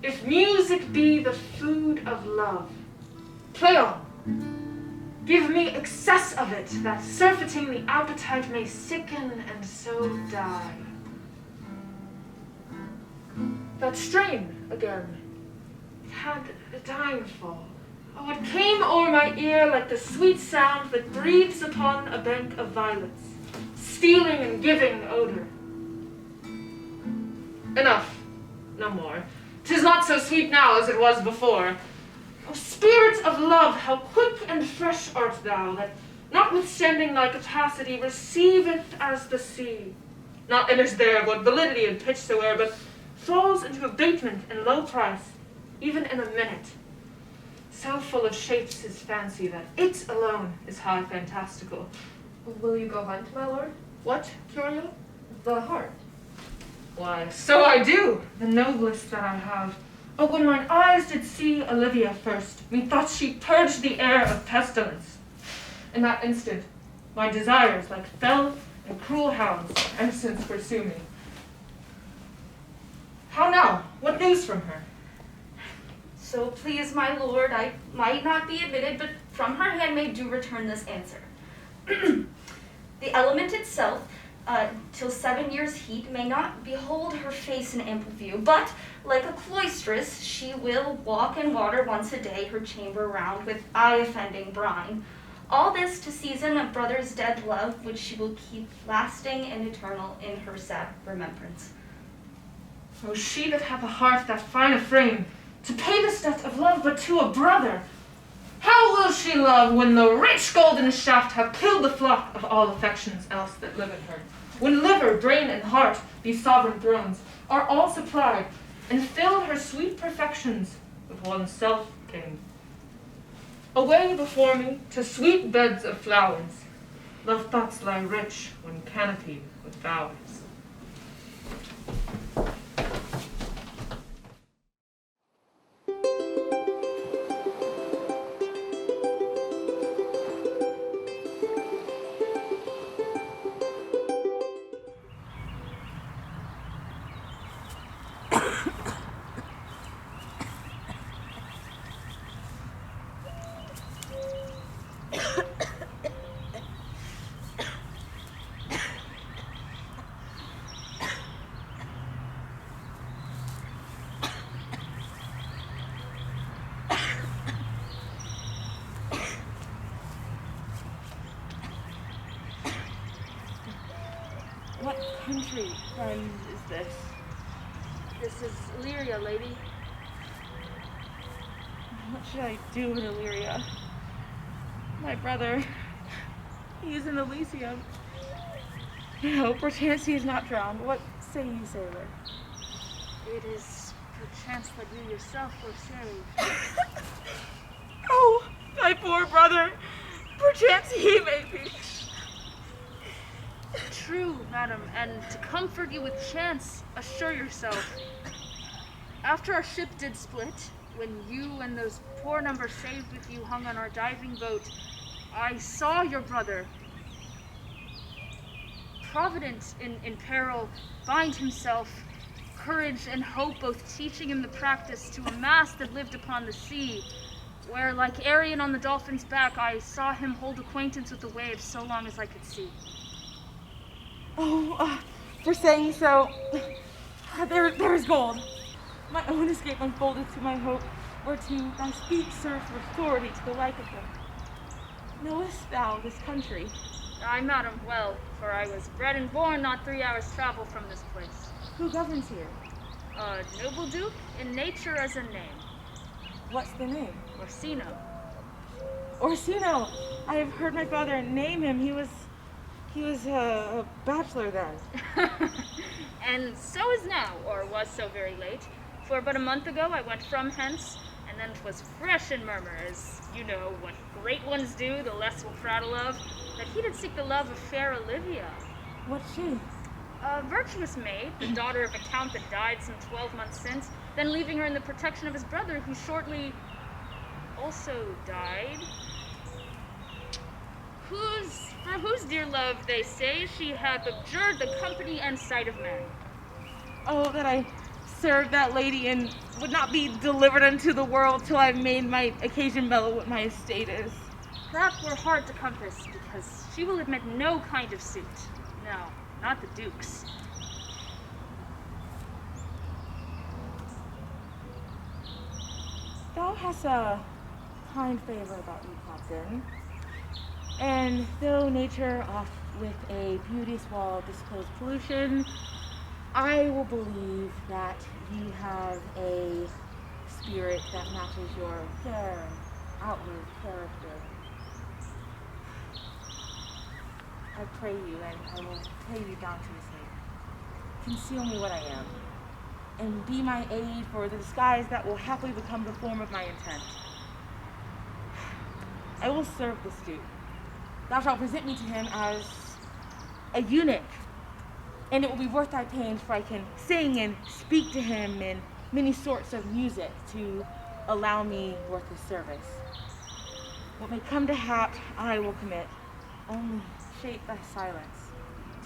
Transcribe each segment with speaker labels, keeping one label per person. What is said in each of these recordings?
Speaker 1: If music be the food of love, play on. Give me excess of it, that surfeiting the appetite may sicken and so die. That strain again, it had a dying fall. Oh, it came o'er my ear like the sweet sound that breathes upon a bank of violets, stealing and giving odor. Enough, no more. 'Tis not so sweet now as it was before. O spirit of love, how quick and fresh art thou, that, notwithstanding thy capacity, receiveth as the sea. Not image there what validity and pitch soe'er, but falls into abatement and low price, even in a minute. So full of shapes is fancy that it alone is high fantastical.
Speaker 2: Will you go hunt, my lord?
Speaker 1: What, Curio?
Speaker 2: The heart.
Speaker 1: Why, so I do, the noblest that I have. Oh, when mine eyes did see Olivia first, methought she purged the air of pestilence. In that instant, my desires, like fell and cruel hounds, ever since pursue me. How now? What news from her?
Speaker 3: So please, my lord, I might not be admitted, but from her handmaid do return this answer. The element itself, till 7 years' heat, may not behold her face in ample view, but, like a cloistress, she will walk in water once a day her chamber round with eye-offending brine. All this to season a brother's dead love, which she will keep lasting and eternal in her sad remembrance.
Speaker 1: O she that hath a heart that fine a frame, to pay this debt of love but to a brother, how will she love when the rich golden shaft have killed the flock of all affections else that live in her? When liver, brain, and heart, these sovereign thrones, are all supplied, and fill her sweet perfections with oneself king. Away before me to sweet beds of flowers, love thoughts lie rich when canopied with bowers.
Speaker 4: What country, friend, is this?
Speaker 5: This is Illyria, lady.
Speaker 4: What should I do in Illyria? My brother, he is in Elysium. No, perchance he is not drowned. What say you, sailor?
Speaker 5: It is perchance that you yourself were saved.
Speaker 4: Oh, my poor brother! Perchance he may be.
Speaker 5: True, madam, and to comfort you with chance, assure yourself. After our ship did split, when you and those poor number saved with you hung on our diving boat, I saw your brother, provident in peril, bind himself, courage and hope both teaching him the practice to a mast that lived upon the sea, where, like Arion on the dolphin's back, I saw him hold acquaintance with the waves so long as I could see.
Speaker 4: Oh, for saying so, there is gold. My own escape unfolded to my hope, whereto thy speech serves for authority to the like of them. Knowest thou this country?
Speaker 5: Aye, madam, well, for I was bred and born not 3 hours' travel from this place.
Speaker 4: Who governs here?
Speaker 5: A noble duke, in nature as in name.
Speaker 4: What's the name?
Speaker 5: Orsino.
Speaker 4: Orsino! I have heard my father name him. He was a bachelor then.
Speaker 5: And so is now, or was so very late. For but a month ago I went from hence, and then 'twas fresh in murmur, as you know what great ones do, the less will prattle of, that he did seek the love of fair Olivia.
Speaker 4: What's she?
Speaker 5: A virtuous maid, the daughter of a count that died some 12 months since, then leaving her in the protection of his brother, who shortly also died. For whose dear love, they say, she hath abjured the company and sight of men.
Speaker 4: Oh, that I serve that lady and would not be delivered unto the world till I've made my occasion mellow what my estate is.
Speaker 5: That were hard to compass, because she will admit no kind of suit. No, not the Duke's.
Speaker 4: Thou hast a kind favor about me, Captain. And though nature oft with a beauteous wall disclose pollution, I will believe that you have a spirit that matches your fair and outward character. I pray you, and I will pay you down to this name. Conceal me what I am, and be my aid for the disguise that will happily become the form of my intent. I will serve this Duke. Thou shalt present me to him as a eunuch, and it will be worth thy pains, for I can sing and speak to him in many sorts of music to allow me worth his service. What may come to hap, I will commit. Only shape thy silence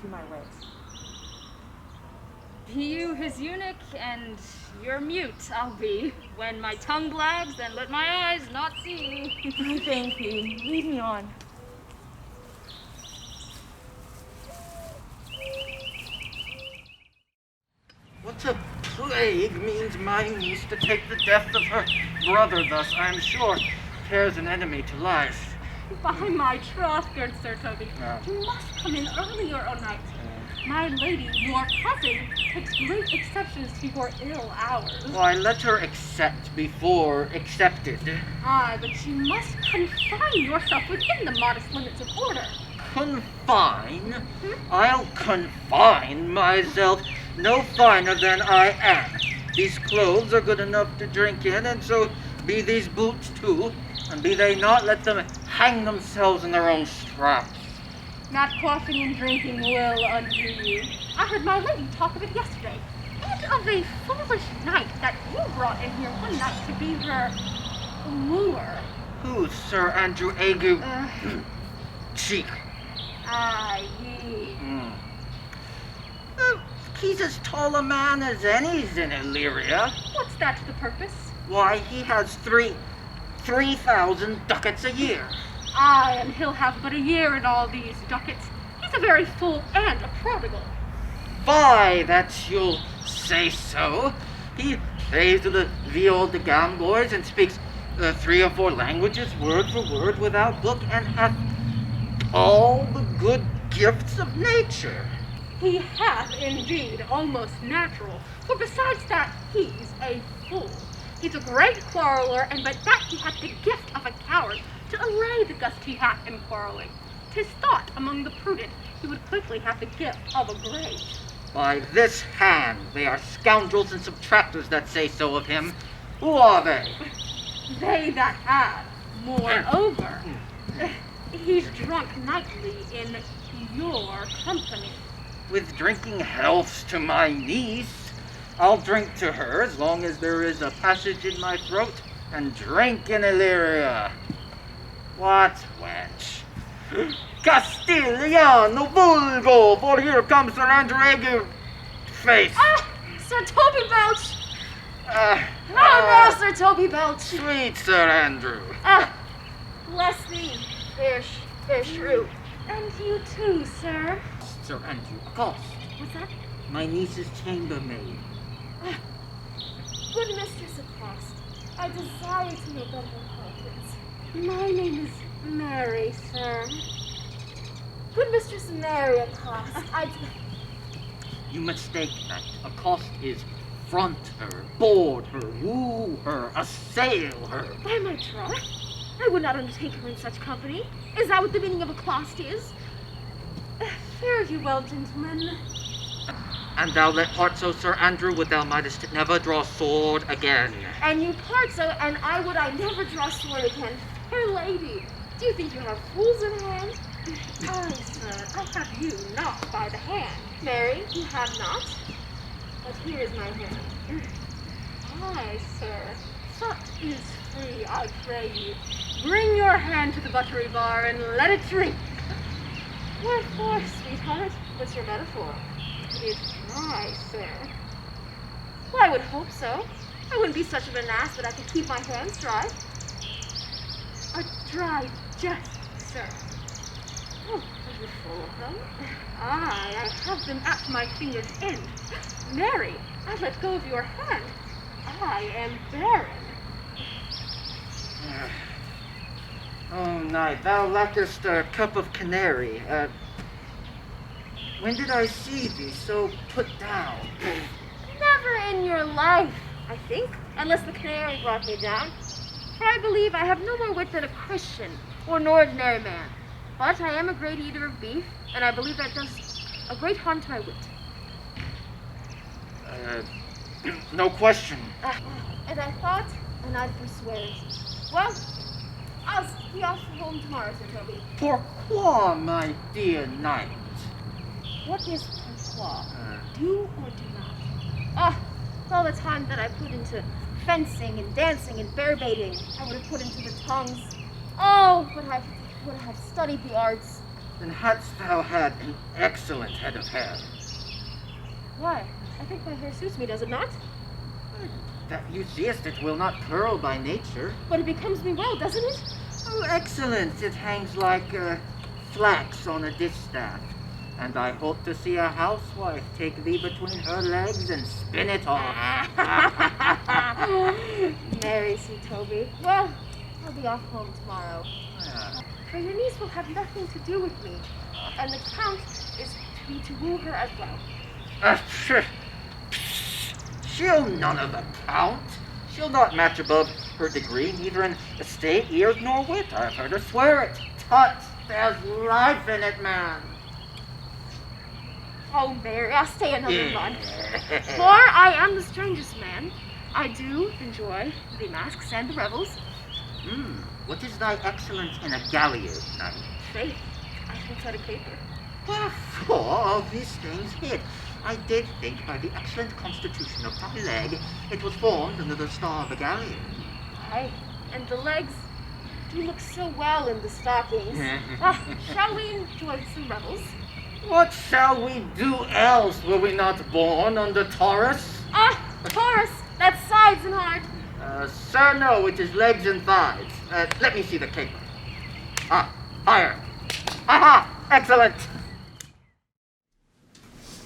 Speaker 4: to my wit.
Speaker 5: Be you his eunuch, and you're mute, I'll be. When my tongue blags, then let my eyes not see.
Speaker 4: I thank thee. Lead me on.
Speaker 6: What a plague means my niece to take the death of her brother thus, I am sure, tears an enemy to life.
Speaker 7: By my troth, good Sir Toby,
Speaker 6: No.
Speaker 7: you must come in earlier o' night. My lady, your cousin, takes great exceptions to your ill hours.
Speaker 6: Why, let her accept before accepted.
Speaker 7: Aye, but you must confine yourself within the modest limits of order.
Speaker 6: Confine? I'll confine myself no finer than I am. These clothes are good enough to drink in, and so be these boots too. And be they not, let them hang themselves in their own straps.
Speaker 7: Not quaffing and drinking will undo you. I heard my lady talk of it yesterday, and of a foolish knight that you brought in here one night to be her lure.
Speaker 6: Who's Sir Andrew Aguecheek?
Speaker 7: Ye.
Speaker 6: He's as tall a man as any's in Illyria.
Speaker 7: What's that to the purpose?
Speaker 6: Why, he has 3,000 ducats a year.
Speaker 7: Aye, and he'll have but a year in all these ducats. He's a very fool and a prodigal.
Speaker 6: Fie, that you'll say so. He plays to the viol de gamme boys and speaks 3 or 4 languages, word for word, without book, and hath all the good gifts of nature.
Speaker 7: He hath indeed almost natural, for besides that, he's a fool. He's a great quarreller, and but that he hath the gift of a coward, to allay the gust he hath in quarrelling. 'Tis thought among the prudent he would quickly have the gift of a great.
Speaker 6: By this hand, they are scoundrels and subtractors that say so of him. Who are they?
Speaker 7: They that have. Moreover, he's drunk nightly in your company.
Speaker 6: With drinking healths to my niece, I'll drink to her as long as there is a passage in my throat, and drink in Illyria. What wench? Castiliano vulgo, for here comes Sir Andrew Aguecheek.
Speaker 3: Ah, Sir Toby Belch!
Speaker 6: No,
Speaker 3: Sir Toby Belch!
Speaker 6: Sweet Sir Andrew.
Speaker 3: Bless thee, fair shrew.
Speaker 7: And you too, sir.
Speaker 6: Sir Andrew, accost.
Speaker 7: What's that?
Speaker 6: My niece's chambermaid.
Speaker 2: Good Mistress Accost, I desire to know better acquaintance.
Speaker 7: My name is Mary, sir.
Speaker 2: Good Mistress Mary Accost,
Speaker 6: You mistake that. Accost is front her, board her, woo her, assail her.
Speaker 7: By my troth, I would not undertake her in such company. Is that what the meaning of accost is? Fare you well, gentlemen.
Speaker 6: And thou let part so, Sir Andrew, would thou mightest never draw sword again.
Speaker 7: And you part so, and I never draw sword again. Fair lady, do you think you have fools in hand? Aye, sir, I have you not by the hand.
Speaker 2: Mary, you have not.
Speaker 7: But here is my hand. Aye, sir, such is free, I pray you. Bring your hand to the buttery bar and let it drink. Wherefore, sweetheart, what's your metaphor? It is dry, sir. Well, I would hope so. I wouldn't be such of an ass that I could keep my hands dry. A dry jest, sir. Oh, are you full of them? Aye, I have them at my finger's end. Marry, I let go of your hand. I am barren.
Speaker 6: Oh, Knight, thou lackest a cup of canary. When did I see thee so put down?
Speaker 7: Never in your life, I think, unless the canary brought me down. For I believe I have no more wit than a Christian or an ordinary man. But I am a great eater of beef, and I believe that does a great harm to my wit.
Speaker 6: No question.
Speaker 7: And I thought, and I'd forswear. Well, I'll be off home tomorrow, Sir Toby.
Speaker 6: Pourquoi, my dear Knight?
Speaker 7: What is pourquoi? Do or do not? All the time that I put into fencing and dancing and bear baiting, I would have put into the tongues. Oh, would I have studied the arts.
Speaker 6: Then hadst thou had an excellent head of hair.
Speaker 7: Why? I think my hair suits me, does it not?
Speaker 6: That you seest, it will not curl by nature.
Speaker 7: But it becomes me well, doesn't it?
Speaker 6: Oh, excellent. It hangs like flax on a distaff. And I hope to see a housewife take thee between her legs and spin it off.
Speaker 7: Marry, Sir Toby. Well, I'll be off home tomorrow. For your niece will have nothing to do with me. And the Count is to be to woo her as well.
Speaker 6: She'll none of the Count. She'll not match above her degree, neither in estate, years, nor wit. I've heard her swear it. Tut, there's life in it, man.
Speaker 7: Oh, Mary, I'll stay another month. For I am the strangest man. I do enjoy the masks and the revels.
Speaker 6: What is thy excellence in a galliard, Knight?
Speaker 7: Faith, I shall set a caper.
Speaker 6: Wherefore all these things hid? I did think by the excellent constitution of thy leg, it was formed under the star of a galleon.
Speaker 7: Aye, and the legs do look so well in the stockings. Shall we enjoy some revels?
Speaker 6: What shall we do else? Were we not born under Taurus?
Speaker 7: Taurus, that's sides and heart.
Speaker 6: Sir, no, it is legs and thighs. Let me see the caper. Higher. Aha! Excellent!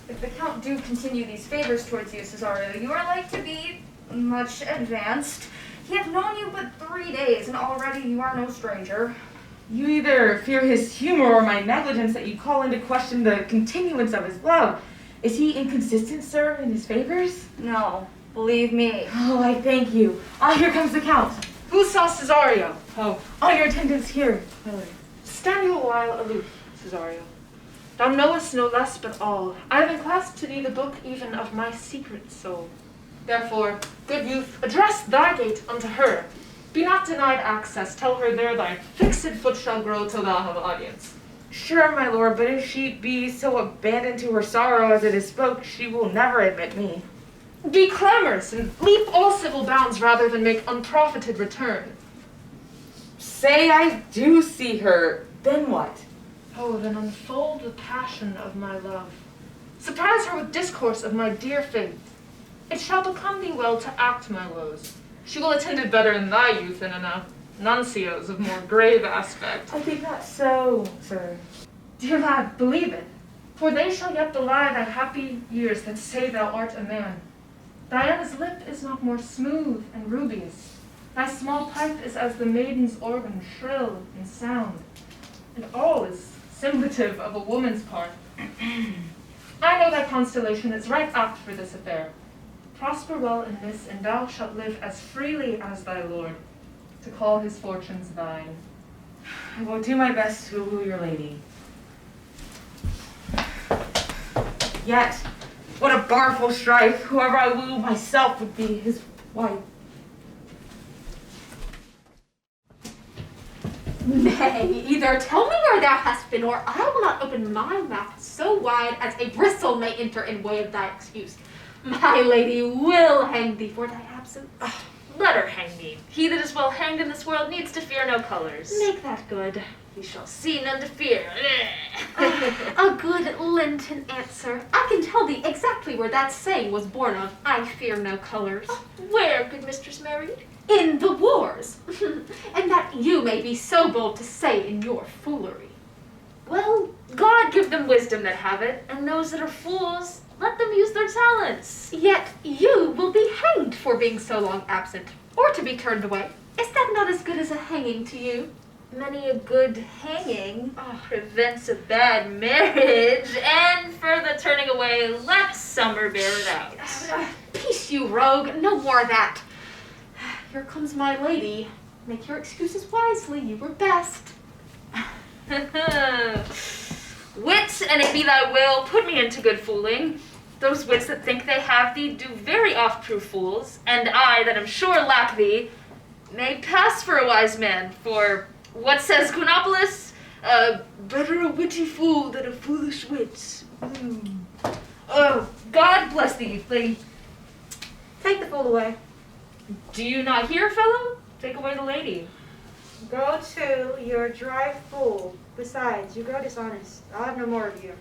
Speaker 3: If the Count do continue these favors towards you, Cesario, you are like to be much advanced. He hath known you but 3 days, and already you are no stranger.
Speaker 1: You either fear his humor or my negligence that you call into question the continuance of his love. Is he inconsistent, sir, in his favors?
Speaker 3: No, believe me.
Speaker 1: Oh, I thank you. Here comes the Count. Who saw Cesario? Oh, on your attendance here, my lord. Stand you a while aloof, Cesario. Thou knowest no less but all. I have enclasped to thee the book even of my secret soul. Therefore, good youth, address thy gate unto her. Be not denied access. Tell her there thy fixed foot shall grow till thou have audience. Sure, my lord, but if she be so abandoned to her sorrow as it is spoke, she will never admit me. Be clamorous and leap all civil bounds rather than make unprofited return. Say I do see her, then what? Oh, then unfold the passion of my love. Surprise her with discourse of my dear faith. It shall become thee well to act my woes. She will attend it better in thy youth than in a nuncio's of more grave aspect. I think not so, sir. Dear lad, believe it, for they shall yet belie thy happy years that say thou art a man. Diana's lip is not more smooth and rubious. Thy small pipe is as the maiden's organ, shrill and sound. And all is symborative of a woman's part. I know thy constellation is right apt for this affair. Prosper well in this, and thou shalt live as freely as thy lord, to call his fortunes thine. I will do my best to woo your lady. Yet, what a barful strife, whoever I woo myself would be his wife.
Speaker 7: Nay, either tell me where thou hast been, or I will not open my mouth so wide as a bristle may enter in way of thy excuse. My lady will hang thee for thy absence.
Speaker 1: Let her hang me. He that is well hanged in this world needs to fear no colors.
Speaker 7: Make that good.
Speaker 5: He shall see none to fear.
Speaker 7: A good Lenten answer. I can tell thee exactly where that saying was born of. I fear no colors.
Speaker 5: Where, good Mistress Mary?
Speaker 7: In the wars. And that you may be so bold to say in your foolery.
Speaker 5: Well, God give them wisdom that have it, and those that are fools, let them use their talents.
Speaker 7: Yet you will be hanged for being so long absent, or to be turned away. Is that not as good as a hanging to you?
Speaker 5: Many a good hanging prevents a bad marriage, and for the turning away, let summer bear it out.
Speaker 7: Peace, you rogue. No more of that. Here comes my lady. Make your excuses wisely. You were best.
Speaker 5: Wit, and it be thy will, put me into good fooling. Those wits that think they have thee do very oft prove fools, and I, that am sure lack thee, may pass for a wise man, for what says Quinopolis? Better a witty fool than a foolish wit. Oh, God bless thee, lady.
Speaker 4: Take the fool away.
Speaker 5: Do you not hear, fellow? Take away the lady.
Speaker 4: Go to, you're a dry fool. Besides, you grow dishonest. I'll have no more of you.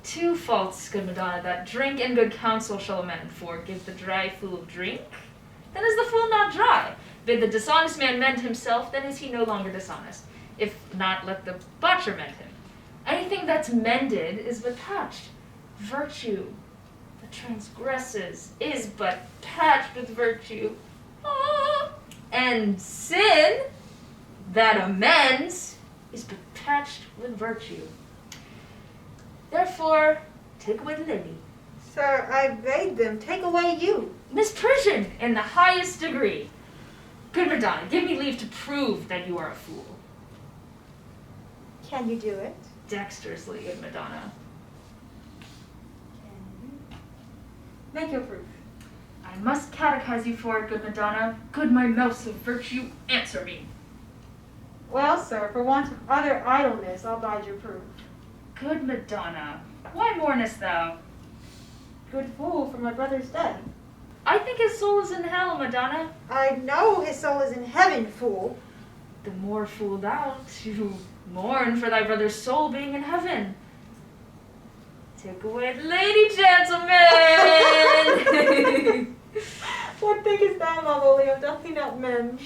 Speaker 5: 2 faults, good Madonna, that drink and good counsel shall amend. For give the dry fool drink, then is the fool not dry. Bid the dishonest man mend himself, then is he no longer dishonest. If not, let the botcher mend him. Anything that's mended is but patched. Virtue that transgresses is but patched with virtue. And sin that amends is but patched with virtue. Therefore, take away the lady.
Speaker 4: Sir, I bade them take away you.
Speaker 5: Misprision in the highest degree. Good Madonna, give me leave to prove that you are a fool.
Speaker 4: Can you do it?
Speaker 5: Dexterously, good Madonna.
Speaker 4: Make your proof.
Speaker 5: I must catechize you for it, good Madonna. Good my mouse of virtue, answer me.
Speaker 4: Well, sir, for want of other idleness, I'll bide your proof.
Speaker 5: Good Madonna, why mournest thou?
Speaker 4: Good fool for my brother's death.
Speaker 5: I think his soul is in hell, Madonna.
Speaker 4: I know his soul is in heaven, fool.
Speaker 5: The more fool thou to mourn for thy brother's soul being in heaven. Take away the lady, gentlemen!
Speaker 4: What thinkest thou, Malvolio? Doth he not mend?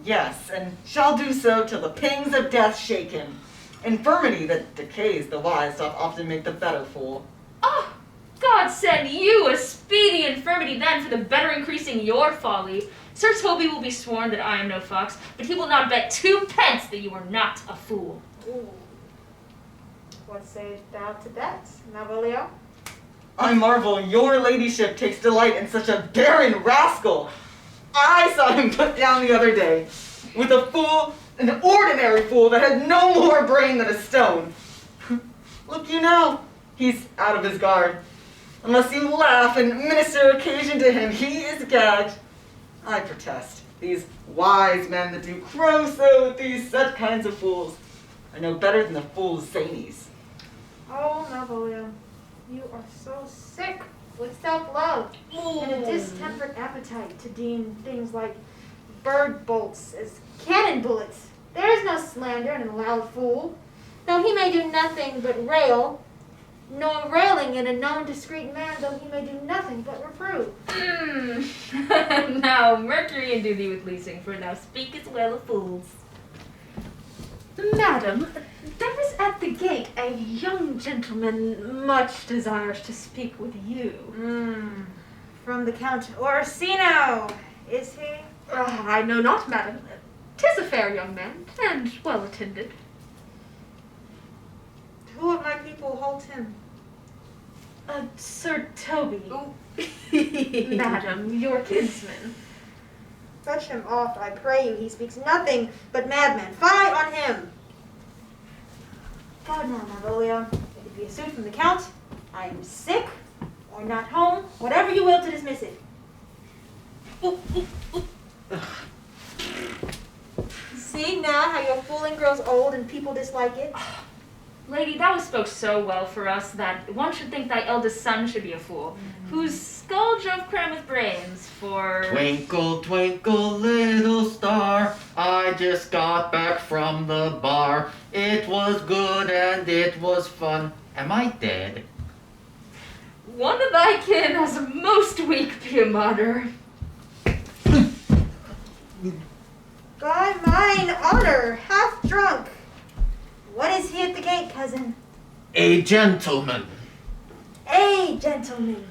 Speaker 8: Yes, and shall do so till the pangs of death shake him. Infirmity that decays the wise doth often make the better fool.
Speaker 5: Oh, God send you a speedy infirmity then for the better increasing your folly. Sir Toby will be sworn that I am no fox, but he will not bet 2 pence that you are not a fool.
Speaker 4: Ooh. What sayest thou to that, Malvolio?
Speaker 8: I marvel your ladyship takes delight in such a barren rascal. I saw him put down the other day with a fool, an ordinary fool that had no more brain than a stone. Look you now, he's out of his guard. Unless you laugh and minister occasion to him, he is gagged. I protest, these wise men that do crow so with these such kinds of fools are no better than the fool's zanies.
Speaker 4: Oh, Malvolio, you are so sick with self-love and a distempered appetite to deem things like bird bolts as cannon bullets. There is no slander in a loud fool, though he may do nothing but rail, nor railing in a known discreet man, though he may do nothing but reprove.
Speaker 5: Now, Mercury endue thee with leasing, for thou speakest well of fools.
Speaker 7: Madam, there is at the gate a young gentleman much desires to speak with you.
Speaker 4: From the Count Orsino, is he?
Speaker 7: I know not, madam. 'Tis a fair young man, and well attended.
Speaker 4: Who of my people holds him?
Speaker 7: Sir Toby. Madam, your kinsman.
Speaker 4: Fetch him off, I pray you. He speaks nothing but madmen. Fie on him! Go now, Malvolio. If it be a suit from the Count, I am sick, or not home, whatever you will to dismiss it. See now how your fooling grows old and people dislike it?
Speaker 5: Lady, thou spoke so well for us that one should think thy eldest son should be a fool, whose skull drove cram with brains, for...
Speaker 6: Twinkle, twinkle, little star, I just got back from the bar. it was good and it was fun. Am I dead?
Speaker 5: One of thy kin has a most weak Piamater.
Speaker 9: By mine honor, half drunk. What is he at the gate, cousin?
Speaker 6: A gentleman.
Speaker 9: A gentleman.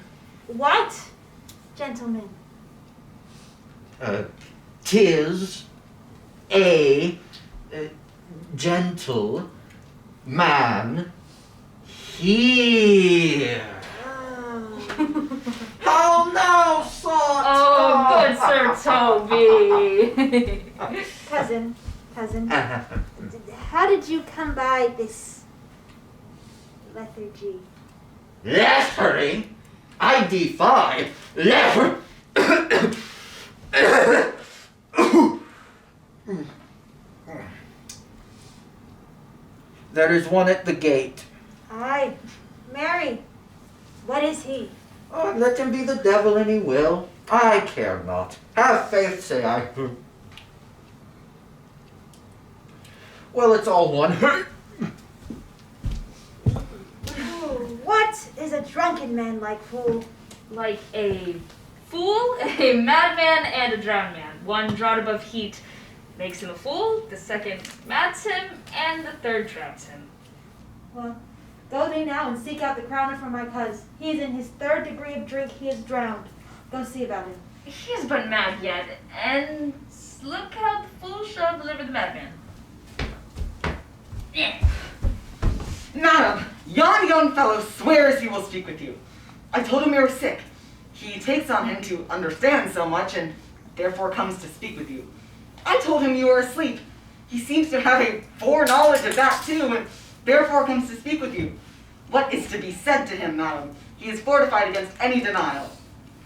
Speaker 9: What gentleman?
Speaker 6: 'Tis a gentle man here. Oh no, sort.
Speaker 5: Oh, good Sir Toby.
Speaker 9: Cousin. How did you come by this lethargy?
Speaker 6: Lethargy? I defy letter. There is one at the gate.
Speaker 9: Aye. Mary, what is he?
Speaker 6: Oh, let him be the devil and he will. I care not. Have faith, say I. Well, it's all one.
Speaker 9: What is a drunken man like, fool?
Speaker 5: Like a fool, a madman, and a drowned man. One draught above heat makes him a fool, the second mads him, and the third drowns him.
Speaker 9: Well, go thee now and seek out the crowner for my cuz. He is in his 3rd degree of drink. He is drowned. Go see about him.
Speaker 5: He is but mad yet, and look how the fool shall deliver the madman. Yeah.
Speaker 8: Madam, yon young fellow swears he will speak with you. I told him you were sick. He takes on him to understand so much and therefore comes to speak with you. I told him you were asleep. He seems to have a foreknowledge of that too and therefore comes to speak with you. What is to be said to him, madam? He is fortified against any denial.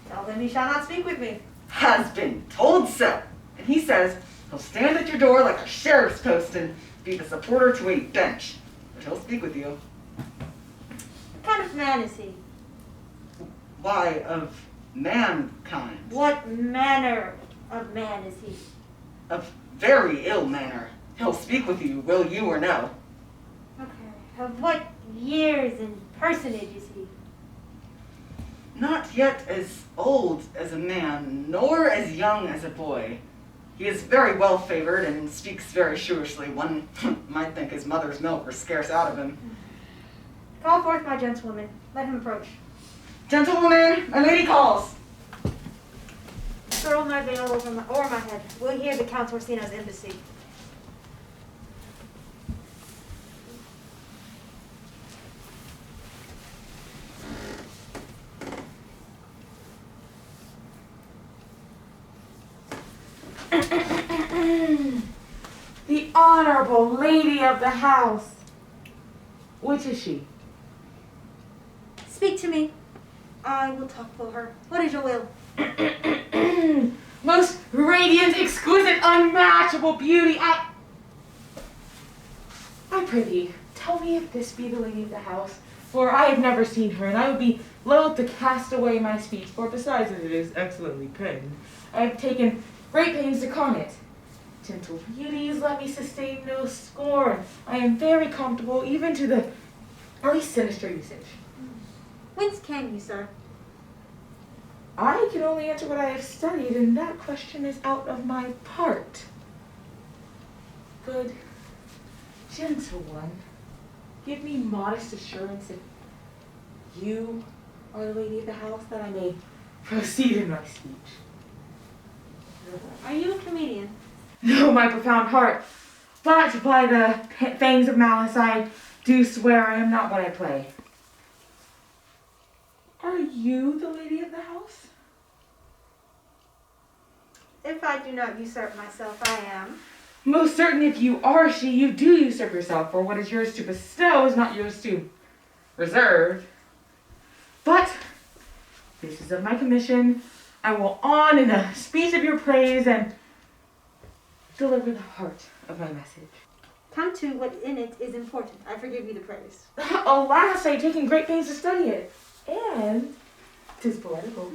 Speaker 9: Tell him he shall not speak with me.
Speaker 8: Has been told so. And he says he'll stand at your door like a sheriff's post and be the supporter to a bench. But he'll speak with you.
Speaker 9: What kind of man is he?
Speaker 8: Why, of mankind.
Speaker 9: What manner of man is he?
Speaker 8: Of very ill manner. He'll speak with you, will you or no?
Speaker 9: Okay. Of what years and personage is he?
Speaker 8: Not yet as old as a man, nor as young as a boy. He is very well favored and speaks very shewishly. One might think his mother's milk were scarce out of him.
Speaker 9: Call forth my gentlewoman. Let him approach.
Speaker 8: Gentlewoman, my lady calls.
Speaker 9: Throw my veil over my head. We'll hear the Count Orsino's embassy.
Speaker 4: The honorable lady of the house. Which is she?
Speaker 9: Speak to me. I will talk for her. What is your will?
Speaker 4: Most radiant, exquisite, unmatchable beauty. I pray thee, tell me if this be the lady of the house, for I have never seen her, and I would be loath to cast away my speech, for besides that it is excellently penned, I have taken great pains to con it. Gentle beauties, let me sustain no scorn. I am very comfortable, even to the least sinister usage.
Speaker 9: Whence came you, sir?
Speaker 4: I can only answer what I have studied, and that question is out of my part. Good, gentle one, give me modest assurance that you are the lady of the house, that I may proceed in my speech.
Speaker 9: Are you a comedian?
Speaker 4: No, my profound heart, but by the fangs of malice I do swear I am not what I play. Are you the lady of the house?
Speaker 9: If I do not usurp myself, I am.
Speaker 4: Most certain if you are she, you do usurp yourself, for what is yours to bestow is not yours to reserve. But this is of my commission. I will on in a speech of your praise and deliver the heart of my message.
Speaker 9: Come to what in it is important. I forgive you the praise.
Speaker 4: Alas, I have taken great pains to study it. And 'tis poetical.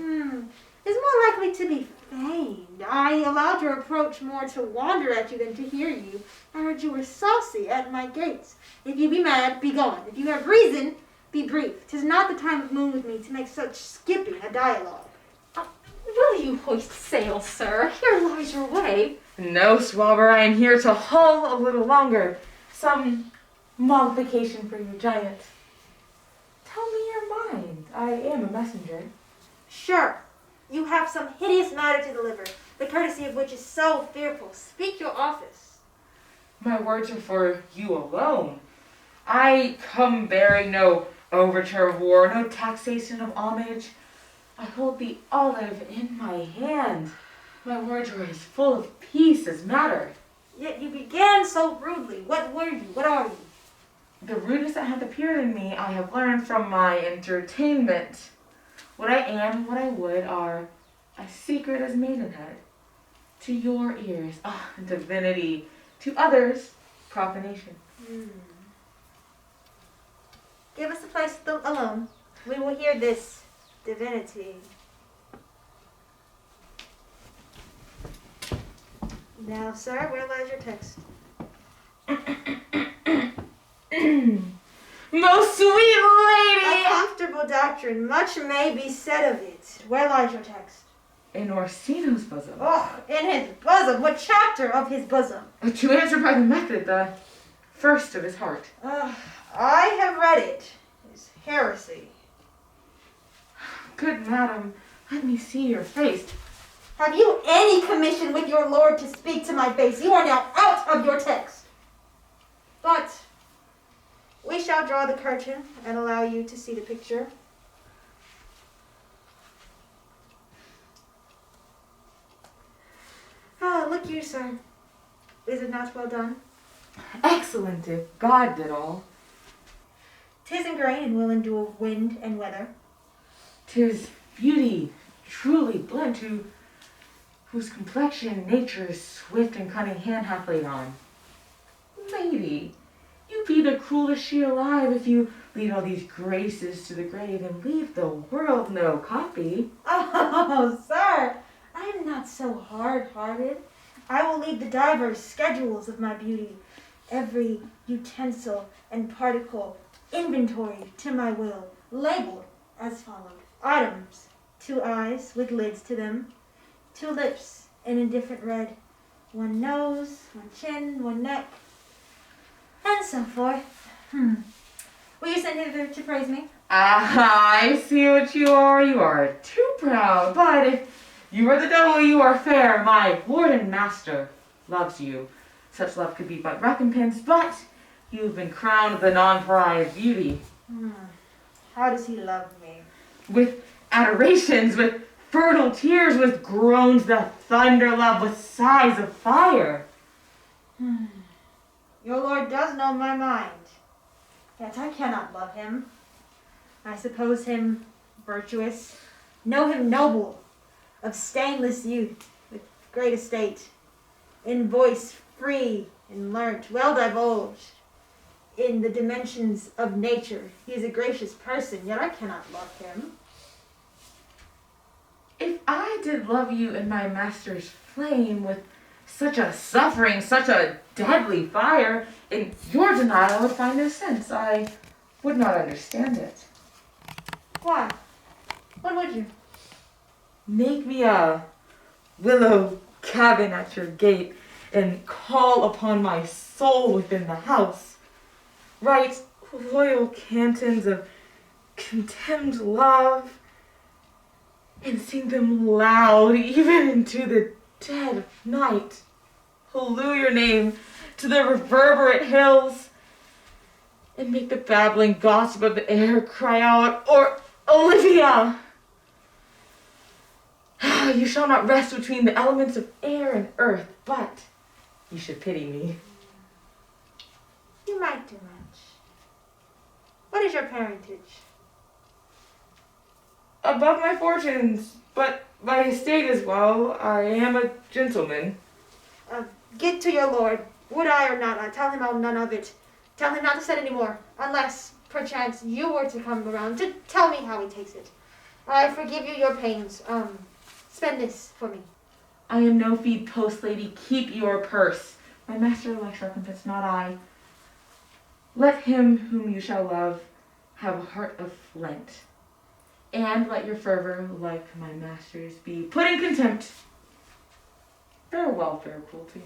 Speaker 9: is more likely to be feigned. I allowed your approach more to wonder at you than to hear you. I heard you were saucy at my gates. If you be mad, be gone. If you have reason, be brief. 'Tis not the time of moon with me to make such skipping a dialogue.
Speaker 3: Will you hoist sail, sir? Here lies your way.
Speaker 1: No, Swabber, I am here to hull a little longer. Some mollification for your giant. Tell me your mind. I am a messenger.
Speaker 9: Sure, you have some hideous matter to deliver, the courtesy of which is so fearful. Speak your office.
Speaker 1: My words are for you alone. I come bearing no overture of war, no taxation of homage. I hold the olive in my hand. My words are as full of peace as matter.
Speaker 9: Yet you began so rudely. What were you? What are you?
Speaker 1: The rudeness that hath appeared in me I have learned from my entertainment. What I am and what I would are as secret as maidenhead. To your ears, divinity. To others, profanation.
Speaker 9: Give us a place alone. We will hear this divinity. Now, sir, where lies your text?
Speaker 1: Most sweet lady!
Speaker 9: A comfortable doctrine. Much may be said of it. Where lies your text?
Speaker 1: In Orsino's bosom.
Speaker 9: Oh, in his bosom. What chapter of his bosom?
Speaker 1: To answer by the method, the first of his heart.
Speaker 9: I have read it. It's heresy.
Speaker 1: Good madam, let me see your face.
Speaker 9: Have you any commission with your lord to speak to my face? You are now out of your text. But we shall draw the curtain and allow you to see the picture. Look you, sir. Is it not well done?
Speaker 1: Excellent, if God did all.
Speaker 9: 'Tis in grain and will endure wind and weather.
Speaker 1: 'Tis beauty truly blent, whose complexion nature's swift and cunning hand hath laid on. Lady, you be the cruelest she alive if you lead all these graces to the grave and leave the world no copy.
Speaker 9: Oh, sir, I am not so hard-hearted. I will leave the divers schedules of my beauty, every utensil and particle, inventory to my will, labeled as follows. Items: 2 eyes with lids to them, 2 lips in indifferent red, 1 nose, 1 chin, 1 neck, and so forth. Will you send hither to praise me?
Speaker 1: I see what you are. You are too proud. But if you are the devil, you are fair. My lord and master loves you. Such love could be but recompense, but you have been crowned the non-prized beauty.
Speaker 9: How does he love me?
Speaker 1: With adorations, with fertile tears, with groans that thunder love, with sighs of fire.
Speaker 9: Your lord does know my mind, yet I cannot love him. I suppose him virtuous, know him noble, of stainless youth, with great estate, in voice free and learnt, well divulged, in the dimensions of nature. He is a gracious person, yet I cannot love him.
Speaker 1: If I did love you in my master's flame, with such a suffering, such a deadly fire, in your denial I would find no sense. I would not understand it.
Speaker 9: Why? What would you?
Speaker 1: Make me a willow cabin at your gate, and call upon my soul within the house. Write loyal cantons of contemned love, and sing them loud even into the dead of night. Halloo your name to the reverberate hills, and make the babbling gossip of the air cry out, or Olivia! You shall not rest between the elements of air and earth, but you should pity me.
Speaker 9: You might do much. What is your parentage?
Speaker 1: Above my fortunes, but my estate as well. I am a gentleman.
Speaker 9: Get to your lord. Would I or not, I tell him I'll none of it. Tell him not to say any more, unless, perchance, you were to come around to tell me how he takes it. I forgive you your pains. Spend this for me.
Speaker 1: I am no feed post, lady. Keep your purse. My master elects recompense, not I. Let him whom you shall love have a heart of flint, and let your fervor, like my master's, be put in contempt. Farewell, fair cruelty.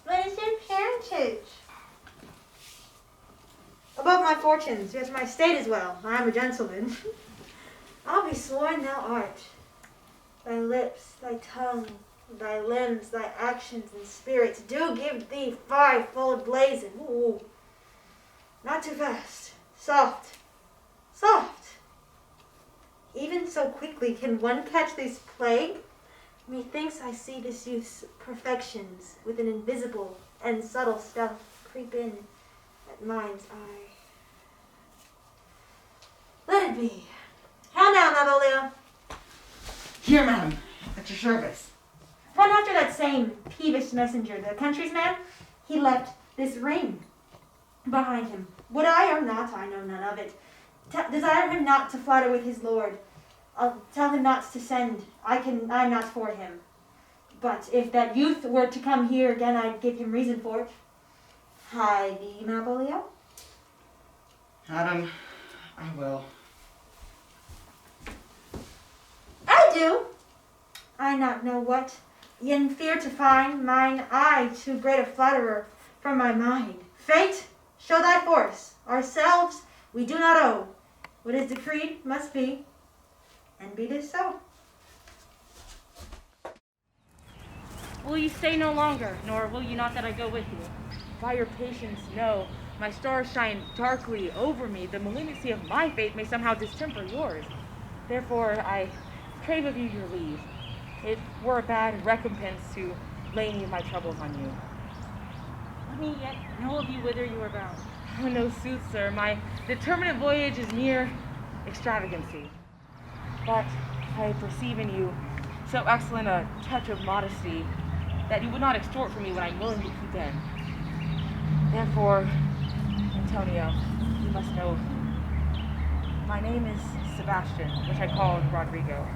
Speaker 9: What is your parentage? Above my fortunes, yet my state as well. I am a gentleman. I'll be sworn thou art. Thy lips, thy tongue, thy limbs, thy actions and spirits do give thee fivefold blazon. Ooh. Not too fast. Soft. Soft. Even so quickly can one catch this plague? Methinks I see this youth's perfections with an invisible and subtle stealth creep in at mind's eye. Let it be. How now, Malvolio?
Speaker 8: Here, madam, at your service.
Speaker 9: Run after that same peevish messenger, the country's man. He left this ring behind him. Would I or not, I know none of it. Desire him not to flatter with his lord. I'll tell him not to send. I'm not for him. But if that youth were to come here again, I'd give him reason for it. Hie thee, Malvolio.
Speaker 8: Madam, I will.
Speaker 9: I do. I not know what, yen fear to find mine eye too great a flatterer from my mind. Fate, show thy force. Ourselves we do not owe. What is decreed must be, and be this so.
Speaker 4: Will you stay no longer, nor will you not that I go with you? By your patience, no. My stars shine darkly over me. The malignancy of my fate may somehow distemper yours. Therefore, I crave of you your leave. It were a bad recompense to lay me my troubles on you. Let me yet know of you whither you are bound. Oh, no sooth, sir. My determinate voyage is mere extravagancy. But I perceive in you so excellent a touch of modesty that you would not extort from me what I'm willing to keep in. Therefore, Antonio, you must know, my name is Sebastian, which I called Rodrigo.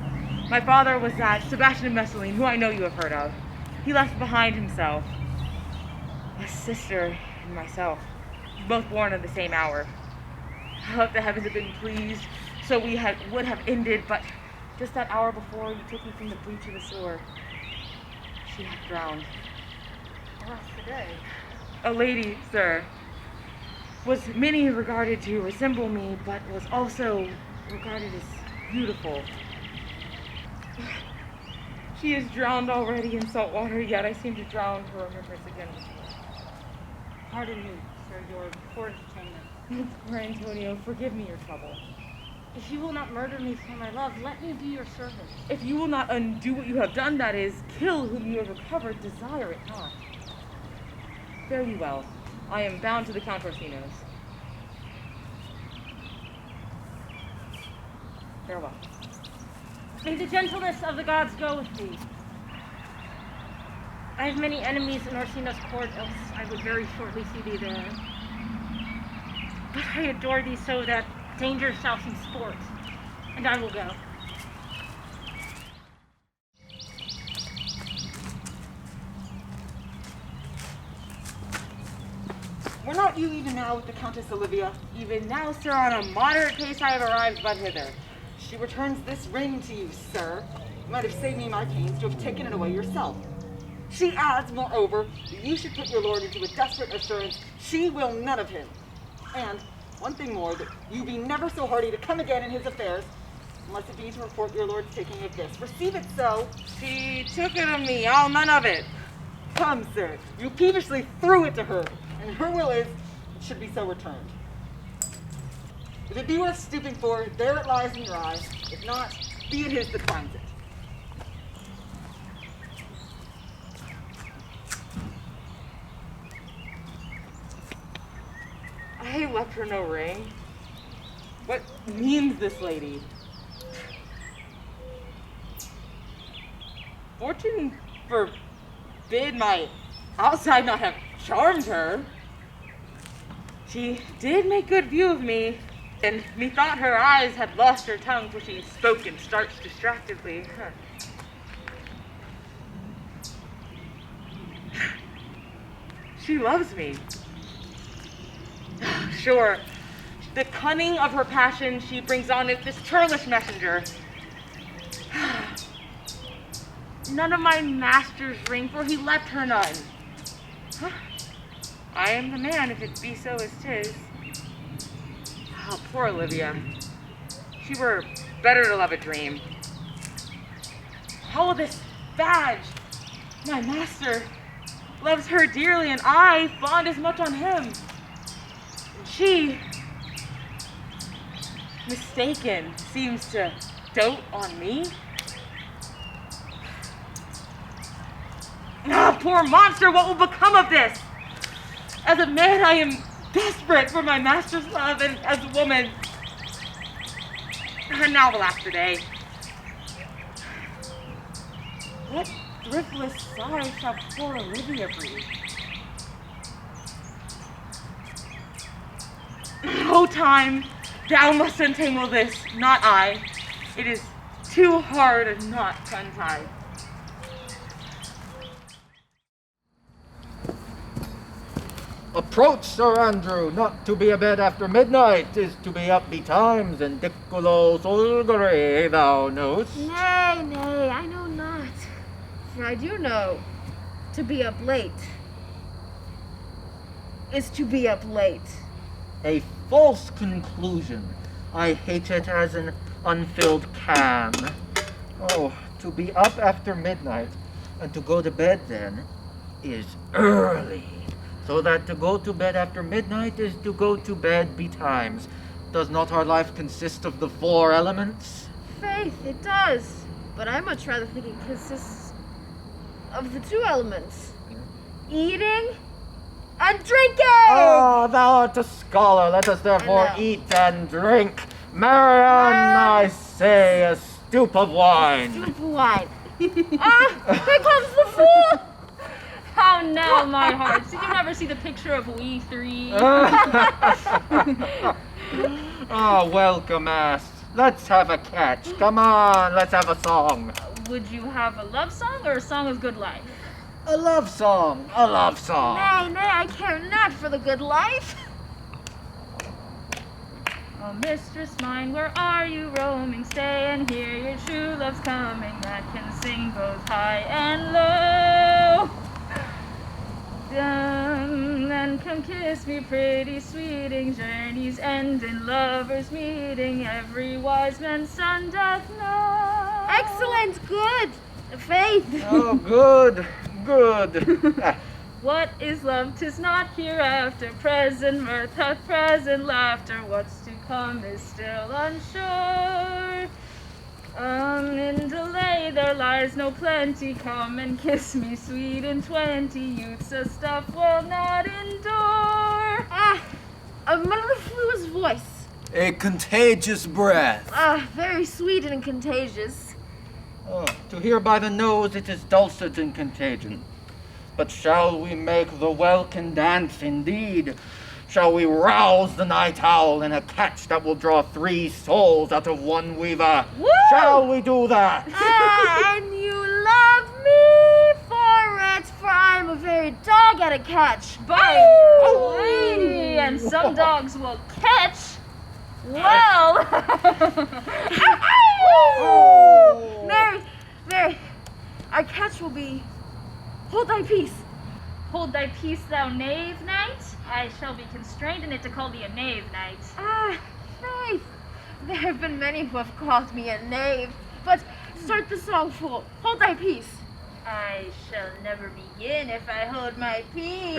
Speaker 4: My father was that Sebastian of Messalene, who I know you have heard of. He left behind himself a sister and myself, both born at the same hour. I hope the heavens have been pleased, so we would have ended, but just that hour before you took me from the breach of the sewer, she had drowned.
Speaker 7: Alas, the day.
Speaker 4: A lady, sir, was many regarded to resemble me, but was also regarded as beautiful. She is drowned already in salt water, yet I seem to drown her remembrance again with you.
Speaker 7: Pardon me, sir, your poor entertainment.
Speaker 4: Poor Antonio, forgive me your trouble.
Speaker 7: If you will not murder me for my love, let me be your servant.
Speaker 4: If you will not undo what you have done, that is, kill whom you have recovered, desire it not. Fare you well. I am bound to the Count Orsino's. Farewell.
Speaker 7: May the gentleness of the gods go with thee. I have many enemies in Orsino's court, else I would very shortly see thee there. But I adore thee so that danger shall see sport, and I will go.
Speaker 8: Were not you even now with the Countess Olivia?
Speaker 4: Even now, sir, on a moderate pace I have arrived but hither.
Speaker 8: She returns this ring to you, sir. You might have saved me my pains to have taken it away yourself. She adds, moreover, that you should put your lord into a desperate assurance she will none of him. And one thing more, that you be never so hardy to come again in his affairs, unless it be to report your lord's taking of this. Receive it so.
Speaker 4: She took it of me, I'll none of it.
Speaker 8: Come, sir, you peevishly threw it to her, and her will is, it should be so returned. If it be worth stooping for, there it lies in your eye. If not, be it his that finds it.
Speaker 4: I left her no ring. What means this lady? Fortune forbid my outside not have charmed her. She did make good view of me, and methought her eyes had lost her tongue, for she spoke and starched distractedly. She loves me. Sure, the cunning of her passion she brings on is this churlish messenger. None of my master's ring, for he left her none. I am the man, if it be so as 'tis. Oh, poor Olivia. She were better to love a dream. How will this badge? My master loves her dearly, and I fond as much on him. And she, mistaken, seems to dote on me. Ah, poor monster, what will become of this? As a man, I am desperate for my master's love, and as a woman, and now the last day. What thriftless sigh shall poor Olivia breathe? Oh, time, thou must untangle this, not I. It is too hard a knot to untie.
Speaker 6: Approach, Sir Andrew. Not to be abed after midnight is to be up betimes, and diculo solgere, thou knowest.
Speaker 10: Nay, nay, I know not. For I do know, to be up late is to be up late.
Speaker 6: A false conclusion. I hate it as an unfilled can. Oh, to be up after midnight, and to go to bed then, is early. So that to go to bed after midnight is to go to bed betimes. Does not our life consist of the 4 elements?
Speaker 10: Faith, it does. But I much rather think it consists of the 2 elements. Eating and drinking!
Speaker 6: Ah, thou art a scholar. Let us therefore eat and drink. Marion, I say, a stoup of wine.
Speaker 10: Stoup of wine. Ah, here comes the fool!
Speaker 5: How now, my hearts? Did you never see the picture of we 3?
Speaker 6: Ah, welcome, ass. Let's have a catch. Come on, let's have a song.
Speaker 5: Would you have a love song or a song of good life?
Speaker 6: A love song. A love song.
Speaker 10: Nay, nay, I care not for the good life.
Speaker 5: Oh, mistress mine, where are you roaming? Stay and hear your true love's coming, that can sing both high and low. And come kiss me, pretty sweeting, journeys end in lovers meeting, every wise man's son doth know.
Speaker 10: Excellent, good, Faith.
Speaker 6: Oh, good, good.
Speaker 5: What is love? 'Tis not hereafter, present mirth hath present laughter, what's to come is still unsure. In delay there lies no plenty, come and kiss me, sweet and 20, youth's a stuff will not endure.
Speaker 10: Ah, a mellifluous voice.
Speaker 11: A contagious breath.
Speaker 10: Ah, very sweet and contagious.
Speaker 6: Oh, to hear by the nose it is dulcet and contagion. But shall we make the welkin dance indeed? Shall we rouse the night owl in a catch that will draw 3 souls out of 1 weaver?
Speaker 10: Woo!
Speaker 6: Shall we do that?
Speaker 10: And you love me for it, for I'm a very dog at a catch.
Speaker 5: By lady, and some dogs will catch. Well.
Speaker 10: Oh. Mary, Mary, our catch will be, hold thy peace.
Speaker 5: Hold thy peace, thou knave knight. I shall be constrained in it to call thee a knave knight.
Speaker 10: Ah, Faith. There have been many who have called me a knave, but start the song, fool. Hold thy peace.
Speaker 5: I shall never begin if I hold my peace.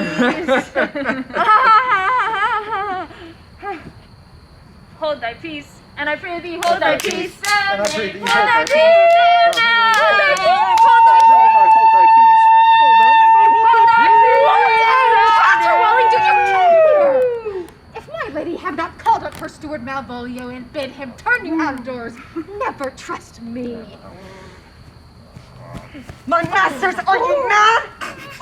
Speaker 5: Hold thy peace, and I pray thee, hold thy peace.
Speaker 6: And I pray thee,
Speaker 10: Hold thy peace.
Speaker 6: hold thy peace.
Speaker 7: If my lady have not called up her steward Malvolio and bid him turn you out of doors, never trust me.
Speaker 8: My masters, are you mad?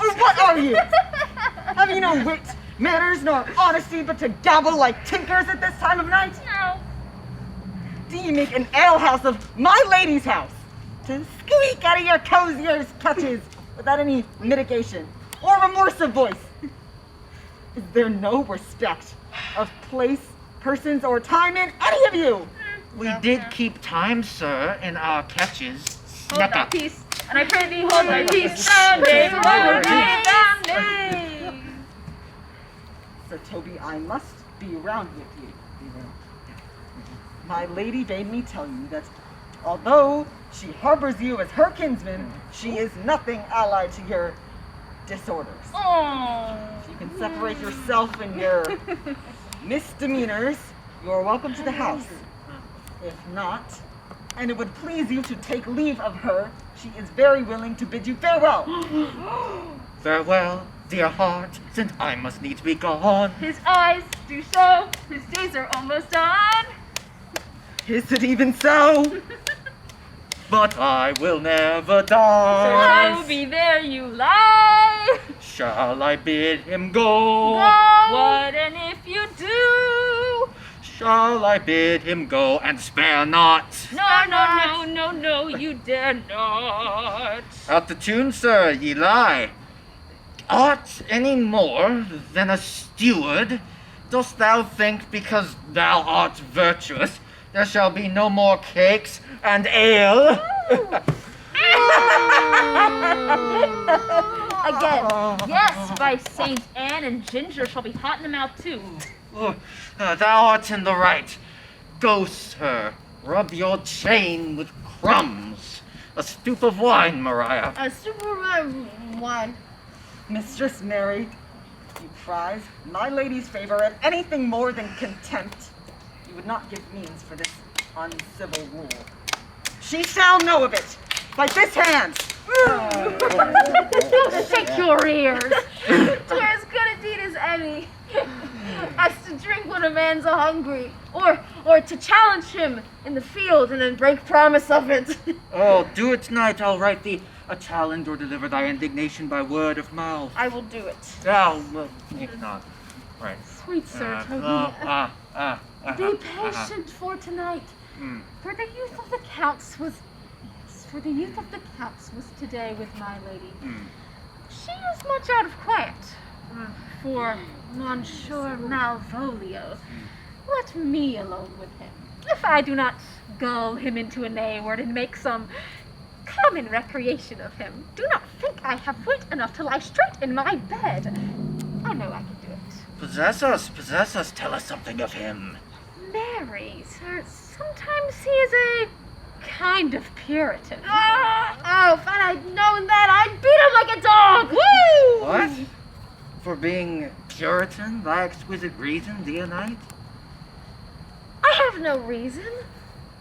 Speaker 8: Or what are you? Have you no wit, manners, nor honesty, but to gabble like tinkers at this time of night?
Speaker 5: No,
Speaker 8: steaming an alehouse of my lady's house to squeak out of your cozier catches without any mitigation or remorse of voice? Is there no respect of place, persons, or time in any of you?
Speaker 6: We did keep time, sir, in our catches.
Speaker 5: Hold thy peace, and I pray thee hold thy peace. Standing,
Speaker 8: Sir Toby, I must be round with you. My lady bade me tell you that although she harbors you as her kinsman, she is nothing allied to your disorders. If you can separate yourself and your misdemeanors, you are welcome to the house. If not, and it would please you to take leave of her, she is very willing to bid you farewell.
Speaker 6: Farewell, dear heart, since I must needs be gone.
Speaker 5: His eyes do show his days are almost done.
Speaker 8: Is it even so?
Speaker 6: But I will never die.
Speaker 5: Toby, there you lie.
Speaker 6: Shall I bid him go?
Speaker 5: What and if you do?
Speaker 6: Shall I bid him go and spare not?
Speaker 5: No, you dare not.
Speaker 6: Out the tune, sir, ye lie. Art any more than a steward? Dost thou think because thou art virtuous, there shall be no more cakes and ale?
Speaker 5: Again, yes, by Saint Anne, and ginger shall be hot in the mouth too.
Speaker 6: Thou art in the right. Go, sir, rub your chain with crumbs. A stoop of wine, Maria.
Speaker 10: A super wine.
Speaker 8: Mistress Mary, you prize my lady's favor and anything more than contempt. You would not give means for this uncivil rule. She shall know of it by this hand.
Speaker 5: Shake your ears.
Speaker 10: To as good a deed as any, as to drink when a man's a-hungry, or to challenge him in the field and then break promise of it.
Speaker 6: Oh, do it tonight. I'll write thee a challenge or deliver thy indignation by word of mouth.
Speaker 10: I will do it.
Speaker 6: Well, if not. Right.
Speaker 4: Sweet Sir Toby, be patient for tonight. For the youth of the Counts was today with my lady. She is much out of quiet. For Monsieur Malvolio, let me alone with him. If I do not gull him into a nay word and make some common recreation of him, do not think I have wit enough to lie straight in my bed. I know I can do it.
Speaker 6: Possess us, tell us something of him.
Speaker 4: Mary, sir, sometimes he is a kind of Puritan.
Speaker 10: Oh, if I'd known that, I'd beat him like a dog! Woo!
Speaker 6: What? For being Puritan, thy exquisite reason, dear knight?
Speaker 10: I have no reason.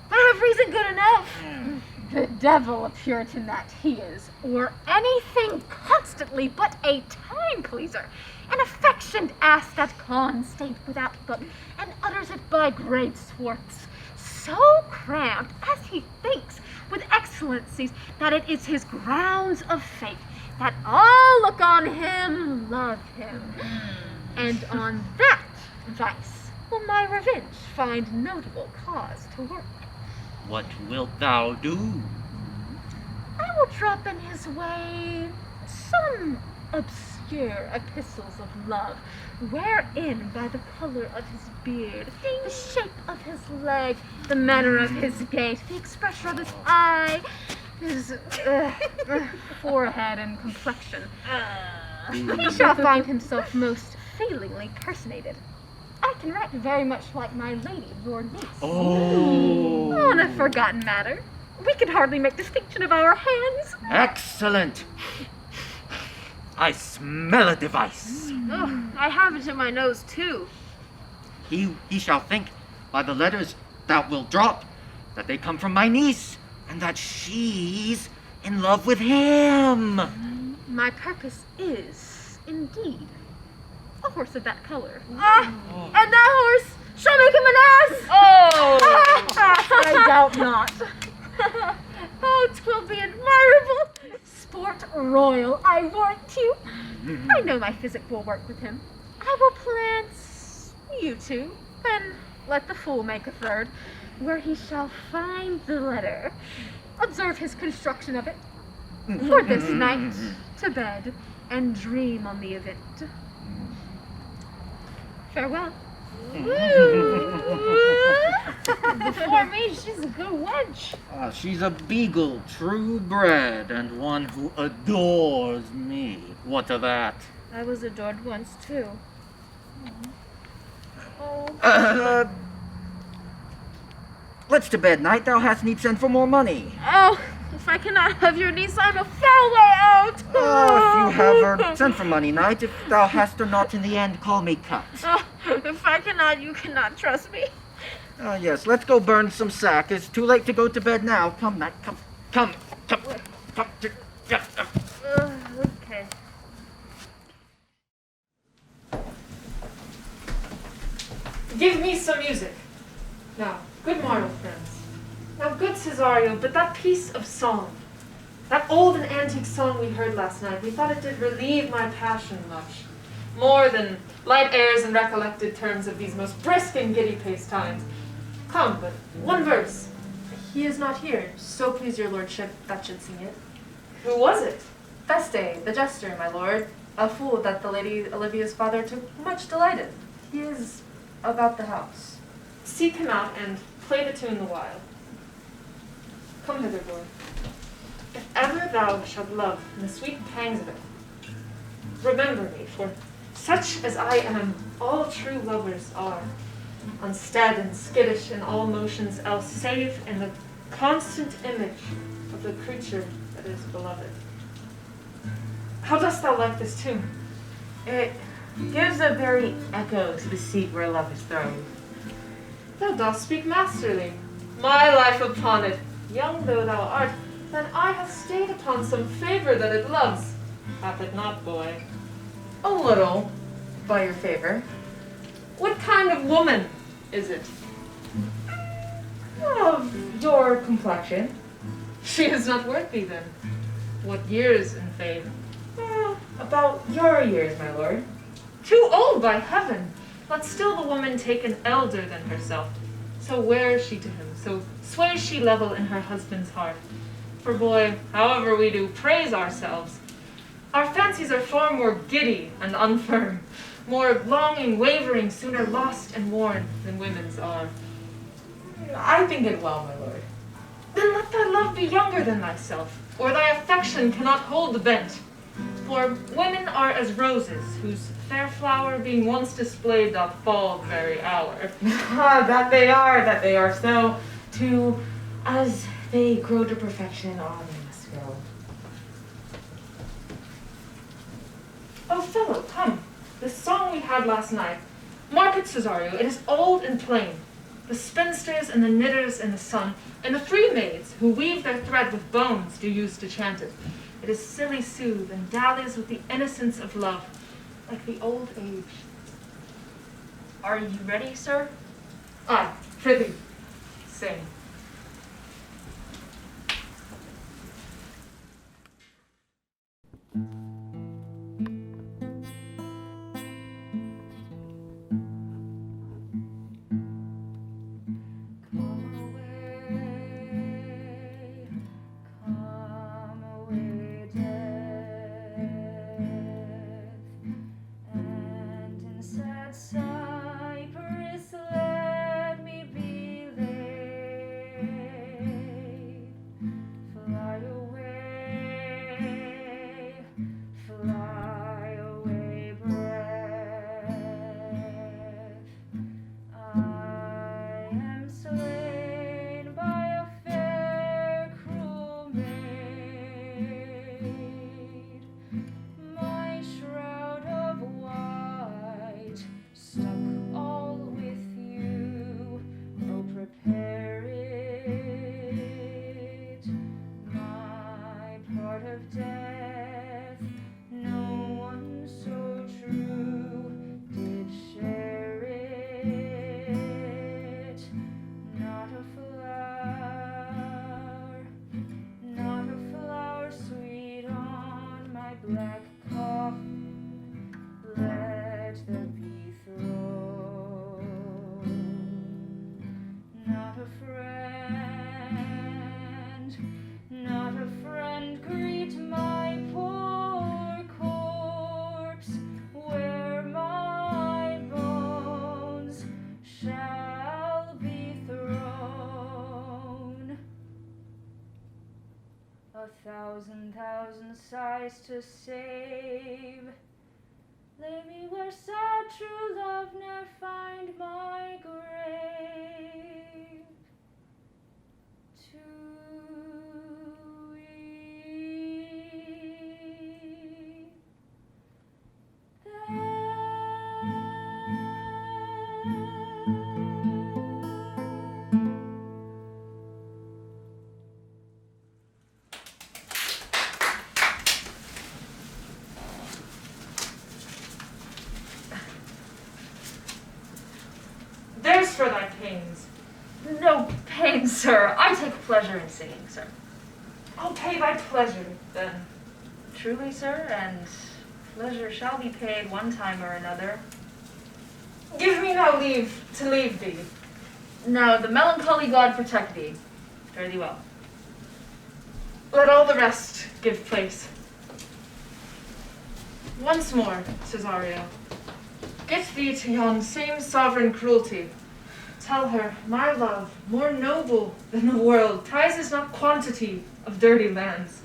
Speaker 10: I have reason good enough.
Speaker 4: The devil a Puritan that he is, or anything constantly but a time pleaser, an affectioned ass that cons state without book, and utters it by great swarts, so crammed as he thinks with excellencies that it is his grounds of fate that all look on him, love him, and on that vice will my revenge find notable cause to work.
Speaker 6: What wilt thou do?
Speaker 4: I will drop in his way some obscure epistles of love, wherein by the color of his beard, the shape of his leg, the manner of his gait, the expression of his eye, his forehead and complexion, he shall find himself most feelingly personated. I can write very much like my lady, your niece.
Speaker 6: Oh.
Speaker 4: On a forgotten matter. We can hardly make distinction of our hands.
Speaker 6: Excellent. I smell a device.
Speaker 10: Oh, I have it in my nose, too.
Speaker 6: He shall think by the letters thou wilt drop that they come from my niece, and that she's in love with him.
Speaker 4: My purpose is, indeed, a horse of that color.
Speaker 10: And that horse shall make him an ass!
Speaker 4: Oh! I doubt not.
Speaker 10: Oh, 'twill be admirable!
Speaker 4: Sport royal, I warrant you. I know my physic will work with him. I will plant you two, and let the fool make a third.
Speaker 7: where he shall find the letter. Observe his construction of it. For this night, to bed, and dream on the event. Farewell.
Speaker 10: Before me, she's a good wench.
Speaker 6: She's a beagle, true bred, and one who adores me. What of that?
Speaker 10: I was adored once, too.
Speaker 6: Let's to bed, knight. Thou hast need send for more money.
Speaker 10: Oh, if I cannot have your niece, I'm a foul way out.
Speaker 6: If you have her, send for money, knight. If thou hast her not in the end, call me cut.
Speaker 10: Oh, if I cannot, you cannot trust me.
Speaker 6: Yes, let's go burn some sack. It's too late to go to bed now. Come, knight, come.
Speaker 10: Okay.
Speaker 1: Give me some music. Now, good morrow, friends. Now, good Cesario, but that piece of song, that old and antique song we heard last night, we thought it did relieve my passion much, more than light airs and recollected terms of these most brisk and giddy-paced times. Come, but one verse. He is not here, so please your lordship, that should sing it. Who was it? Feste, the jester, my lord, a fool that the lady Olivia's father took much delight in. He is about the house. Seek him out and play the tune the while. Come hither, boy. If ever thou shalt love in the sweet pangs of it, remember me, for such as I am, all true lovers are, unstead and skittish in all motions else, save in the constant image of the creature that is beloved. How dost thou like this tune?
Speaker 9: It gives a very echo to the seat where love is thrown.
Speaker 1: Thou dost speak masterly. My life upon it, young though thou art, then I have stayed upon some favor that it loves. Hath it not, boy?
Speaker 9: A little, by your favor.
Speaker 1: What kind of woman is it?
Speaker 9: Of your complexion.
Speaker 1: She is not worth thee, then. What years in fame?
Speaker 9: About your years, my lord.
Speaker 1: Too old, by heaven! Let still the woman take an elder than herself. So wears she to him, so sways she level in her husband's heart. For boy, however we do praise ourselves, our fancies are far more giddy and unfirm, more longing, wavering, sooner lost and worn than women's are.
Speaker 9: I think it well, my lord.
Speaker 1: Then let thy love be younger than thyself, or thy affection cannot hold the bent. For women are as roses, whose fair flower being once displayed doth fall the very hour.
Speaker 9: That they are so, too, as they grow to perfection, on they must go.
Speaker 1: Oh, fellow, come. The song we had last night. Mark it, Cesario, it is old and plain. The spinsters and the knitters in the sun, and the free maids who weave their thread with bones do use to chant it. It is silly soothe and dallies with the innocence of love, like the old age.
Speaker 3: Are you ready, sir?
Speaker 1: Aye, prithee, sing.
Speaker 5: thousand sighs to save. Lay me where sad true love ne'er find my grave. To
Speaker 1: There's for thy pains.
Speaker 5: No pain, sir. I take pleasure in singing, sir.
Speaker 1: I'll pay thy pleasure, then.
Speaker 5: Truly, sir, and pleasure shall be paid one time or another.
Speaker 1: Give me now leave to leave thee.
Speaker 5: Now the melancholy god protect thee. Fare thee well.
Speaker 1: Let all the rest give place. Once more, Cesario, get thee to yon same sovereign cruelty. Tell her my love, more noble than the world, prizes not quantity of dirty lands.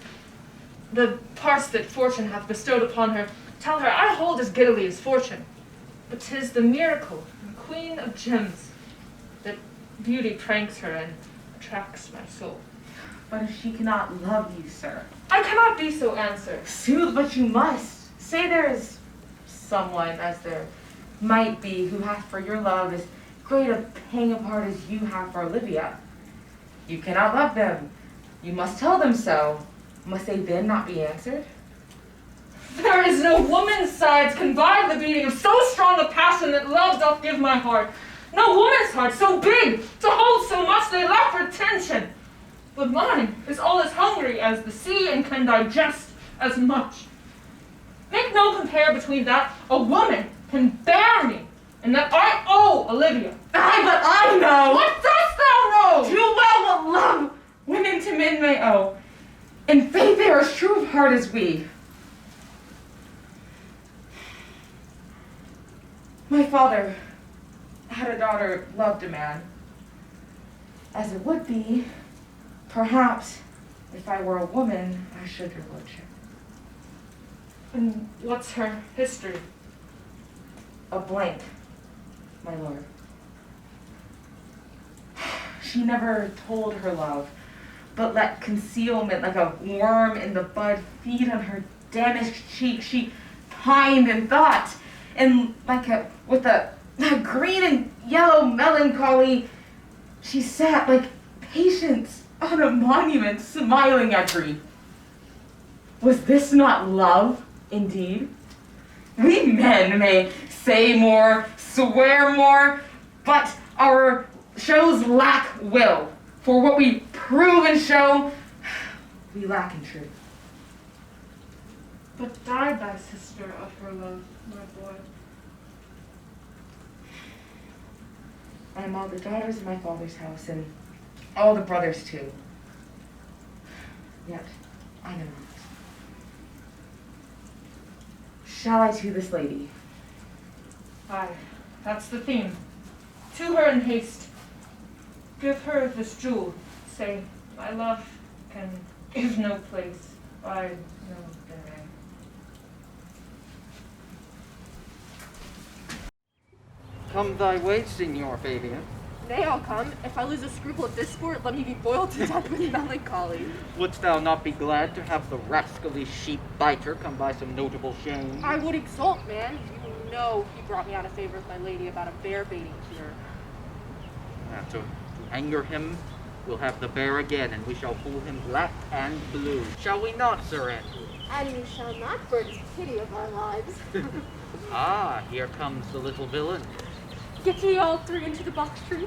Speaker 1: The parts that fortune hath bestowed upon her, tell her I hold as giddily as fortune. But 'tis the miracle and queen of gems that beauty pranks her and attracts my soul.
Speaker 4: But if she cannot love you, sir,
Speaker 1: I cannot be so answered.
Speaker 4: soothe but you must. Say there is someone, as there might be, who hath for your love as great a pang of heart as you have for Olivia. You cannot love them. You must tell them so. Must they then not be answered?
Speaker 1: There is no woman's sides can vie the beating of so strong a passion that love doth give my heart. No woman's heart so big to hold so much they lack retention. But mine is all as hungry as the sea and can digest as much. Make no compare between that a woman can bear me and that I owe Olivia.
Speaker 4: Aye, but I know.
Speaker 1: What dost thou know?
Speaker 4: Too well what love women to men may owe. In faith they are as true of heart as we. My father had a daughter loved a man. As it would be, perhaps, if I were a woman, I should, your lordship.
Speaker 1: And what's her history?
Speaker 4: A blank, my lord. She never told her love, but let concealment like a worm in the bud feed on her damaged cheek. She pined and thought, and with a green and yellow melancholy, she sat like patience on a monument, smiling at grief. Was this not love, indeed? We men may say more, swear more, but our shows lack will. For what we prove and show, we lack in truth.
Speaker 1: But died thy sister of her love, my boy?
Speaker 4: I am all the daughters of my father's house, and all the brothers too. Yet, I know not. Shall I to this lady?
Speaker 1: Aye, that's the theme. To her in haste. Give her this jewel. Say, my love can give no place. I know therein.
Speaker 6: Come thy way, Signor Fabian.
Speaker 7: Nay, I'll come. If I lose a scruple at this sport, let me be boiled to death with melancholy.
Speaker 6: Wouldst thou not be glad to have the rascally sheep biter come by some notable shame?
Speaker 7: I would exult, man. You know he brought me out of favor with my lady about a bear baiting cure.
Speaker 6: To anger him, we'll have the bear again, and we shall fool him black and blue. Shall we not, Sir Andrew?
Speaker 2: And we shall not burden pity of our lives.
Speaker 6: Ah, here comes the little villain.
Speaker 7: Get ye all three into the box tree.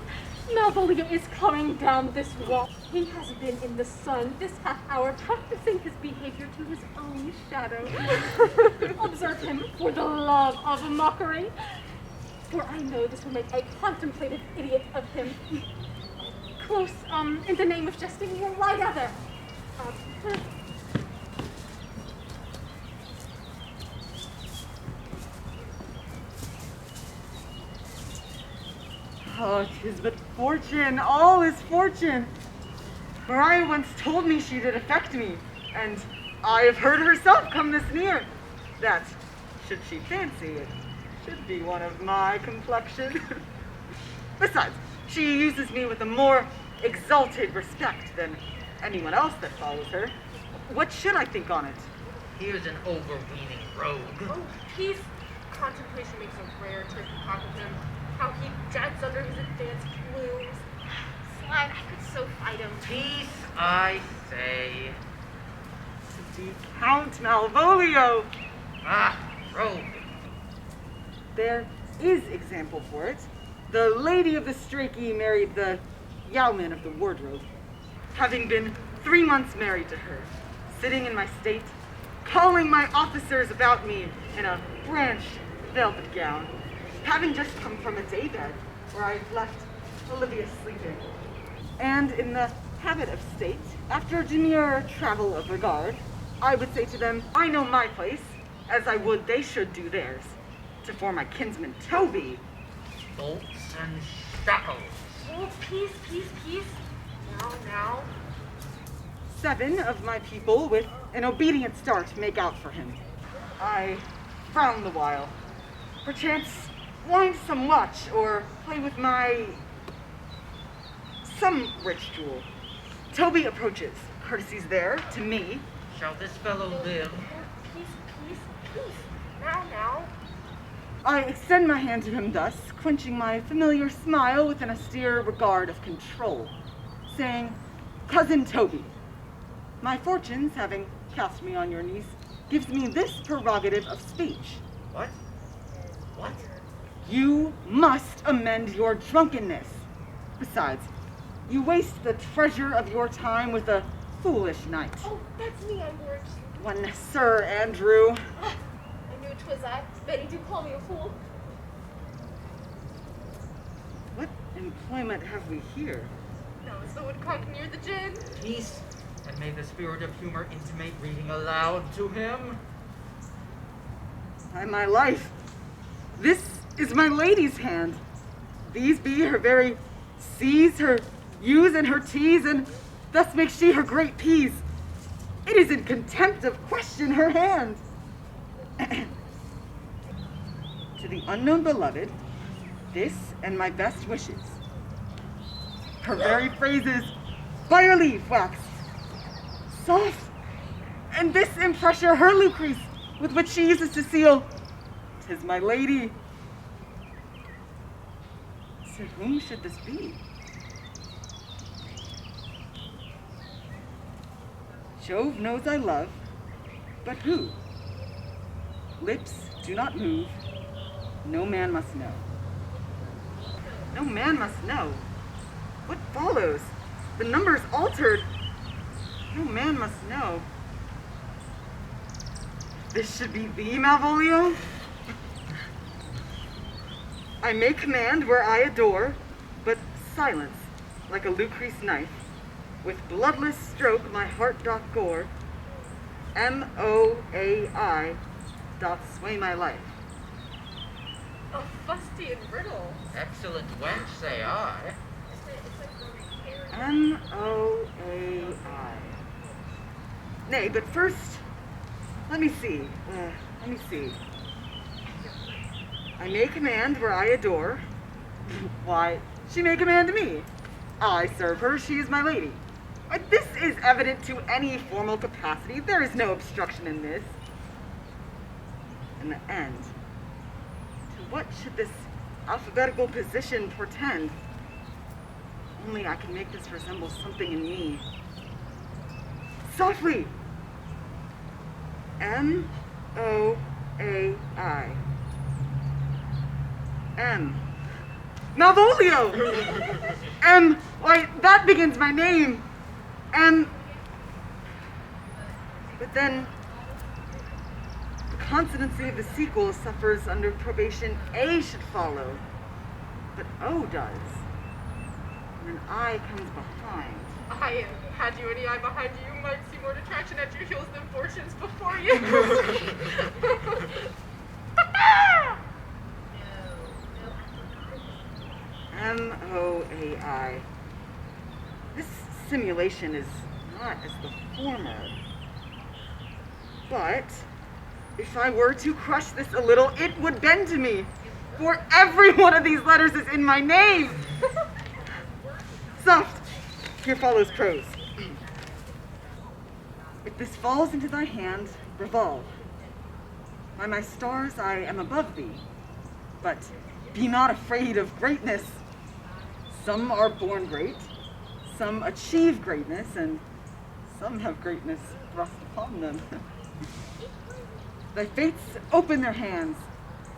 Speaker 7: Malvolio is coming down this wall. He has been in the sun this half hour practicing his behavior to his own shadow. Observe him for the love of mockery. For I know this will make a contemplative idiot of him. Close, in the name of jesting, you'll lie together.
Speaker 8: Oh, 'tis but fortune, all is fortune. Mariah once told me she did affect me, and I have heard herself come this near. That, should she fancy it, should be one of my complexion. Besides, she uses me with a more exalted respect than anyone else that follows her. What should I think on it?
Speaker 6: He is an overweening rogue.
Speaker 7: Oh, peace. Contemplation makes a rare tricky talk of him. How he dance under his advanced plumes. Slide, I could so fight him.
Speaker 6: Peace, I say.
Speaker 8: The Count Malvolio.
Speaker 6: Ah, rogue.
Speaker 8: There is example for it. The lady of the Strakey married the Yeoman of the Wardrobe. Having been 3 months married to her, sitting in my state, calling my officers about me in a branched velvet gown, having just come from a daybed where I left Olivia sleeping, and in the habit of state, after demure travel of regard, I would say to them, I know my place, as I would they should do theirs. To for my kinsman Toby.
Speaker 6: Bolts and shackles.
Speaker 7: Oh, peace, peace, peace. Now.
Speaker 8: 7 of my people with an obedient start make out for him. I frown the while. Perchance wind some watch or play with some rich jewel. Toby approaches, courtesies there to me.
Speaker 6: Shall this fellow live?
Speaker 7: Peace, peace, peace. Now.
Speaker 8: I extend my hand to him thus, quenching my familiar smile with an austere regard of control, saying, Cousin Toby, my fortunes, having cast me on your niece, gives me this prerogative of speech.
Speaker 6: What? What?
Speaker 8: You must amend your drunkenness. Besides, you waste the treasure of your time with a foolish knight.
Speaker 7: Oh, that's me, I'm worried.
Speaker 8: One Sir Andrew.
Speaker 7: I knew 'twas I. Betty do call me a fool.
Speaker 8: What employment have we here?
Speaker 7: Now is the woodcock near the gin?
Speaker 6: Peace, and may the spirit of humor intimate reading aloud to him.
Speaker 8: By my life, this is my lady's hand. These be her very C's, her U's, and her T's, and thus makes she her great P's. It is in contempt of question her hand. To the unknown beloved, this and my best wishes. Her very phrases, by her leave waxed soft, and this impressure her Lucrece, with which she uses to seal, 'tis my lady. To whom should this be? Jove knows I love, but who? Lips do not move, no man must know. No man must know. What follows? The number's altered. No man must know. This should be thee, Malvolio? I may command where I adore, but silence, like a Lucrece knife, with bloodless stroke my heart doth gore, MOAI doth sway my life.
Speaker 7: A fustian riddle.
Speaker 6: Excellent wench, say I.
Speaker 8: MOAI. Nay, but first, let me see. I may command where I adore. Why, she may command me. I serve her, she is my lady. But this is evident to any formal capacity. There is no obstruction in this. In the end, to what should this alphabetical position portend? Only I can make this resemble something in me. Softly! MOAI. M. Malvolio! M. Why, that begins my name. M. But then, the consonancy of the sequel suffers under probation. A should follow, but O does. And an I comes behind.
Speaker 7: Had you any eye behind you, you might see more detraction at your heels than fortunes before you.
Speaker 8: MOAI. This simulation is not as the former. But if I were to crush this a little, it would bend to me. For every one of these letters is in my name. Soft. Here follows prose. If this falls into thy hand, revolve. By my stars I am above thee. But be not afraid of greatness. Some are born great, some achieve greatness, and some have greatness thrust upon them. Thy fates open their hands.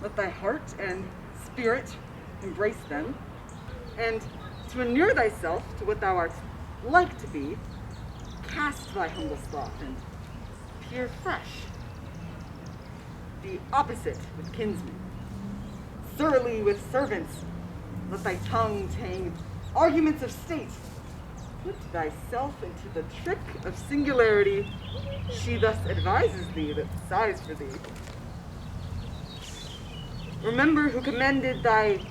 Speaker 8: Let thy heart and spirit embrace them. And to inure thyself to what thou art like to be, cast thy humble sloth and appear fresh. The opposite with kinsmen. Surly with servants. Let thy tongue tang arguments of state. Put thyself into the trick of singularity. She thus advises thee that sighs for thee. Remember who commended thy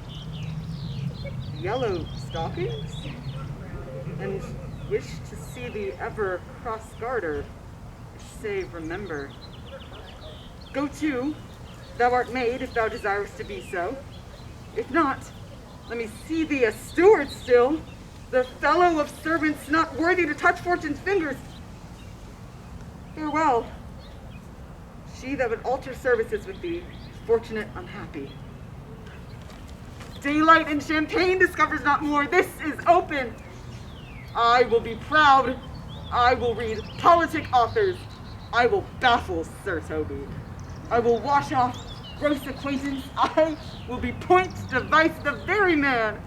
Speaker 8: yellow stockings, and wish to see thee ever cross-gartered. Say, remember. Go to, thou art made if thou desirest to be so. If not, let me see thee a steward still, the fellow of servants not worthy to touch fortune's fingers. Farewell. She that would alter services with thee, fortunate unhappy. Daylight and champagne discovers not more. This is open. I will be proud. I will read politic authors. I will baffle Sir Toby. I will wash off gross acquaintance. I will be point device the very man.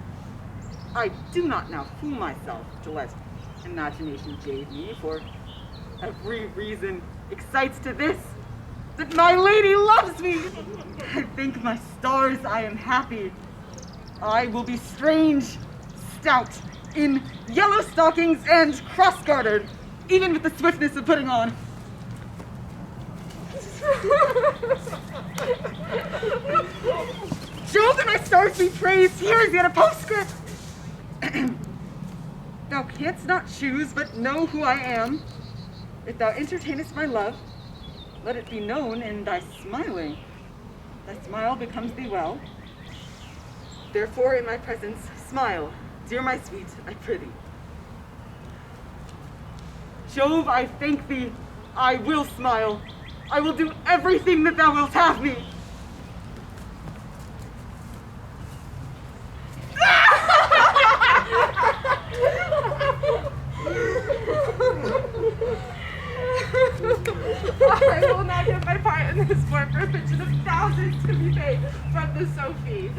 Speaker 8: I do not now fool myself to let imagination jade me, for every reason excites to this, that my lady loves me. I thank my stars I am happy. I will be strange, stout, in yellow stockings and cross-gartered, even with the swiftness of putting on. Jove and my stars be praised, here is yet a postscript. Thou canst not choose but know who I am. If thou entertainest my love, let it be known in thy smiling. Thy smile becomes thee well. Therefore in my presence smile, dear my sweet, I prithee. Jove, I thank thee, I will smile. I will do everything that thou wilt have me.
Speaker 4: I will not give my part in this for a pension of thousands to be paid from the Sophie.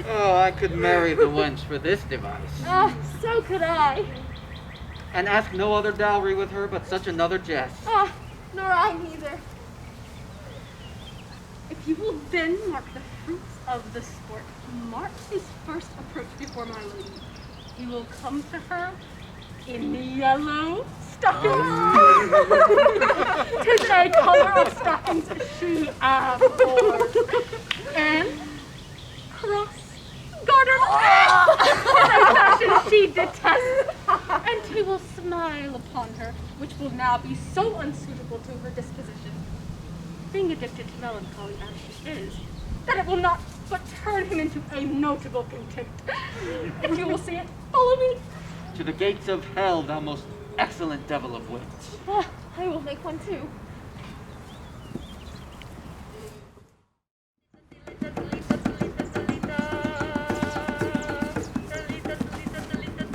Speaker 6: Oh, I could marry the wench for this device.
Speaker 5: Oh, so could I.
Speaker 6: And ask no other dowry with her but such another jest.
Speaker 5: Oh, nor I neither.
Speaker 7: If you will then mark the fruits of the sport, mark his first approach before my lady. He will come to her in the yellow stockings. 'Tis a color of stockings she abhors. And cross-gartered a fashion she detests. And he will smile upon her, which will now be so unsuitable to her disposition, being addicted to melancholy as she is, that it will not but turn him into a notable contempt. If you will see it, follow me.
Speaker 6: To the gates of hell, thou most excellent devil of wit.
Speaker 5: Oh, I will make one too.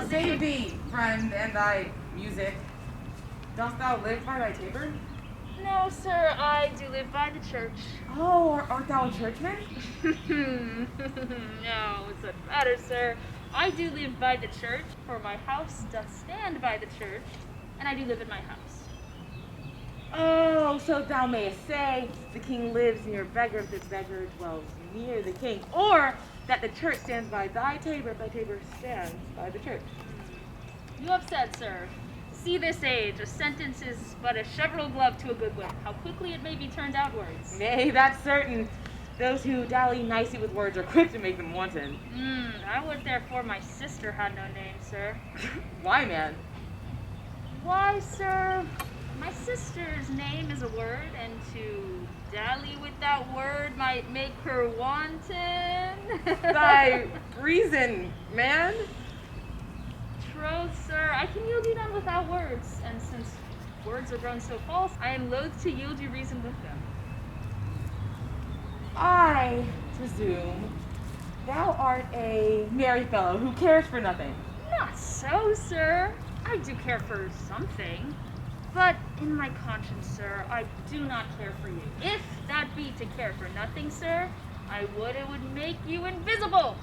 Speaker 4: Say thee, friend, and thy music, dost thou live by thy tabor?
Speaker 5: No, sir, I do live by the church.
Speaker 4: Oh, art thou a churchman?
Speaker 5: No, such matter, sir. I do live by the church, for my house doth stand by the church, and I do live in my house.
Speaker 4: Oh, so thou mayest say the king lives near beggar if the beggar dwells near the king, or that the church stands by thy tabor if thy tabor stands by the church.
Speaker 5: You have said, sir. See this age, a sentence is but a cheverel glove to a good whip, how quickly it may be turned outwards.
Speaker 4: Nay, that's certain. Those who dally nicely with words are quick to make them wanton.
Speaker 5: I would therefore my sister had no name, sir.
Speaker 4: Why, man?
Speaker 5: Why, sir? My sister's name is a word, and to dally with that word might make her wanton.
Speaker 1: Thy reason, man.
Speaker 5: Troth, sir, I can yield you none without words, and since words are grown so false, I am loath to yield you reason with them.
Speaker 1: I presume thou art a merry fellow who cares for nothing.
Speaker 5: Not so, sir. I do care for something. But in my conscience, sir, I do not care for you. If that be to care for nothing, sir, I would it would make you invisible.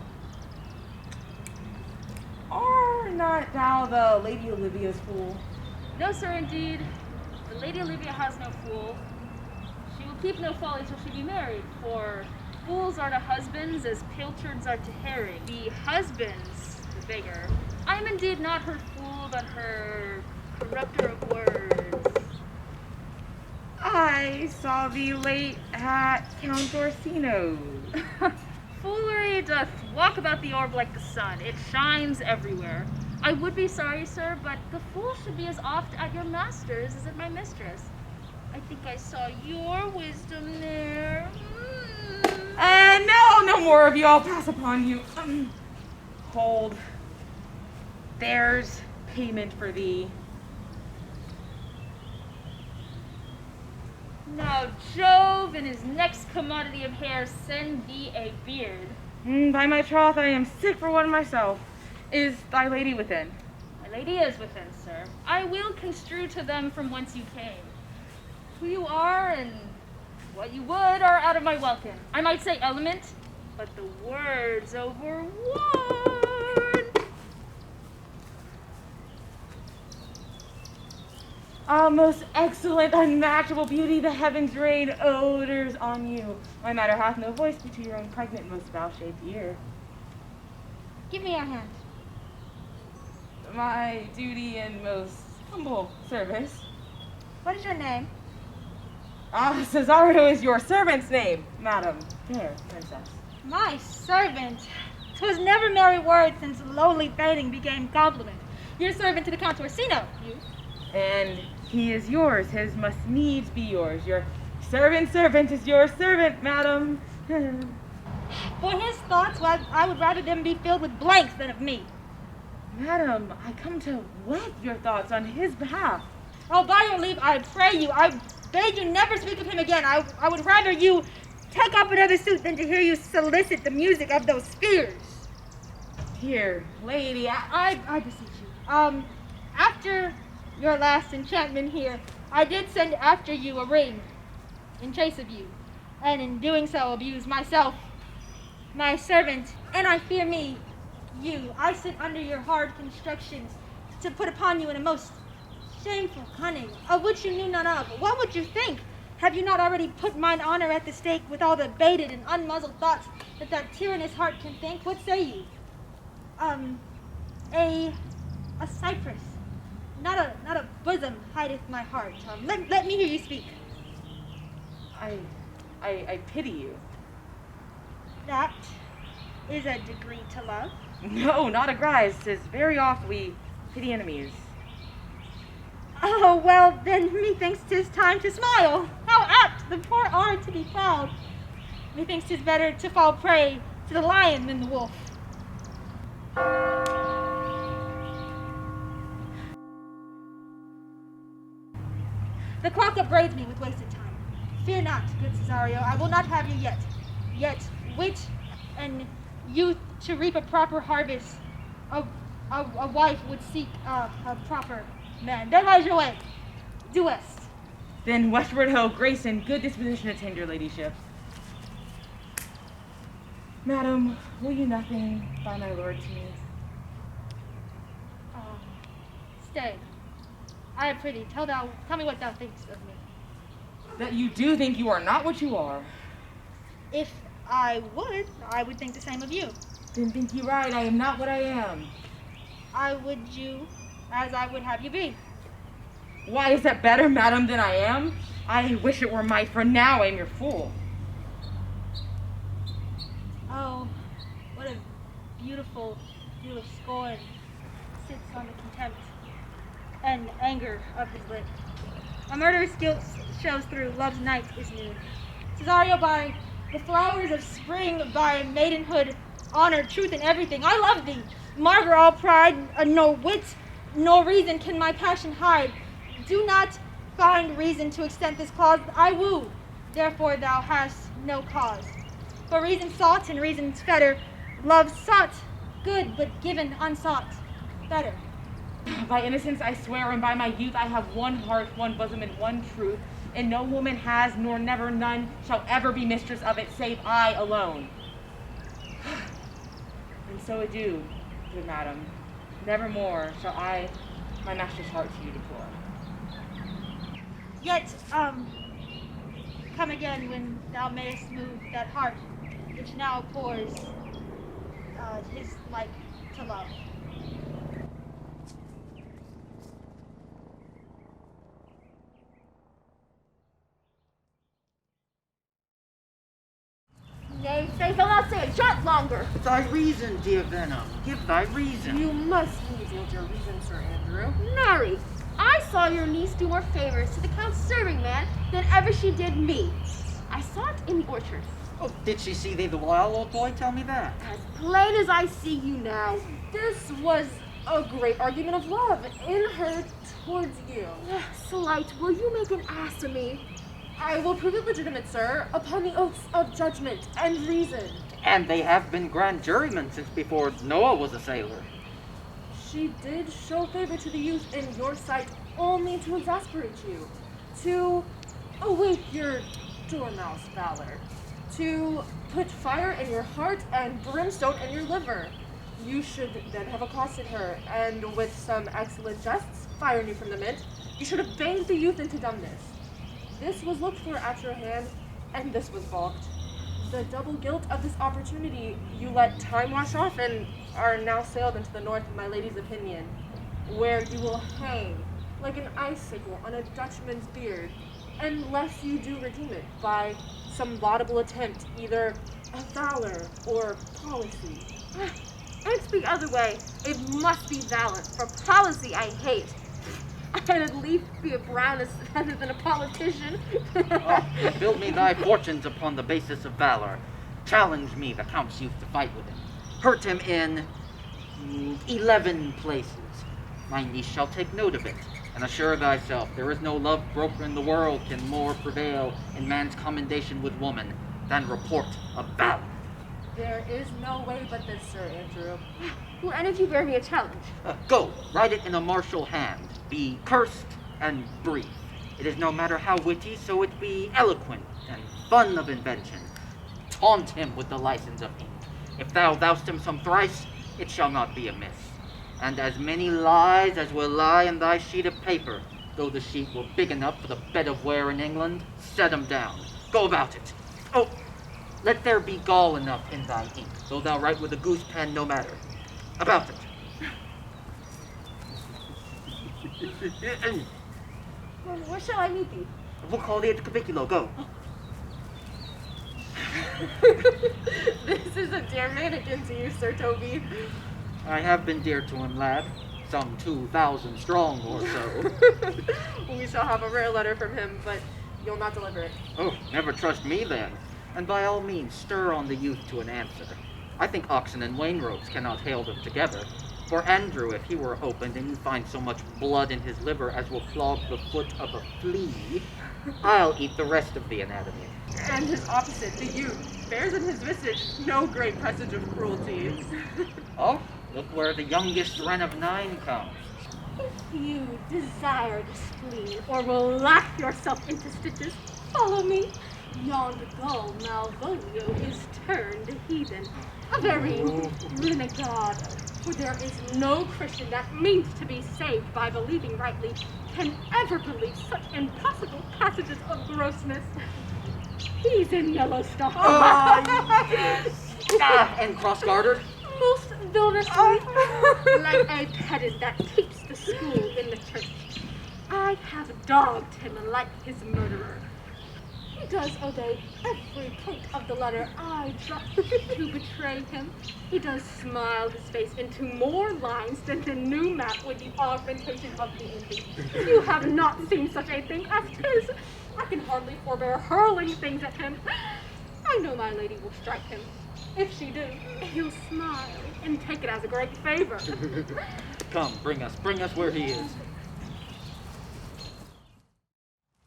Speaker 1: Are not thou the Lady Olivia's fool?
Speaker 5: No, sir, indeed. The Lady Olivia has no fool. She will keep no folly till she be married, for fools are to husbands as pilchards are to herring. The husbands, the bigger. I am indeed not her fool, but her corrupter of words.
Speaker 1: I saw thee late at Count Orsino's.
Speaker 5: Foolery doth walk about the orb like the sun. It shines everywhere. I would be sorry, sir, but the fool should be as oft at your master's as at my mistress. I think I saw your wisdom there.
Speaker 1: And now no more of you, I'll pass upon you. Hold. There's payment for thee.
Speaker 5: Now Jove and his next commodity of hair send thee a beard.
Speaker 1: By my troth, I am sick for one myself. Is thy lady within?
Speaker 5: My lady is within, sir. I will construe to them from whence you came. Who you are and what you would are out of my welkin. I might say element, but the words over one.
Speaker 1: Most excellent, unmatchable beauty, the heavens rain odors on you. My matter hath no voice but to your own pregnant, most foul-shaped ear.
Speaker 2: Give me your hand.
Speaker 1: My duty and most humble service.
Speaker 2: What is your name?
Speaker 1: Cesario is your servant's name, madam, fair princess.
Speaker 2: My servant. 'Twas never merry word since lowly fading became compliment. Your servant to the Count Orsino, you.
Speaker 1: And he is yours, his must needs be yours. Your servant is your servant, madam.
Speaker 2: For his thoughts, well, I would rather them be filled with blanks than of me.
Speaker 1: Madam, I come to whet your thoughts on his behalf.
Speaker 2: Oh, by your leave, I pray you, I beg you never speak of him again. I would rather you take up another suit than to hear you solicit the music of those spheres.
Speaker 1: Here, lady,
Speaker 2: I beseech you. After your last enchantment here, I did send after you a ring in chase of you, and in doing so abuse myself, my servant, and I fear me, you. I sit under your hard constructions to put upon you in a most shameful cunning, of which you knew none of. What would you think? Have you not already put mine honor at the stake with all the baited and unmuzzled thoughts that tyrannous heart can think? What say you? A cypress, not a bosom hideth my heart. Let me hear you speak.
Speaker 1: I pity you.
Speaker 2: That is a degree to love.
Speaker 1: No, not a grise. 'Tis very oft we pity enemies.
Speaker 2: Oh, well, then methinks 'tis time to smile. How apt the poor are to be proud. Methinks 'tis better to fall prey to the lion than the wolf. The clock upbraids me with wasted time. Fear not, good Cesario, I will not have you yet. Yet wit and youth to reap a proper harvest. A wife would seek a proper man. Then lies your way. Due west.
Speaker 1: Then westward ho, grace and good disposition attend your ladyship. Madam, will you nothing by my lord to me?
Speaker 2: Stay. I prithee, tell me what thou thinkst of me.
Speaker 1: That you do think you are not what you are.
Speaker 2: If I would think the same of you.
Speaker 1: Then think you right, I am not what I am.
Speaker 2: I would you as I would have you be.
Speaker 1: Why, is that better, madam, than I am? I wish it were might, for now I am your fool.
Speaker 2: Oh, what a beautiful deal of scorn sits on the contempt and anger of his lip. A murderous guilt shows through. Love's night is new. Cesario, by the flowers of spring, by maidenhood, honor, truth, and everything, I love thee. Margaret, all pride, no wit, no reason can my passion hide. Do not find reason to extend this clause. I woo, therefore thou hast no cause. For reason sought and reason's fetter, love sought, good, but given unsought, better.
Speaker 12: By innocence I swear, and by my youth I have one heart, one bosom, and one truth, and no woman has, nor never none shall ever be mistress of it, save I alone. And so adieu, good madam. Nevermore shall I my master's heart to you deplore.
Speaker 2: Yet, come again when thou mayest move that heart, which now pours his life to love.
Speaker 10: Nay, faith, I'll not say a jot longer.
Speaker 6: Thy reason, dear Venom. Give thy reason.
Speaker 7: You must needs yield your reason, Sir Andrew.
Speaker 10: Marry, I saw your niece do more favors to the Count's serving man than ever she did me. I saw it in the orchard.
Speaker 6: Oh, did she see thee the while, old boy? Tell me that.
Speaker 10: As plain as I see you now.
Speaker 7: This was a great argument of love in her towards you.
Speaker 10: Slight, will you make an ass of me?
Speaker 7: I will prove it legitimate, sir, upon the oaths of judgment and reason.
Speaker 6: And they have been grand jurymen since before Noah was a sailor.
Speaker 7: She did show favor to the youth in your sight only to exasperate you, to awake your dormouse valor, to put fire in your heart and brimstone in your liver. You should then have accosted her, and with some excellent jests, fire new from the mint, you should have banged the youth into dumbness. This was looked for at your hand, and this was balked. The double guilt of this opportunity you let time wash off and are now sailed into the north of my lady's opinion, where you will hang like an icicle on a Dutchman's beard, unless you do redeem it by some laudable attempt, either of valor or policy.
Speaker 10: And speak other way, it must be valor, for policy I hate. I'd at least be a browness rather than a politician.
Speaker 6: Build me thy fortunes upon the basis of valor. Challenge me, the Count's youth, to fight with him. Hurt him in 11 places. My niece shall take note of it, and assure thyself there is no love broker in the world can more prevail in man's commendation with woman than report of valor.
Speaker 7: There is no way but this, Sir Andrew.
Speaker 10: Will any of you bear me a challenge?
Speaker 6: Go, write it in a martial hand. Be cursed and brief. It is no matter how witty, so it be eloquent and fun of invention. Taunt him with the license of ink. If thou thou'st him some thrice, it shall not be amiss. And as many lies as will lie in thy sheet of paper, though the sheet were big enough for the bed of ware in England, set 'em down. Go about it. Oh, let there be gall enough in thy ink, though thou write with a goose pen, no matter. About it.
Speaker 10: Where shall I meet thee?
Speaker 6: We'll call thee at the Caviculo. Go.
Speaker 7: This is a dear mannequin to you, Sir Toby.
Speaker 6: I have been dear to him, lad. Some 2,000 strong or so.
Speaker 7: We shall have a rare letter from him, but you'll not deliver it.
Speaker 6: Oh, never trust me then. And by all means, stir on the youth to an answer. I think oxen and wain ropes cannot hail them together. For Andrew, if he were opened and you find so much blood in his liver as will clog the foot of a flea, I'll eat the rest of the anatomy.
Speaker 7: And his opposite, the youth, bears in his visage no great presage of cruelty.
Speaker 6: Oh, look where the youngest wren of 9 comes.
Speaker 10: If you desire the spleen, or will laugh yourself into stitches, follow me. Yond gull Malvolio is turned heathen, a very renegade.
Speaker 7: For there is no Christian that means to be saved by believing rightly can ever believe such impossible passages of grossness. He's in Yellowstone.
Speaker 6: And cross-gartered.
Speaker 10: Most villainously, like a pedant that keeps the school in the church. I have dogged him like his murderer. He does obey every point of the letter I dropped to betray him. He does smile his face into more lines than the new map with the augmentation of the ending. You have not seen such a thing as his. I can hardly forbear hurling things at him. I know my lady will strike him. If she do, he'll smile and take it as a great favor.
Speaker 6: Come, bring us where he is.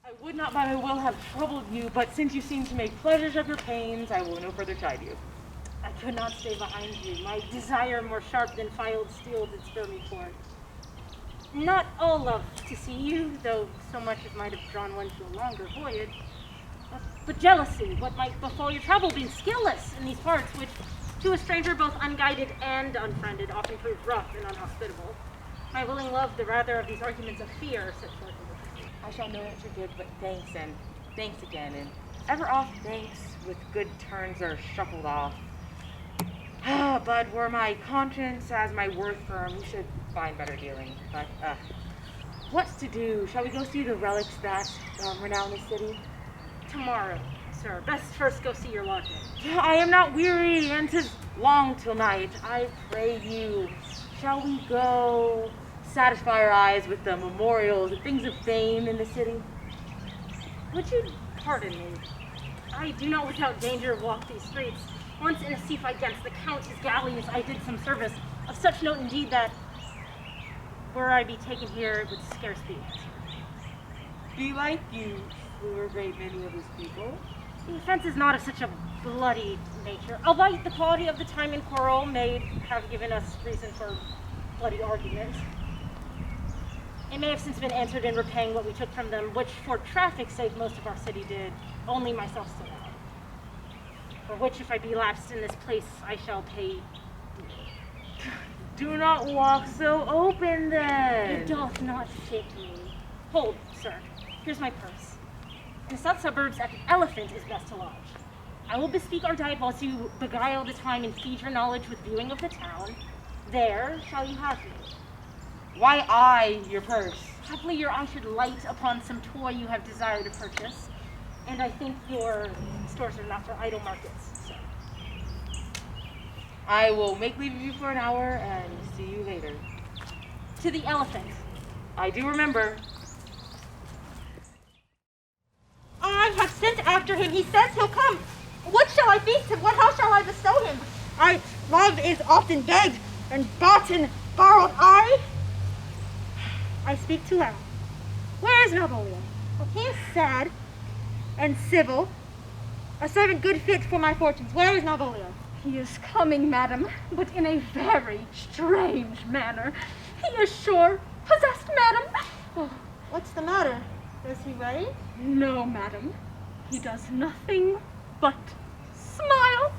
Speaker 12: I would not by my will have troubled you, but since you seem to make pleasures of your pains, I will no further chide you.
Speaker 2: I could not stay behind you. My desire more sharp than filed steel did spur me forth. Not all love to see you, though so much as might have drawn one to a longer voyage. But jealousy, what might befall your travel, being skillless in these parts, which to a stranger both unguided and unfriended often proves rough and unhospitable. My willing love, the rather of these arguments of fear, set forth in the
Speaker 12: I shall know what you're good, but thanks, and thanks again, and ever oft thanks with good turns are shuffled off. But were my conscience as my worth firm, you should find better dealing. But, what's to do? Shall we go see the relics that renown the city?
Speaker 2: tomorrow, sir. Best first go see your lodging.
Speaker 12: I am not weary, and 'tis long till night. I pray you, shall we go satisfy our eyes with the memorials and things of fame in the city?
Speaker 2: Would you pardon me? I do not without danger walk these streets. Once in a sea fight against the Count's galleys, I did some service of such note indeed that, were I be taken here, it would scarce be answered.
Speaker 12: Belike you slew a great many of his people.
Speaker 2: The offense is not of such a bloody nature, albeit the quality of the time and quarrel may have given us reason for bloody argument. It may have since been answered in repaying what we took from them, which for traffic's sake most of our city did, only myself still now. For which if I be lapsed in this place, I shall pay.
Speaker 12: Do not walk so open then.
Speaker 2: It doth not fit me. Hold, sir, here's my purse. In the south suburbs at the Elephant is best to lodge. I will bespeak our diet whilst you beguile the time and feed your knowledge with viewing of the town. There shall you have me.
Speaker 12: Why I, your purse?
Speaker 2: Haply your eye should light upon some toy you have desired to purchase, and I think your stores are not for idle markets, so.
Speaker 12: I will make leave of you for an hour and see you later.
Speaker 2: To the Elephant.
Speaker 12: I do remember.
Speaker 2: I have sent after him. He says he'll come. What shall I feast him? What house shall I bestow him? Love is often begged and bought and borrowed. I speak too loud. Where is Malvolio? Well, he is sad and civil, a servant good fit for my fortunes. Where is Malvolio?
Speaker 10: He is coming, madam, but in a very strange manner. He is sure possessed, madam.
Speaker 2: Oh, what's the matter? Does he rave?
Speaker 10: No, madam. He does nothing but smile.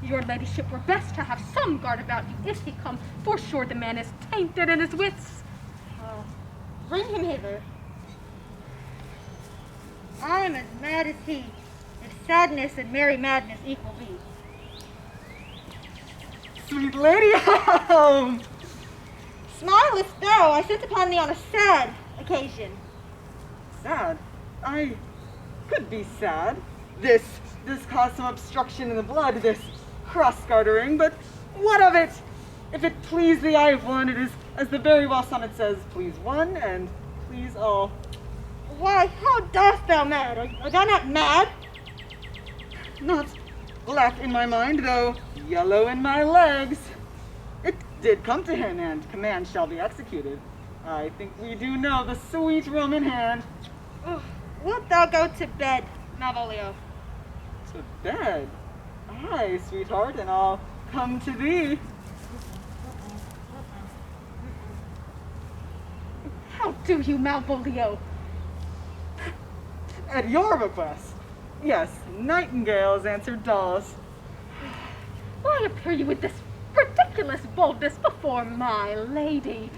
Speaker 10: Your ladyship were best to have some guard about you if he come, for sure the man is tainted in his wits.
Speaker 2: Bring him hither. I am as mad as he, if sadness and merry madness equal be.
Speaker 8: Sweet lady, home!
Speaker 2: Smilest thou, I sit upon thee on a sad occasion.
Speaker 8: Sad? I could be sad. This caused some obstruction in the blood, this cross-gartering, but what of it? If it please the eye of one, it is, as the very well sonnet says, please one and please all.
Speaker 2: Why, how dost thou mad? Are thou not mad?
Speaker 8: Not black in my mind, though yellow in my legs. It did come to him, and command shall be executed. I think we do know the sweet Roman hand.
Speaker 2: Oh, wilt thou go to bed, Malvolio?
Speaker 8: To bed? Aye, sweetheart, and I'll come to thee.
Speaker 10: How do you, Malvolio?
Speaker 8: At your request. Yes, nightingales answer daws.
Speaker 10: Why appear you with this ridiculous boldness before my lady?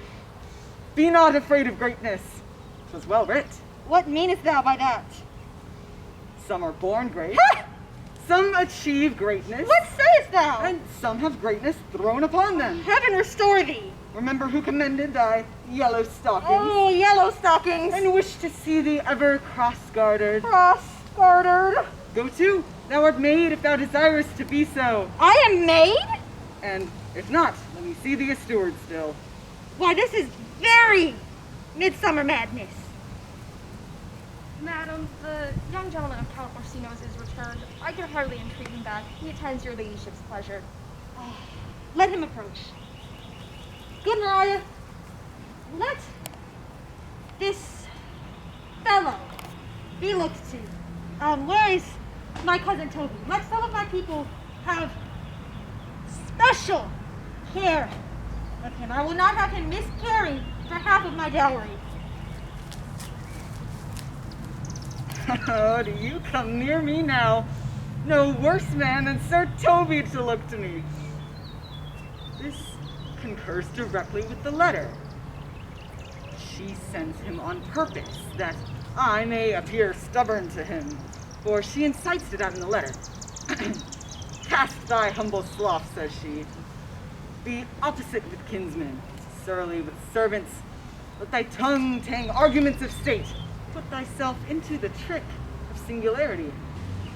Speaker 8: Be not afraid of greatness. 'Twas well writ.
Speaker 2: What meanest thou by that?
Speaker 8: Some are born great. Some achieve greatness.
Speaker 2: What sayest thou?
Speaker 8: And some have greatness thrown upon them.
Speaker 2: Heaven restore thee.
Speaker 8: Remember who commended thy yellow stockings.
Speaker 2: Oh, yellow stockings.
Speaker 8: And wish to see thee ever cross-gartered.
Speaker 2: Cross. gartered.
Speaker 8: Go to, thou art made if thou desirest to be so.
Speaker 2: I am maid?
Speaker 8: And if not, let me see thee a steward still.
Speaker 2: Why, this is very midsummer madness.
Speaker 13: Madam, the young gentleman of Count Orsino's is returned. I can hardly entreat him back. He attends your ladyship's pleasure.
Speaker 2: Let him approach. Good Mariah, let this fellow be looked to. Where is my cousin Toby? Let some of my people have special care of him. I will not have him miscarry for half of my dowry.
Speaker 8: Oh, do you come near me now? No worse man than Sir Toby to look to me. This concurs directly with the letter. She sends him on purpose, that I may appear stubborn to him, for she incites it out in the letter. Cast thy humble slough, says she. Be opposite with kinsmen, surly with servants. Let thy tongue tang arguments of state. Put thyself into the trick of singularity,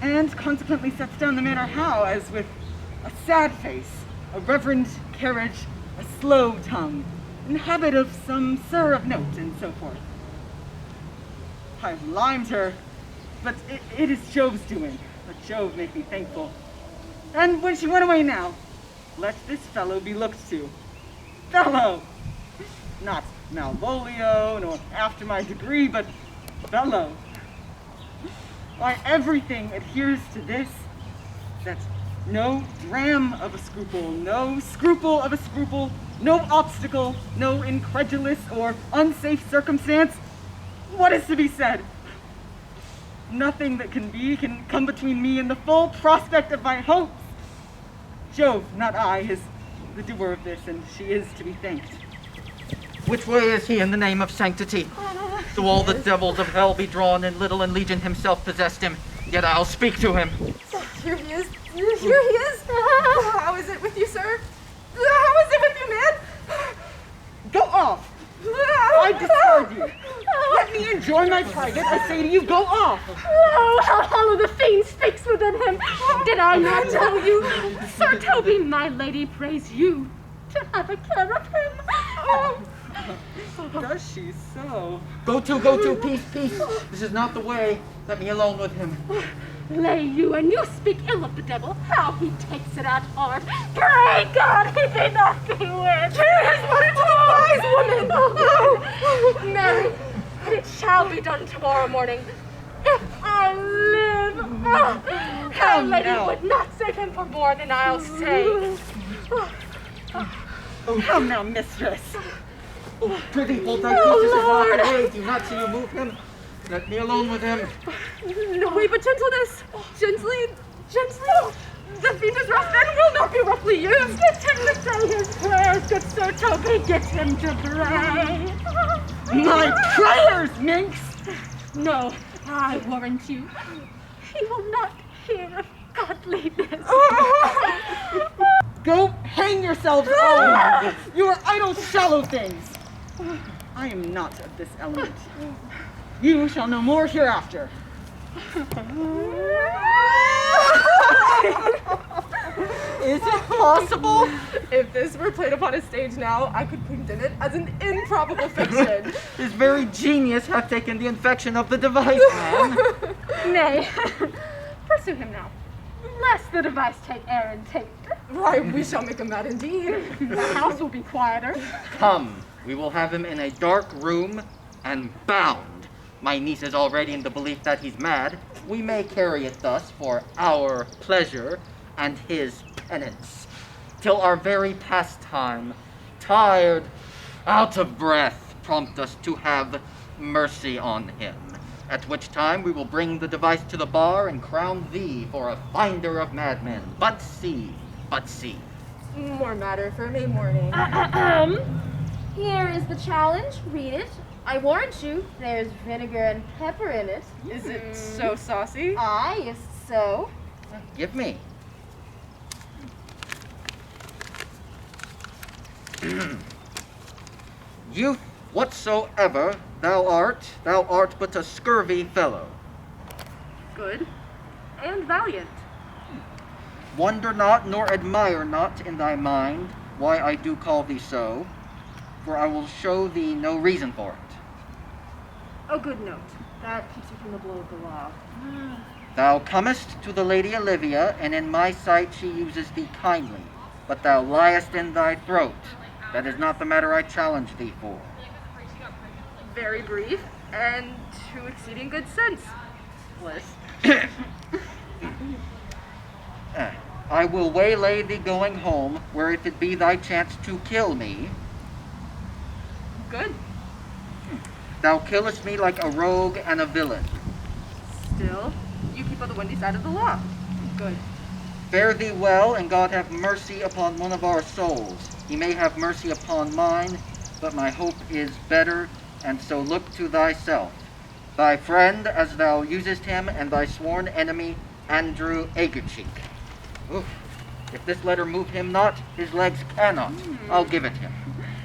Speaker 8: and consequently sets down the manner how, as with a sad face, a reverend carriage, a slow tongue, in habit of some sir of note, and so forth. I've limed her, but it is Jove's doing. Let Jove make me thankful. And when she went away now, let this fellow be looked to. Fellow! Not Malvolio, nor after my degree, but fellow. Why, everything adheres to this, that no dram of a scruple, no scruple of a scruple, no obstacle, no incredulous or unsafe circumstance. What is to be said? Nothing that can be can come between me and the full prospect of my hopes. Jove, not I, is the doer of this, and she is to be thanked.
Speaker 6: Which way is he in the name of sanctity? Though all the devils of hell be drawn and little and legion himself possessed him, yet I'll speak to him.
Speaker 4: Here he is. Here he is. How is it with you, sir? How is it with you, man?
Speaker 8: Go off! I discard you. Let me enjoy my private. I say to you, go off.
Speaker 10: Oh, how hollow the fiend speaks within him. Did I not tell you? Sir Toby, my lady, prays you to have a care of him. Oh.
Speaker 8: Does she so?
Speaker 6: Go to, peace. This is not the way. Let me alone with him.
Speaker 10: Lay you, and you speak ill of the devil. How he takes it at heart. Pray God he may not be wed. He is but a wise woman. Oh, Mary, it shall be done tomorrow morning. If I live, my lady would not save him for more than I'll say.
Speaker 8: Oh, come now, mistress.
Speaker 6: Oh, prithee, hold thy peace, this is not the way. Do not see you move him. Let me alone with him.
Speaker 4: No way but gentleness. Gently. The fiend is rough and will not be roughly used.
Speaker 10: Get him to say his prayers, good Sir Toby. Get him to pray.
Speaker 8: My prayers, minx!
Speaker 10: No, I warrant you, he will not hear of godliness.
Speaker 8: Go hang yourselves all! You are idle, shallow things! I am not of this element. You shall know more hereafter.
Speaker 4: Is it possible? If this were played upon a stage now, I could condemn it as an improbable fiction.
Speaker 6: His very genius hath taken the infection of the device, man.
Speaker 10: Nay, pursue him now, lest the device take air and taint.
Speaker 4: Why, we shall make him mad indeed.
Speaker 10: The house will be quieter.
Speaker 6: Come, we will have him in a dark room and bound. My niece is already in the belief that he's mad. We may carry it thus for our pleasure and his penance, till our very pastime, tired, out of breath, prompt us to have mercy on him, at which time we will bring the device to the bar and crown thee for a finder of madmen. But see.
Speaker 4: More matter for May morning.
Speaker 13: Here is the challenge. Read it. I warrant you, there's vinegar and pepper in it.
Speaker 4: Is it so saucy?
Speaker 13: Aye, is so.
Speaker 6: Give me. Youth whatsoever thou art but a scurvy fellow.
Speaker 5: good and valiant.
Speaker 6: Wonder not nor admire not in thy mind why I do call thee so, for I will show thee no reason for it.
Speaker 5: A good note. That keeps you from the blow of the law.
Speaker 6: Thou comest to the Lady Olivia, and in my sight she uses thee kindly, but thou liest in thy throat. That is not the matter I challenge thee for.
Speaker 5: Very brief, and to exceeding good sense. Bliss.
Speaker 6: I will waylay thee going home, where if it be thy chance to kill me.
Speaker 5: Good.
Speaker 6: Thou killest me like a rogue and a villain.
Speaker 5: Still, you keep on the windy side of the law. Good.
Speaker 6: Fare thee well, and God have mercy upon one of our souls. He may have mercy upon mine, but my hope is better, and so look to thyself. Thy friend, as thou usest him, and thy sworn enemy, Andrew Aguecheek. Oof. If this letter move him not, his legs cannot. I'll give it him.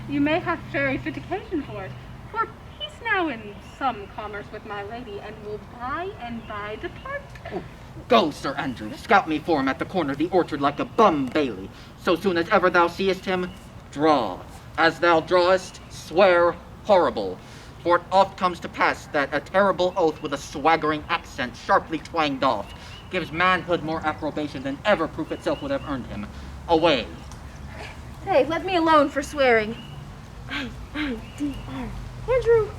Speaker 10: You may have very fit occasion for it, for he's now in some commerce with my lady, and will by and by depart.
Speaker 6: Oh, go, Sir Andrew, scout me for him at the corner of the orchard like a bum bailey. So soon as ever thou seest him, draw. As thou drawest, swear horrible. For it oft comes to pass that a terrible oath with a swaggering accent sharply twanged off gives manhood more approbation than ever proof itself would have earned him. Away.
Speaker 13: Hey, let me alone for swearing. I-D-R. Andrew.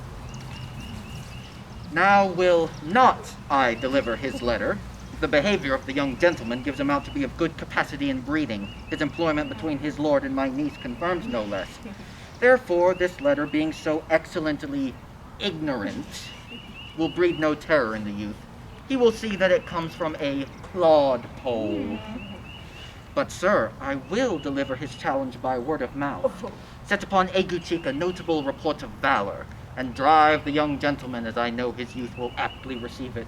Speaker 6: Now will not I deliver his letter. The behavior of the young gentleman gives him out to be of good capacity in breeding. His employment between his lord and my niece confirms no less. Therefore, this letter, being so excellently ignorant, will breed no terror in the youth. He will see that it comes from a clodpole. But, sir, I will deliver his challenge by word of mouth. Set upon Aguecheek a notable report of valor, and drive the young gentleman, as I know his youth will aptly receive it,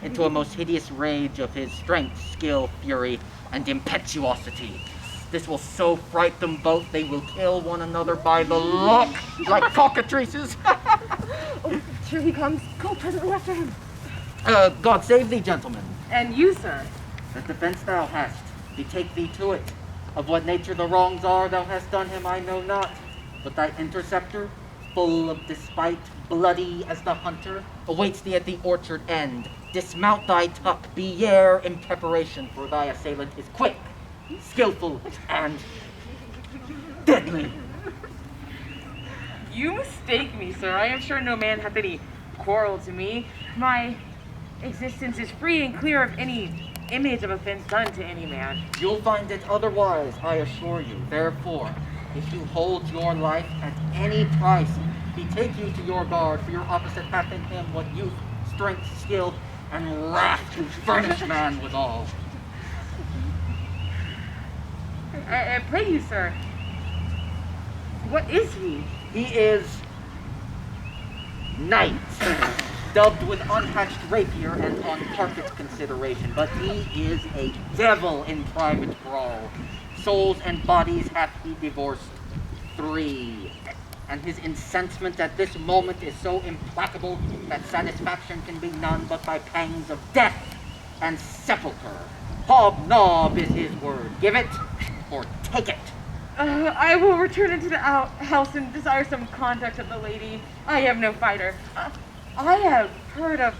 Speaker 6: into a most hideous rage of his strength, skill, fury, and impetuosity. This will so fright them both, they will kill one another by the look, like cockatrices.
Speaker 13: Oh, here he comes. Go presently after him.
Speaker 6: God save thee, gentlemen.
Speaker 5: And you, sir.
Speaker 6: The defense thou hast, betake thee to it. Of what nature the wrongs are thou hast done him, I know not. But thy interceptor, full of despite, bloody as the hunter, awaits thee at the orchard end. Dismount thy tuck, be yere in preparation, for thy assailant is quick, skillful, and deadly.
Speaker 12: You mistake me, sir. I am sure no man hath any quarrel to me. My existence is free and clear of any image of offense done to any man.
Speaker 6: You'll find it otherwise, I assure you. Therefore, if you hold your life at any price, betake you to your guard, for your opposite hath in him what youth, strength, skill, and wrath to furnish man withal.
Speaker 12: I pray you, sir. What is he?
Speaker 6: He is Knight, dubbed with unhatched rapier and on carpet consideration, but he is a devil in private brawl. Souls and bodies hath he divorced 3, and his incensement at this moment is so implacable that satisfaction can be none but by pangs of death and sepulchre. Hobnob is his word. Give it or take it.
Speaker 12: I will return into the house and desire some contact of the lady. I am no fighter. I have heard of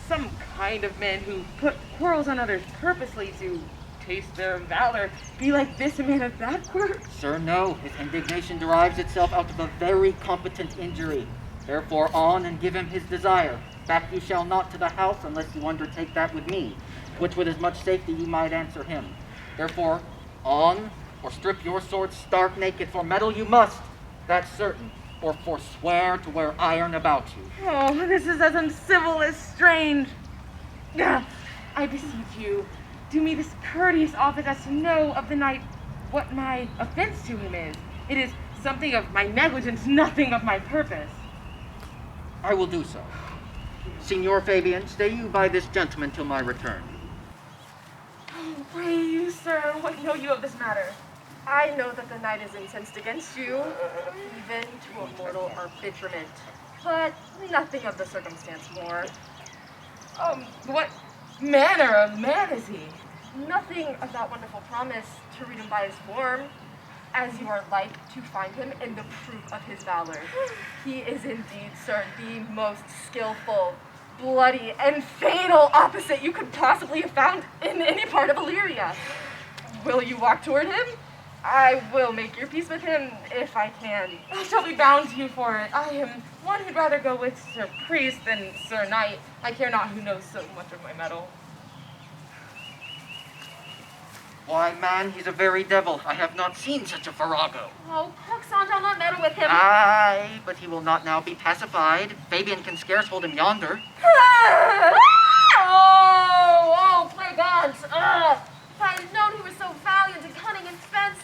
Speaker 12: some kind of men who put quarrels on others purposely to taste their valor. Be like this a man of that work?
Speaker 6: Sir, no. His indignation derives itself out of a very competent injury. Therefore, on and give him his desire. Back you shall not to the house unless you undertake that with me, which with as much safety you might answer him. Therefore, on, or strip your sword stark naked, for metal you must, that's certain, or forswear to wear iron about you.
Speaker 12: Oh, this is as uncivil as strange. I beseech you, do me this courteous office as to know of the knight what my offense to him is. It is something of my negligence, nothing of my purpose.
Speaker 6: I will do so. Signor Fabian, stay you by this gentleman till my return.
Speaker 5: Oh, pray you, sir, what know you of this matter? I know that the knight is incensed against you, even to a mortal arbitrament, but nothing of the circumstance more. What
Speaker 14: manner of man is he? Nothing of that wonderful promise to read him by his form, as you are like to find him in the proof of his valor. He is indeed, sir, the most skillful, bloody, and fatal opposite you could possibly have found in any part of Illyria. Will you walk toward him? I will make your peace with him if I can.
Speaker 4: I shall be bound to you for it. I am one who'd rather go with Sir Priest than Sir Knight. I care not who knows so much of my mettle.
Speaker 6: Why, man, he's a very devil. I have not seen such a farrago.
Speaker 13: Oh, Coxon, I'll not meddle with him.
Speaker 6: Aye, but he will not now be pacified. Fabian can scarce hold him yonder.
Speaker 13: Oh, play gods. If I had known he was so valiant and cunning and fence,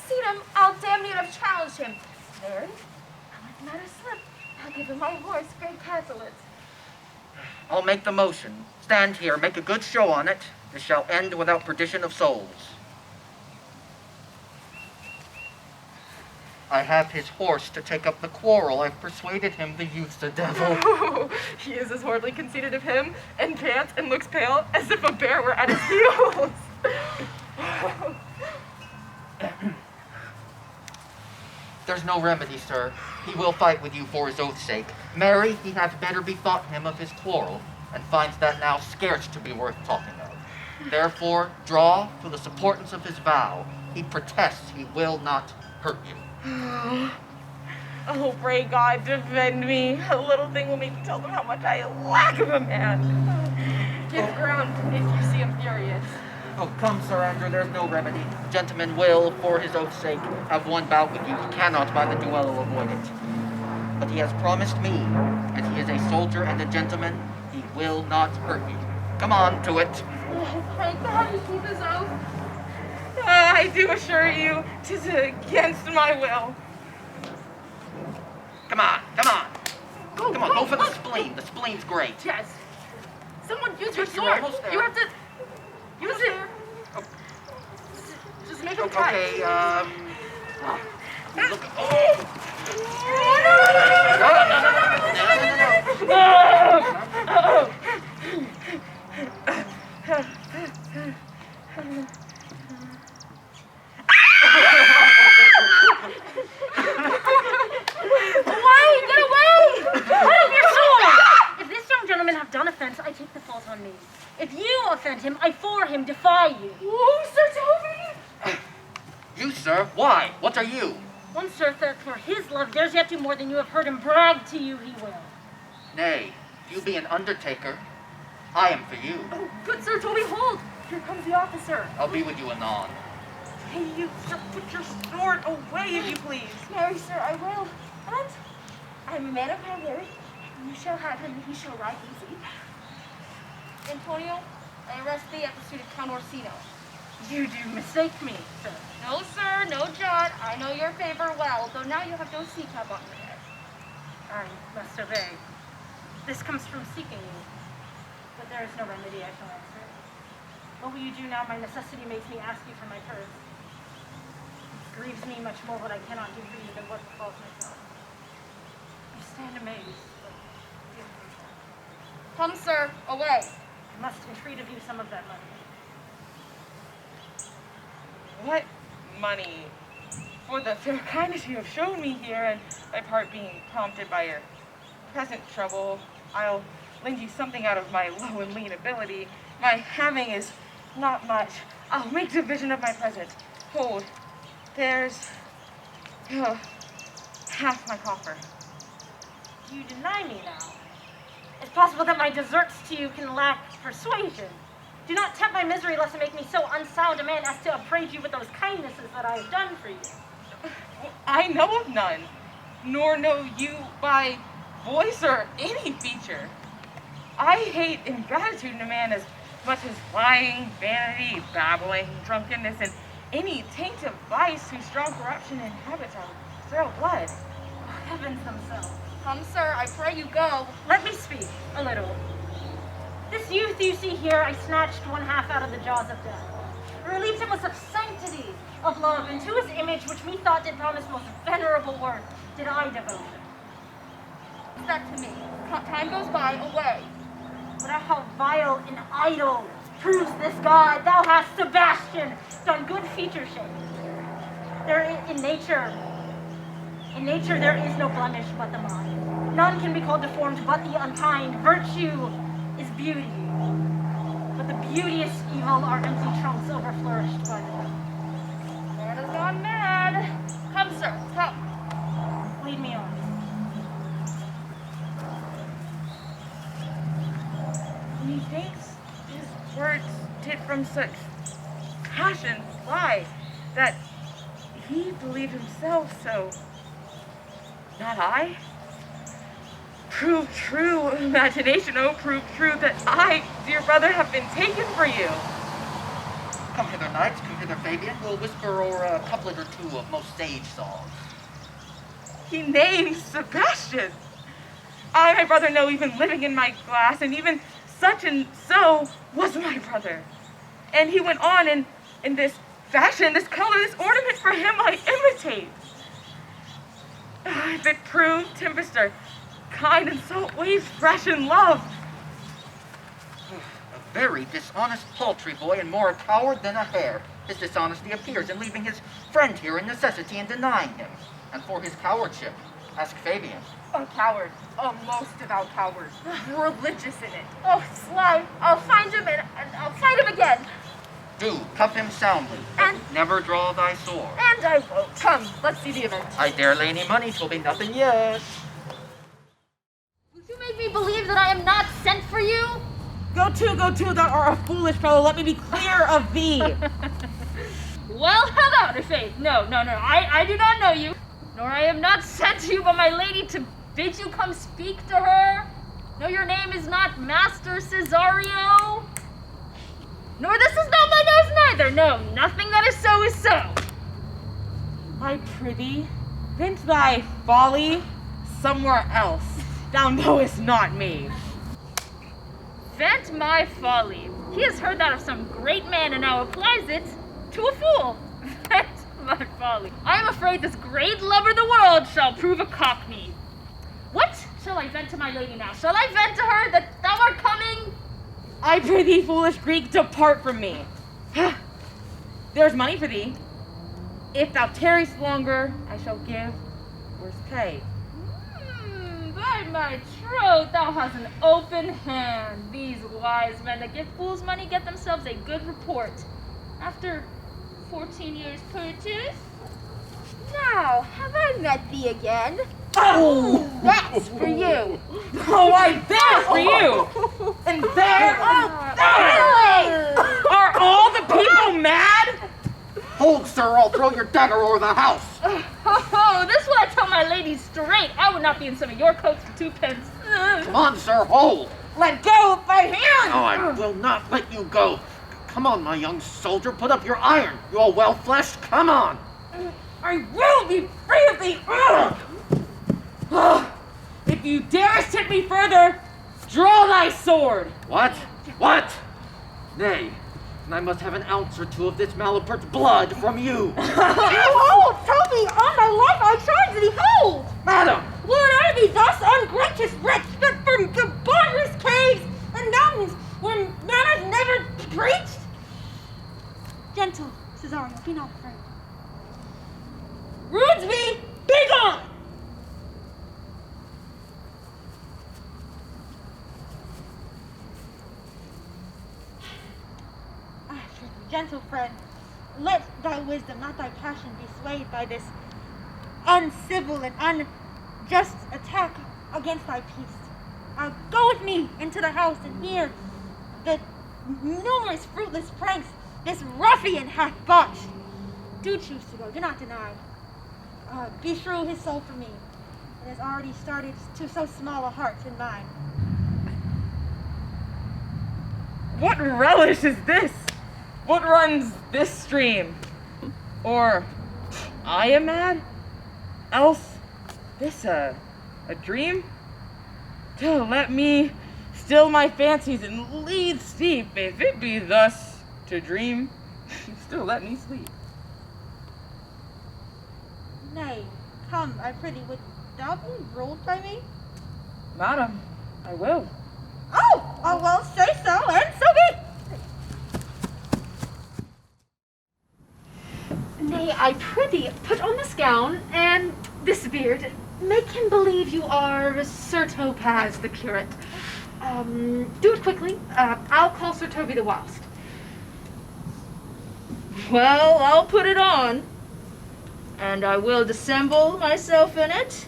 Speaker 13: seen him, I'll damn near have challenged him. Mary, I'll let the matter slip. I'll give him my horse, great Castellet.
Speaker 6: I'll make the motion. Stand here, make a good show on it. This shall end without perdition of souls. I have his horse to take up the quarrel. I've persuaded him the youth's a devil.
Speaker 14: Oh, he is as horribly conceited of him, and pants and looks pale, as if a bear were at his heels.
Speaker 6: There's no remedy, sir. He will fight with you for his oath's sake. Marry, he hath better bethought him of his quarrel, and finds that now scarce to be worth talking of. Therefore, draw to the supportance of his vow. He protests he will not hurt you.
Speaker 4: Oh, pray God, defend me. A little thing will make me tell them how much I lack of a man.
Speaker 14: Give ground if you see him furious.
Speaker 6: Oh, come, Sir Andrew, there's no remedy. Gentleman will, for his oath's sake, have one bout with you. He cannot by the duello avoid it. But he has promised me, as he is a soldier and a gentleman, he will not hurt you. Come on, to it.
Speaker 13: Oh, pray God he keep his oath.
Speaker 4: I do assure you, 'tis against my will.
Speaker 6: Come on, come on. Come on, go for the spleen. The spleen's great.
Speaker 14: Yes. Someone use your
Speaker 6: You're
Speaker 14: sword.
Speaker 6: almost there.
Speaker 14: You have to use it.
Speaker 6: Oh.
Speaker 14: Just make him cut.
Speaker 6: Okay, look. Oh!
Speaker 13: Done offense, I take the fault on me. If you offend him, I for him defy you.
Speaker 14: Oh, Sir Toby!
Speaker 6: You, sir, why? What are you?
Speaker 13: One, sir, that for his love dares yet do more than you have heard him brag to you he will.
Speaker 6: Nay, if you be an undertaker, I am for you.
Speaker 14: Oh, good Sir Toby, hold! Here comes the officer.
Speaker 6: I'll be with you anon.
Speaker 4: Hey, you, sir, put your sword away, if you please.
Speaker 13: Marry, sir, I will. And I am a man of my word. You shall have him, and he shall ride easy. Antonio, I arrest thee at the suit of Count Orsino.
Speaker 4: You do mistake me, sir.
Speaker 13: No, sir, no jot. I know your favor well, though now you have no sea cap on your head.
Speaker 4: I must obey. This comes from seeking you. But there is no remedy, I shall answer. What will you do now? My necessity makes me ask you for my purse. It grieves me much more what I cannot do for you than what befalls myself. You stand amazed.
Speaker 13: Come, sir, away.
Speaker 4: I must entreat of you some of that money.
Speaker 15: What money? For the fair kindness you have shown me here, and my part being prompted by your present trouble, I'll lend you something out of my low and lean ability. My having is not much. I'll make division of my present. Hold, there's half my coffer.
Speaker 4: You deny me now. It's possible that my deserts to you can lack persuasion. Do not tempt my misery lest it make me so unsound a man as to upbraid you with those kindnesses that I have done for you.
Speaker 15: I know of none, nor know you by voice or any feature. I hate ingratitude in a man as much as lying, vanity, babbling, drunkenness, and any taint of vice whose strong corruption inhabits our frail blood.
Speaker 4: Oh, heavens themselves.
Speaker 13: Come, sir, I pray you go.
Speaker 4: Let me speak a little. This youth you see here, I snatched one half out of the jaws of death. Relieved him with such sanctity of love, and to his image, which methought did promise most venerable worth, did I devote him.
Speaker 13: What's that to me? Time goes by, away.
Speaker 2: But how vile and idle proves this god. Thou hast, Sebastian, done good feature shape. In nature there is no blemish but the mind. None can be called deformed but the unkind. Virtue is beauty. But the beauteous evil are empty trunks overflourished by the
Speaker 5: Man has gone mad. Come, sir, come.
Speaker 2: Lead me on.
Speaker 15: Methinks his words did from such passion fly that he believed himself, so not I. Prove true, imagination, oh, prove true that I, dear brother, have been taken for you.
Speaker 6: Come hither, knights, come hither, Fabian. We'll whisper o'er a couplet or two of most sage songs.
Speaker 15: He named Sebastian. I, my brother, know, even living in my glass, and even such and so was my brother. And he went on in this fashion, this color, this ornament for him I imitate. If it proved tempestuous, kind and salt waves fresh in love.
Speaker 6: A very dishonest paltry boy and more a coward than a hare. His dishonesty appears in leaving his friend here in necessity and denying him. And for his cowardship, ask Fabian.
Speaker 14: A coward, a most devout coward, religious in it.
Speaker 13: Oh, sly. I'll find him and I'll fight him again.
Speaker 6: Do, cuff him soundly.
Speaker 13: And
Speaker 6: never draw thy sword.
Speaker 13: And I won't.
Speaker 14: Come, let's see the event.
Speaker 6: I dare lay any money, 'twill be nothing yet.
Speaker 13: Would you make me believe that I am not sent for you?
Speaker 12: Go to, thou art a foolish fellow. Let me be clear of thee.
Speaker 5: Well held out, I faith. No. I do not know you, nor I am not sent to you by my lady to bid you come speak to her. No, your name is not Master Cesario. Nor this is not my nose neither. No, nothing that is so is so.
Speaker 12: I prithee, vent thy folly somewhere else. Thou knowest not me.
Speaker 5: Vent my folly. He has heard that of some great man and now applies it to a fool. Vent my folly. I am afraid this great lover of the world shall prove a cockney. What shall I vent to my lady now? Shall I vent to her that thou art coming?
Speaker 12: I pray thee, foolish Greek, depart from me. There's money for thee. If thou tarriest longer, I shall give worse pay.
Speaker 5: By my troth, thou hast an open hand. These wise men that give fools money get themselves a good report. After 14 years' purchase.
Speaker 13: Now, have I met thee again?
Speaker 12: Oh!
Speaker 13: That's for you.
Speaker 12: Oh, there's for you. And there, are all the people mad?
Speaker 6: Hold, sir, I'll throw your dagger o'er the house.
Speaker 5: Oh, this will I tell my lady straight. I would not be in some of your coats for 2 pence.
Speaker 6: Come on, sir, hold.
Speaker 12: Let go of my hand.
Speaker 6: No, I will not let you go. Come on, my young soldier, put up your iron. You are well-fleshed, come on.
Speaker 12: I will be free of thee. If you darest hit me further, draw thy sword.
Speaker 6: What? Nay, and I must have an ounce or two of this malapert blood from you.
Speaker 2: Oh, Toby, on my life I charge thee, hold!
Speaker 6: Madam!
Speaker 2: Lord, are thee thus ungracious wretch that from the barbarous caves and mountains where man has never preached? Gentle, Cesario, be not afraid. Rudesby, be gone! Gentle friend, let thy wisdom, not thy passion, be swayed by this uncivil and unjust attack against thy peace. Go with me into the house and hear the numerous fruitless pranks this ruffian hath botched. Do choose to go, do not deny. Beshrew his soul for me. It has already started to so small a heart in mine.
Speaker 15: What relish is this? What runs this stream? Or I am mad? Else this a dream? To let me still my fancies and lead sleep. If it be thus to dream, still let me sleep.
Speaker 2: Nay, come, I prithee, would thou be ruled by me?
Speaker 15: Madam, I will.
Speaker 2: Oh! Oh, well, say so, and so be.
Speaker 7: Nay, I prithee, put on this gown and this beard. Make him believe you are Sir Topaz, the curate. Do it quickly. I'll call Sir Toby the whilst.
Speaker 1: Well, I'll put it on, and I will dissemble myself in it.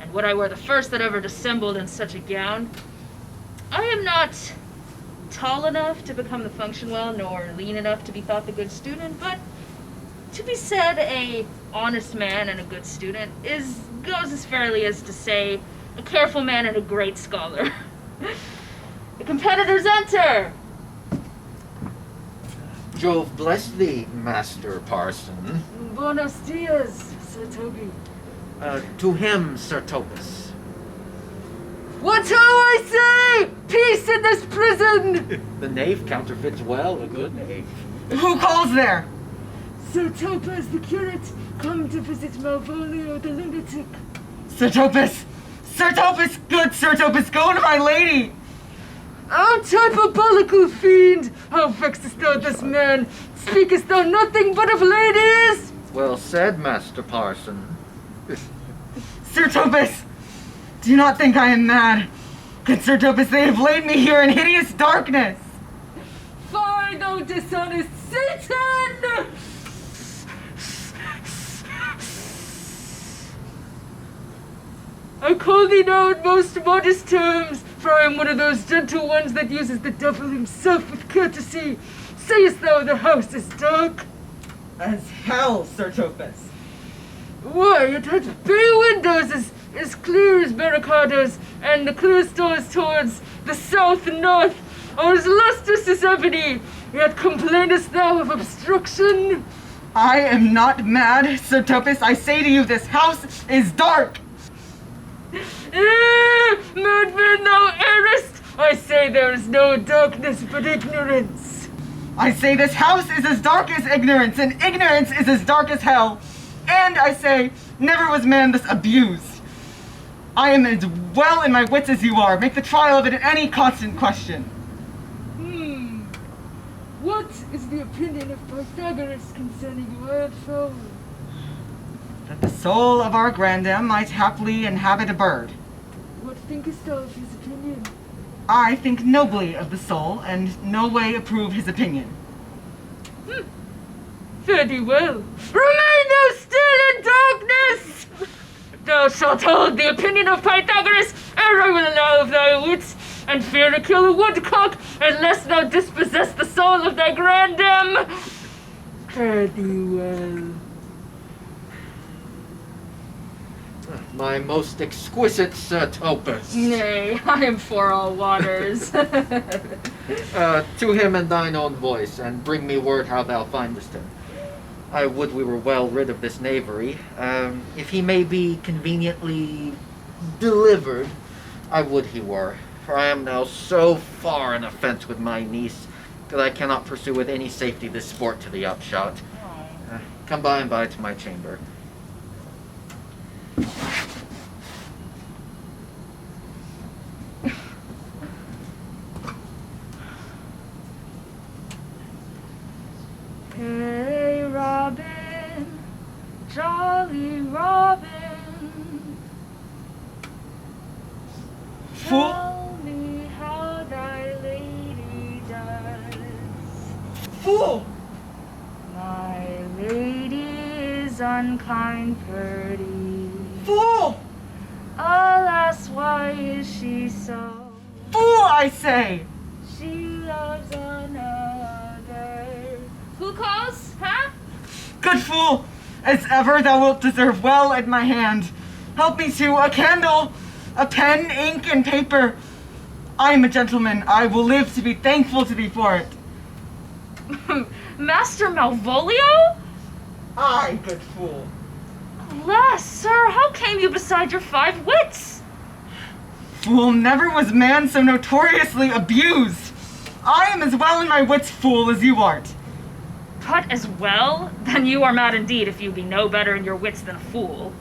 Speaker 1: And would I were the first that ever dissembled in such a gown. I am not tall enough to become the function well, nor lean enough to be thought the good student, but to be said a honest man and a good student goes as fairly as to say a careful man and a great scholar. The competitors enter!
Speaker 6: Jove bless thee, Master Parson.
Speaker 1: Buenos dias, Sir Toby.
Speaker 6: To him, Sir Topaz.
Speaker 1: What's how I say? Peace in this prison!
Speaker 6: The knave counterfeits well, a good knave.
Speaker 8: Who calls there?
Speaker 1: Sir Topaz the curate, come to visit Malvolio the lunatic.
Speaker 8: Sir Topaz! Sir Topaz! Good Sir Topaz, go to my lady!
Speaker 1: O diabolical fiend! How vexest thou this man? Speakest thou nothing but of ladies?
Speaker 6: Well said, Master Parson.
Speaker 8: Sir Topaz! Do you not think I am mad? Good Sir Topaz, they have laid me here in hideous darkness!
Speaker 1: Fie, thou dishonest Satan! I call thee now in most modest terms, for I am one of those gentle ones that uses the devil himself with courtesy. Sayest thou the house is dark?
Speaker 8: As hell, Sir Topaz.
Speaker 1: Why, it has bay windows as clear as barricadoes, and the clearest doors towards the south and north are as lustrous as ebony. Yet complainest thou of obstruction?
Speaker 8: I am not mad, Sir Topaz. I say to you, this house is dark.
Speaker 1: Madman, thou errest! I say there is no darkness but ignorance.
Speaker 8: I say this house is as dark as ignorance, and ignorance is as dark as hell. And I say, never was man thus abused. I am as well in my wits as you are. Make the trial of it in any constant question.
Speaker 1: What is the opinion of Pythagoras concerning wild fowl?
Speaker 8: That the soul of our grandam might haply inhabit a bird.
Speaker 1: What thinkest thou of his opinion?
Speaker 8: I think nobly of the soul, and no way approve his opinion.
Speaker 1: Fare thee well. Remain thou still in darkness! Thou shalt hold the opinion of Pythagoras, ere I will allow of thy wits, and fear to kill a woodcock, unless thou dispossess the soul of thy grandam. Fare thee well.
Speaker 6: My most exquisite Sir Topaz.
Speaker 1: Nay, I am for all waters.
Speaker 6: To him in thine own voice, and bring me word how thou findest him. I would we were well rid of this knavery. If he may be conveniently delivered, I would he were. For I am now so far in offense with my niece that I cannot pursue with any safety this sport to the upshot. Come by and by to my chamber.
Speaker 1: Hey, Robin, jolly Robin.
Speaker 8: Fool!
Speaker 1: Tell me how thy lady does.
Speaker 8: Fool!
Speaker 1: My lady is unkind, pretty.
Speaker 8: Fool!
Speaker 1: Alas, why is she so?
Speaker 8: Fool, I say!
Speaker 1: She loves another. Who calls, huh?
Speaker 8: Good fool! As ever thou wilt deserve well at my hand. Help me to a candle, a pen, ink, and paper. I am a gentleman. I will live to be thankful to thee for it.
Speaker 1: Master Malvolio?
Speaker 8: Aye, good fool.
Speaker 1: Alas, sir, how came you beside your 5 wits?
Speaker 8: Fool, never was man so notoriously abused. I am as well in my wits, fool, as you art.
Speaker 1: But as well? Then you are mad indeed if you be no better in your wits than a fool.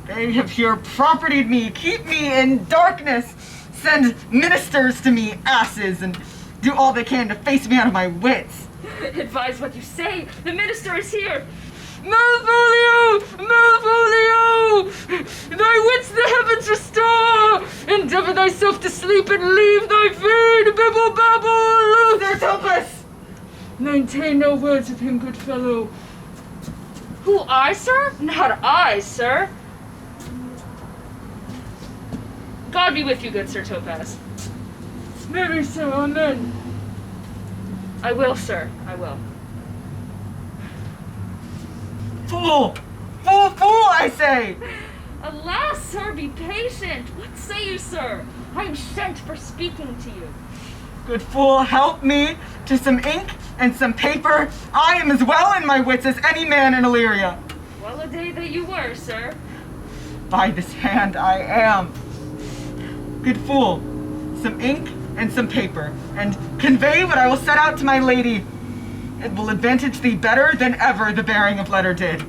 Speaker 8: They have here propertied me, keep me in darkness, send ministers to me, asses, and do all they can to face me out of my wits.
Speaker 5: Advise what you say. The minister is here. Malvolio! Malvolio! Thy wits the heavens restore! Endeavor thyself to sleep and leave thy vain bibble babble!
Speaker 8: There's Opus!
Speaker 5: Maintain no words of him, good fellow. Who, I, sir? Not I, sir. God be with you, good Sir Topaz. Maybe so, amen. I will, sir, I will.
Speaker 8: Fool! Fool, fool, I say!
Speaker 5: Alas, sir, be patient. What say you, sir? I am sent for speaking to you.
Speaker 8: Good fool, help me to some ink and some paper. I am as well in my wits as any man in Illyria.
Speaker 5: Well a day that you were, sir.
Speaker 8: By this hand I am. Good fool, some ink and some paper, and convey what I will set out to my lady. It will advantage thee better than ever the bearing of letter did.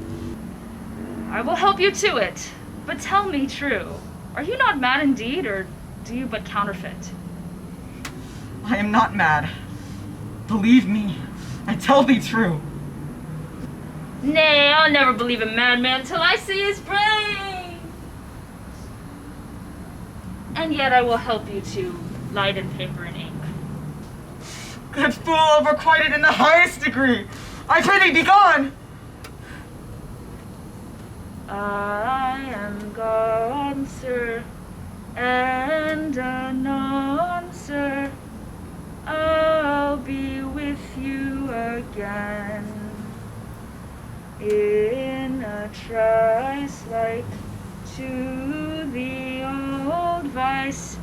Speaker 5: I will help you to it, but tell me true. Are you not mad indeed, or do you but counterfeit?
Speaker 8: I am not mad. Believe me, I tell thee true.
Speaker 5: Nay, I'll never believe a madman till I see his brain. And yet I will help you to light and paper and ink.
Speaker 8: Good fool, requited in the highest degree. I pray thee, be gone.
Speaker 5: I am gone, sir, and anon, sir, I'll be with you again. In a trice like to the old vice,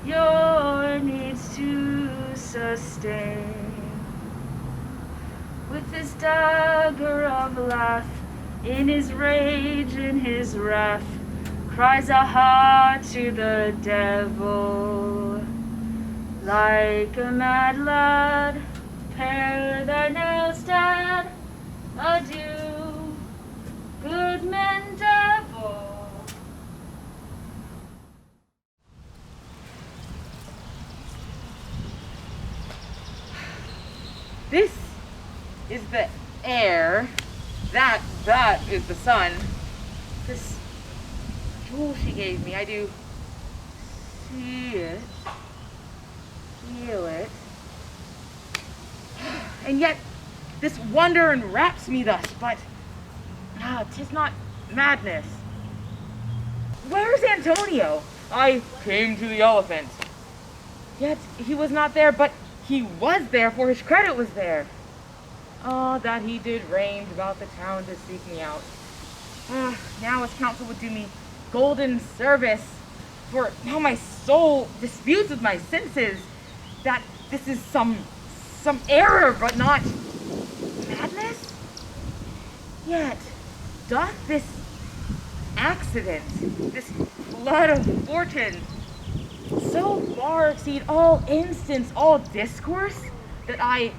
Speaker 5: your needs to sustain. With his dagger of laugh, in his rage, in his wrath, cries aha to the devil. Like a mad lad, pare thy nails, dad, adieu, good men devil.
Speaker 12: This is the air. That is the sun. This jewel she gave me, I do see it, feel it. And yet this wonder enwraps me thus, but 'tis not madness. Where's Antonio? I came to the elephant. Yet he was not there, but he was there, for his credit was there. Oh, that he did range about the town to seek me out. Now his counsel would do me golden service, for now my soul disputes with my senses that this is some error, but not madness. Yet doth this accident, this flood of fortune, so far exceed all instance, all discourse, that I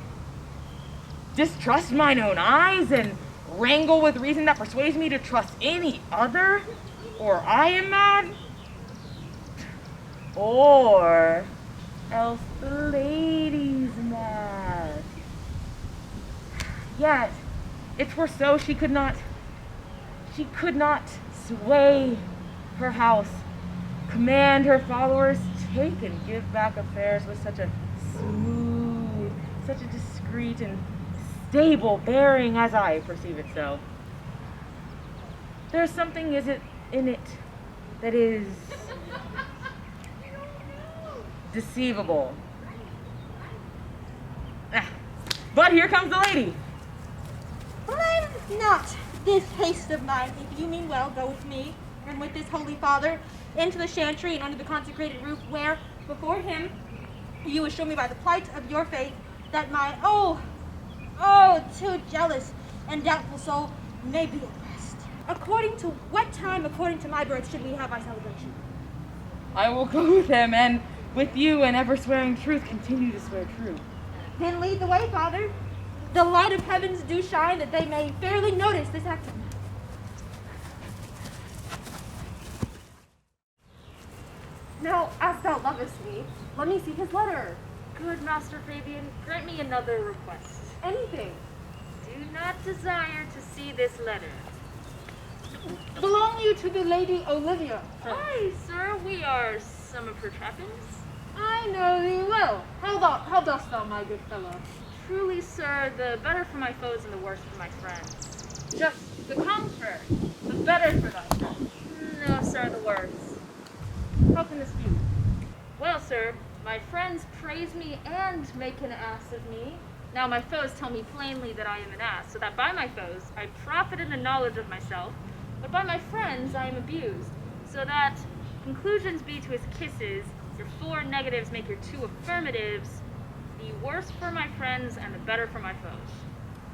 Speaker 12: distrust mine own eyes and wrangle with reason that persuades me to trust any other, or I am mad, or else the lady's mad. Yet, it were so, she could not sway her house, command her followers, take and give back affairs with such a smooth, such a discreet and stable bearing as I perceive it so. There's something in it that is deceivable. But here comes the lady.
Speaker 2: Well, I'm not. This haste of mine, if you mean well, go with me, and with this holy father, into the chantry and under the consecrated roof, where, before him, you will show me by the plight of your faith that my, too jealous and doubtful soul may be at rest. According to what time, according to my birth, should we have our celebration?
Speaker 12: I will go with him, and with you and ever swearing truth, continue to swear true.
Speaker 2: Then lead the way, Father. The light of heavens do shine, that they may fairly notice this accident. Now, as
Speaker 10: as thou lovest me, let me see his letter.
Speaker 5: Good Master Fabian, grant me another request.
Speaker 10: Anything.
Speaker 5: Do not desire to see this letter.
Speaker 1: Belong you to the Lady Olivia?
Speaker 5: Aye, sir, we are some of her trappings.
Speaker 1: I know thee well. How dost thou, my good fellow?
Speaker 5: Truly, sir, the better for my foes and the worse for my friends.
Speaker 1: Just the contrary. The better for thy friends.
Speaker 5: No, sir, the worse.
Speaker 1: How can this be?
Speaker 5: Well, sir, my friends praise me and make an ass of me. Now my foes tell me plainly that I am an ass, so that by my foes I profit in the knowledge of myself, but by my friends I am abused, so that conclusions be to his kisses, your 4 negatives make your 2 affirmatives, the worse for my friends and the better for my foes.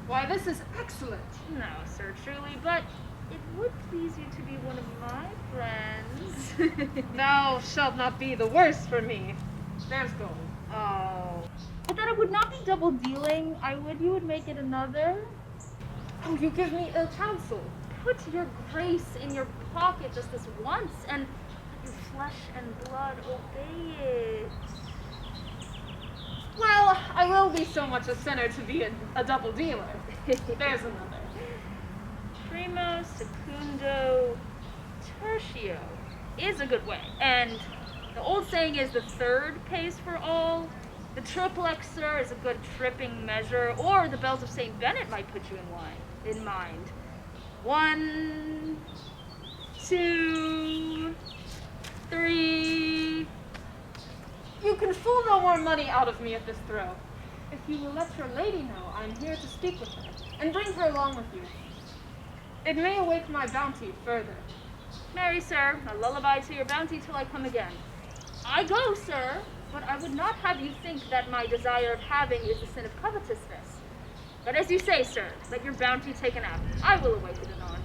Speaker 1: Why, this is excellent.
Speaker 5: No, sir, truly, but it would please you to be one of my friends.
Speaker 1: Thou shalt not be the worse for me. There's gold.
Speaker 5: Oh. But that it would not be double dealing, you would make it another.
Speaker 1: Oh, you give me ill counsel.
Speaker 5: Put your grace in your pocket just this once, and your flesh and blood obey it.
Speaker 1: Well, I will be so much a sinner to be a double dealer. There's another.
Speaker 5: Primo, secundo, tertio is a good way. And the old saying is the third pays for all. The triplex, sir, is a good tripping measure, or the bells of St. Bennet might put you in mind. 1, 2, 3.
Speaker 1: You can fool no more money out of me at this throw. If you will let your lady know I am here to speak with her, and bring her along with you, it may awake my bounty further.
Speaker 5: Marry, sir, a lullaby to your bounty till I come again. I go, sir, but I would not have you think that my desire of having is the sin of covetousness. But as you say, sir, let your bounty take a nap. I will awake it anon.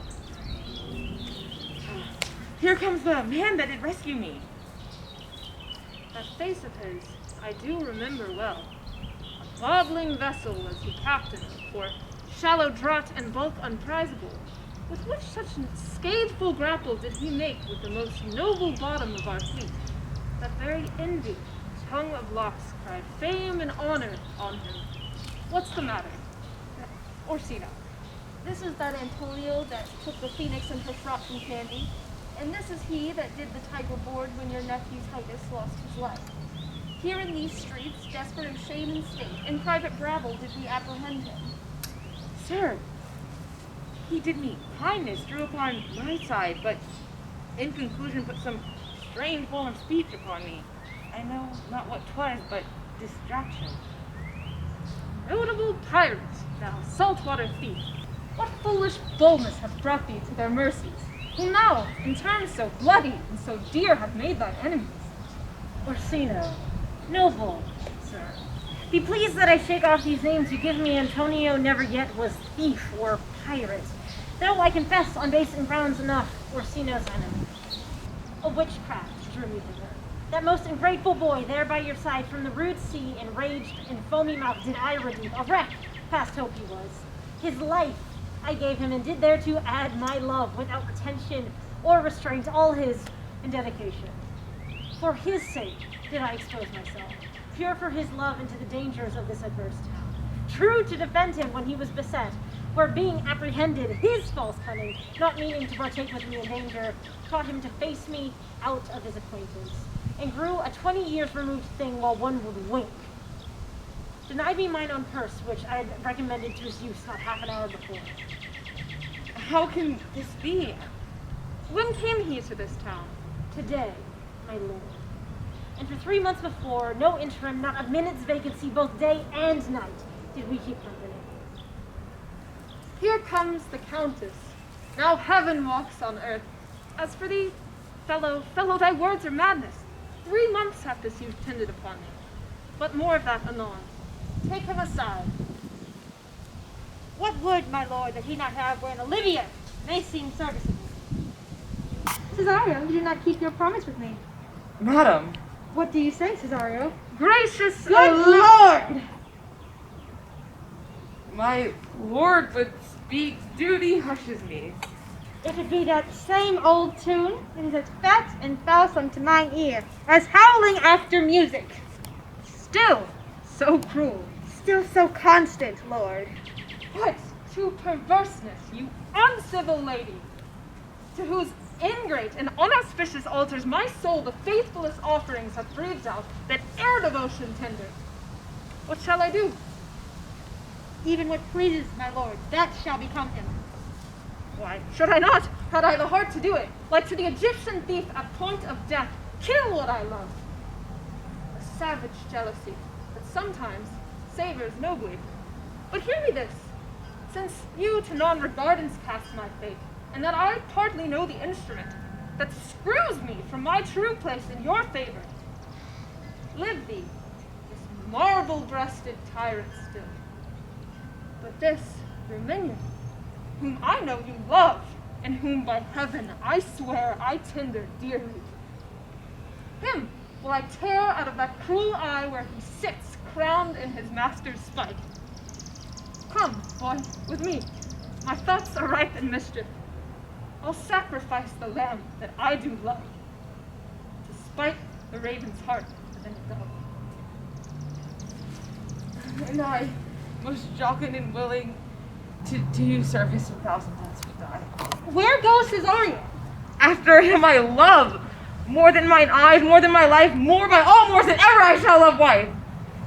Speaker 15: Here comes the man that did rescue me.
Speaker 1: That face of his, I do remember well. A bobbling vessel was he captain of, for shallow draught and bulk unprizable. With which such scatheful grapple did he make with the most noble bottom of our fleet, that very envy, tongue of locks, cried fame and honor on him. What's the matter? Orsino.
Speaker 2: This is that Antonio that took the phoenix and her frock and candy. And this is he that did the tiger board when your nephew's highness lost his life. Here in these streets, desperate of shame and state, in private brabble did we apprehend him.
Speaker 15: Sir, he did me kindness, drew upon my side, but in conclusion put some strange form of speech upon me. I know not what 'twas, but distraction.
Speaker 1: Notable pirate, thou saltwater thief, what foolish boldness hath brought thee to their mercies, who now, in terms so bloody and so dear, have made thy enemies?
Speaker 16: Orsino, noble, sir, be pleased that I shake off these names you give me. Antonio never yet was thief or pirate, though I confess on base grounds enough Orsino's enemy. A witchcraft drew me thither. That most ungrateful boy there by your side from the rude sea, enraged and foamy mouth, did I redeem, a wreck past hope he was. His life I gave him, and did thereto add my love without retention or restraint, all his in dedication. For his sake did I expose myself, pure for his love into the dangers of this adverse town, true to defend him when he was beset, where being apprehended his false cunning, not meaning to partake with me in danger, taught him to face me out of his acquaintance, and grew a 20 years removed thing while one would wink. Denied me mine own purse, which I had recommended to his use not half an hour before.
Speaker 15: How can this be?
Speaker 1: When came he to this town?
Speaker 16: Today, my lord. And for 3 months before, no interim, not a minute's vacancy, both day and night, did we keep company.
Speaker 1: Here comes the Countess. Now heaven walks on earth. As for thee, fellow, thy words are madness. 3 months hath this youth tended upon me. But more of that anon. Take him aside.
Speaker 2: What would, my lord, that he not have where an Olivia may seem serviceable? Cesario, you did not keep your promise with me.
Speaker 15: Madam.
Speaker 2: What do you say, Cesario?
Speaker 1: Gracious
Speaker 2: Good lord!
Speaker 15: My lord would speak, duty hushes me.
Speaker 2: If it be that same old tune, it is as fat and falsome to mine ear as howling after music.
Speaker 1: Still so cruel.
Speaker 2: Still so constant, Lord.
Speaker 1: What to perverseness, you uncivil lady, to whose ingrate and unauspicious altars my soul the faithfulest offerings hath breathed out, that air devotion tender. What shall I do?
Speaker 2: Even what pleases my Lord, that shall become him.
Speaker 1: Why should I not? Had I the heart to do it, like to the Egyptian thief at point of death, kill what I love. A savage jealousy that sometimes savors nobly. But hear me this, since you to non-regardance cast my fate, and that I partly know the instrument that screws me from my true place in your favor. Live thee, this marble-breasted tyrant still. But this, your minion, whom I know you love, and whom by heaven I swear I tender dearly, him will I tear out of that cruel eye where he sits crowned in his master's spite. Come, boy, with me. My thoughts are ripe in mischief. I'll sacrifice the lamb that I do love, to spite the raven's heart within a dove.
Speaker 15: And I, most jocund and willing to do you service 1,000 times would die.
Speaker 2: Where goes Cesario?
Speaker 15: After him I love, more than mine eyes, more than my life, more by all more than ever I shall love wife.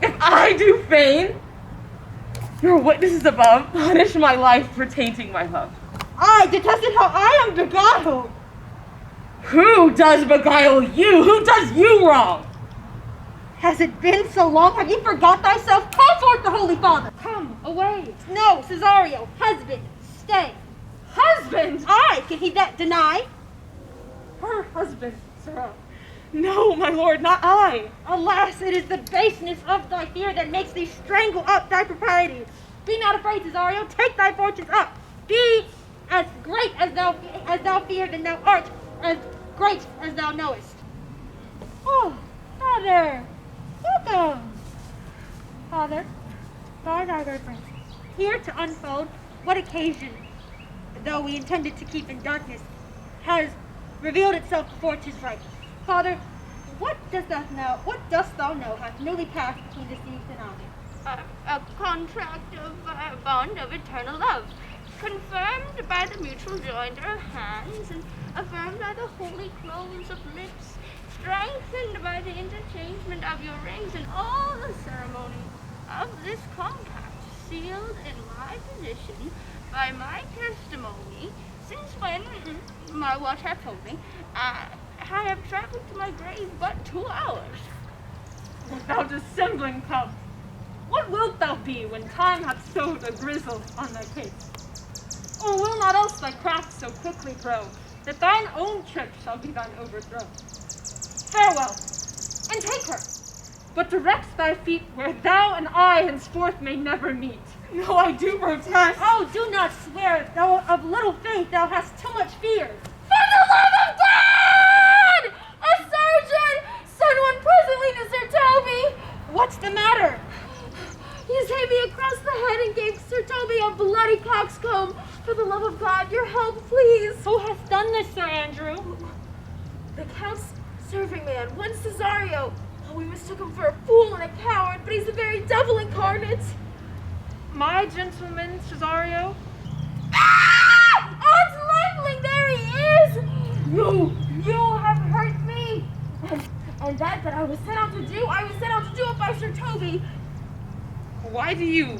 Speaker 15: If I do feign, your witnesses above punish my life for tainting my love.
Speaker 2: I detested how I am beguiled.
Speaker 15: Who does beguile you? Who does you wrong?
Speaker 2: Has it been so long? Have you forgot thyself? Call forth the Holy Father.
Speaker 1: Come, away.
Speaker 2: No, Cesario, husband, stay.
Speaker 1: Husband?
Speaker 2: I, can he that deny?
Speaker 1: Her husband, sirrah. No, my lord, not I.
Speaker 2: Alas, it is the baseness of thy fear that makes thee strangle up thy propriety. Be not afraid, Cesario, take thy fortunes up. Be as great as thou feared, and thou art as great as thou knowest. Oh, Father, welcome. Father, by thy reverence, here to unfold what occasion, though we intended to keep in darkness, has revealed itself before 'tis right. Father, what dost thou know hath newly passed between the Thieves and I?
Speaker 17: A contract of bond of eternal love, confirmed by the mutual joinder of hands, and affirmed by the holy close of lips, strengthened by the interchangement of your rings, and all the ceremony of this compact, sealed in my position by my testimony, since when, my watch hath told me, I have traveled to my grave but 2 hours.
Speaker 1: Thou dissembling cub, what wilt thou be when time hath sowed a grizzle on thy case? Or will not else thy craft so quickly grow, that thine own trip shall be thine overthrow? Farewell, and take her, but direct thy feet where thou and I henceforth may never meet.
Speaker 15: No, I do protest.
Speaker 2: Oh, do not swear, though of little faith thou hast too much fear.
Speaker 13: For the love of God! A surgeon! Send one presently to Sir Toby!
Speaker 2: What's the matter?
Speaker 13: He hit me across the head and gave Sir Toby a bloody coxcomb. For the love of God, your help, please.
Speaker 2: Who has done this, Sir Andrew?
Speaker 13: The Count's serving man, one Cesario. Oh, we mistook him for a fool and a coward, but he's the very devil incarnate.
Speaker 1: My gentleman, Cesario?
Speaker 13: Ah! Odds Lightning, there he is! You have hurt me! And that I was sent out to do, it by Sir Toby.
Speaker 15: Why do you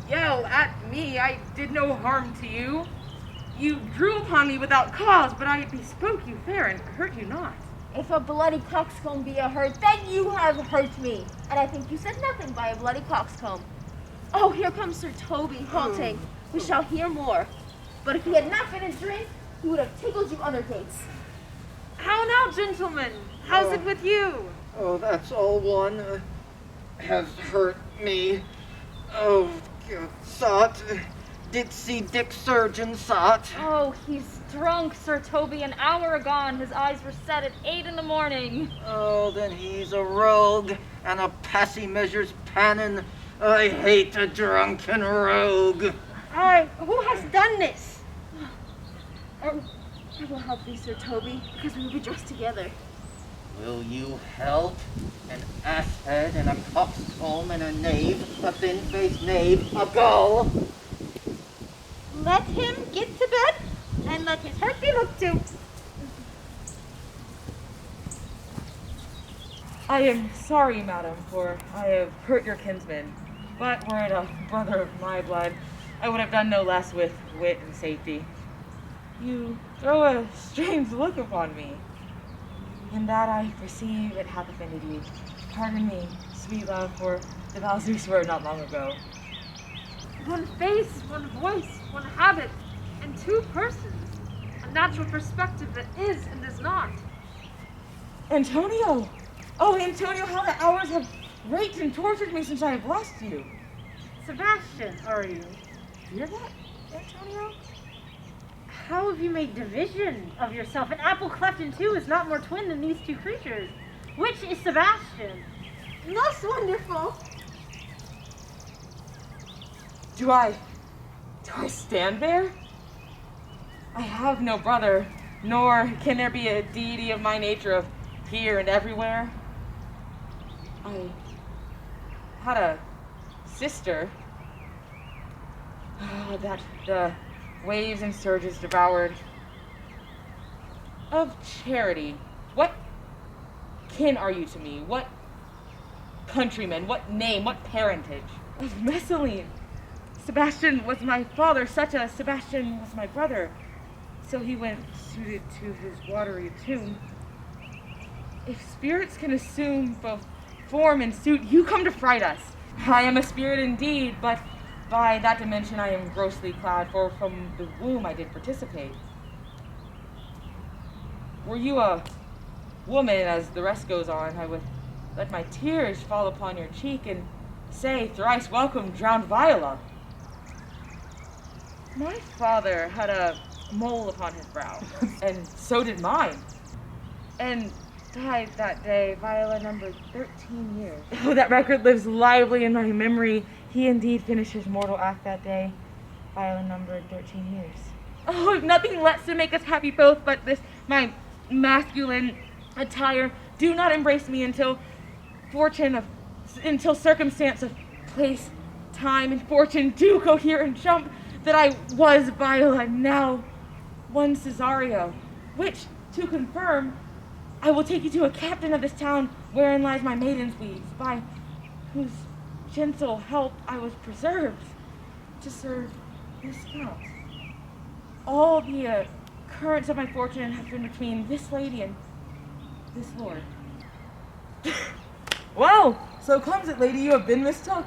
Speaker 15: yell at me? I did no harm to you. You drew upon me without cause, but I bespoke you fair and hurt you not.
Speaker 13: If a bloody coxcomb be a hurt, then you have hurt me. And I think you said nothing by a bloody coxcomb. Oh, here comes Sir Toby halting. We shall hear more. But if he had not been in drink, he would have tickled you other gates.
Speaker 1: How now, gentlemen? How's it with you?
Speaker 6: Oh, that's all one. Has hurt me. Oh, sot. Did see Dick Surgeon, sot.
Speaker 5: Oh, he's drunk, Sir Toby. An hour agone, his eyes were set at 8 in the morning.
Speaker 6: Oh, then he's a rogue and a passy measures pannin. I hate a drunken rogue.
Speaker 2: Aye, who has done this?
Speaker 5: I will help thee, Sir Toby, because we will be dressed together.
Speaker 6: Will you help? An asshead and a coxcomb and a knave, a thin-faced knave, a gull?
Speaker 2: Let him get to bed, and let his hurt be looked to.
Speaker 15: I am sorry, madam, for I have hurt your kinsman. But were it a brother of my blood, I would have done no less with wit and safety. You throw a strange look upon me. In that I perceive it hath offended you. Pardon me, sweet love, for the vows we swore not long ago.
Speaker 5: One face, one voice, one habit, and two persons. A natural perspective that is and is not.
Speaker 15: Antonio! Oh, Antonio, how the hours have raped and tortured me since I have lost you.
Speaker 16: Sebastian, are you?
Speaker 15: Hear that, Antonio?
Speaker 16: How have you made division of yourself? An apple cleft in two is not more twin than these two creatures. Which is Sebastian?
Speaker 2: Most wonderful.
Speaker 15: Do I stand there? I have no brother, nor can there be a deity of my nature of here and everywhere. I had a sister that the waves and surges devoured. Of charity, what kin are you to me? What countryman? What name? What parentage? Of Messaline. Sebastian was my father, such a Sebastian was my brother. So he went suited to his watery tomb. If spirits can assume both form and suit, you come to fright us. I am a spirit indeed, but by that dimension I am grossly clad, for from the womb I did participate. Were you a woman, as the rest goes on, I would let my tears fall upon your cheek and say, thrice welcome, drowned Viola. My father had a mole upon his brow, and so did mine. And died that day, Viola numbered 13 years. Oh, that record lives lively in my memory. He indeed finished his mortal act that day. Viola numbered 13 years. Oh, if nothing less to make us happy both but this, my masculine attire, do not embrace me until circumstance of place, time, and fortune do cohere and jump that I was Viola, now one Cesario, which, to confirm, I will take you to a captain of this town wherein lies my maiden's weeds, by whose gentle help I was preserved to serve this count. All the currents of my fortune have been between this lady and this lord. Well, so comes it, lady, you have been mistook.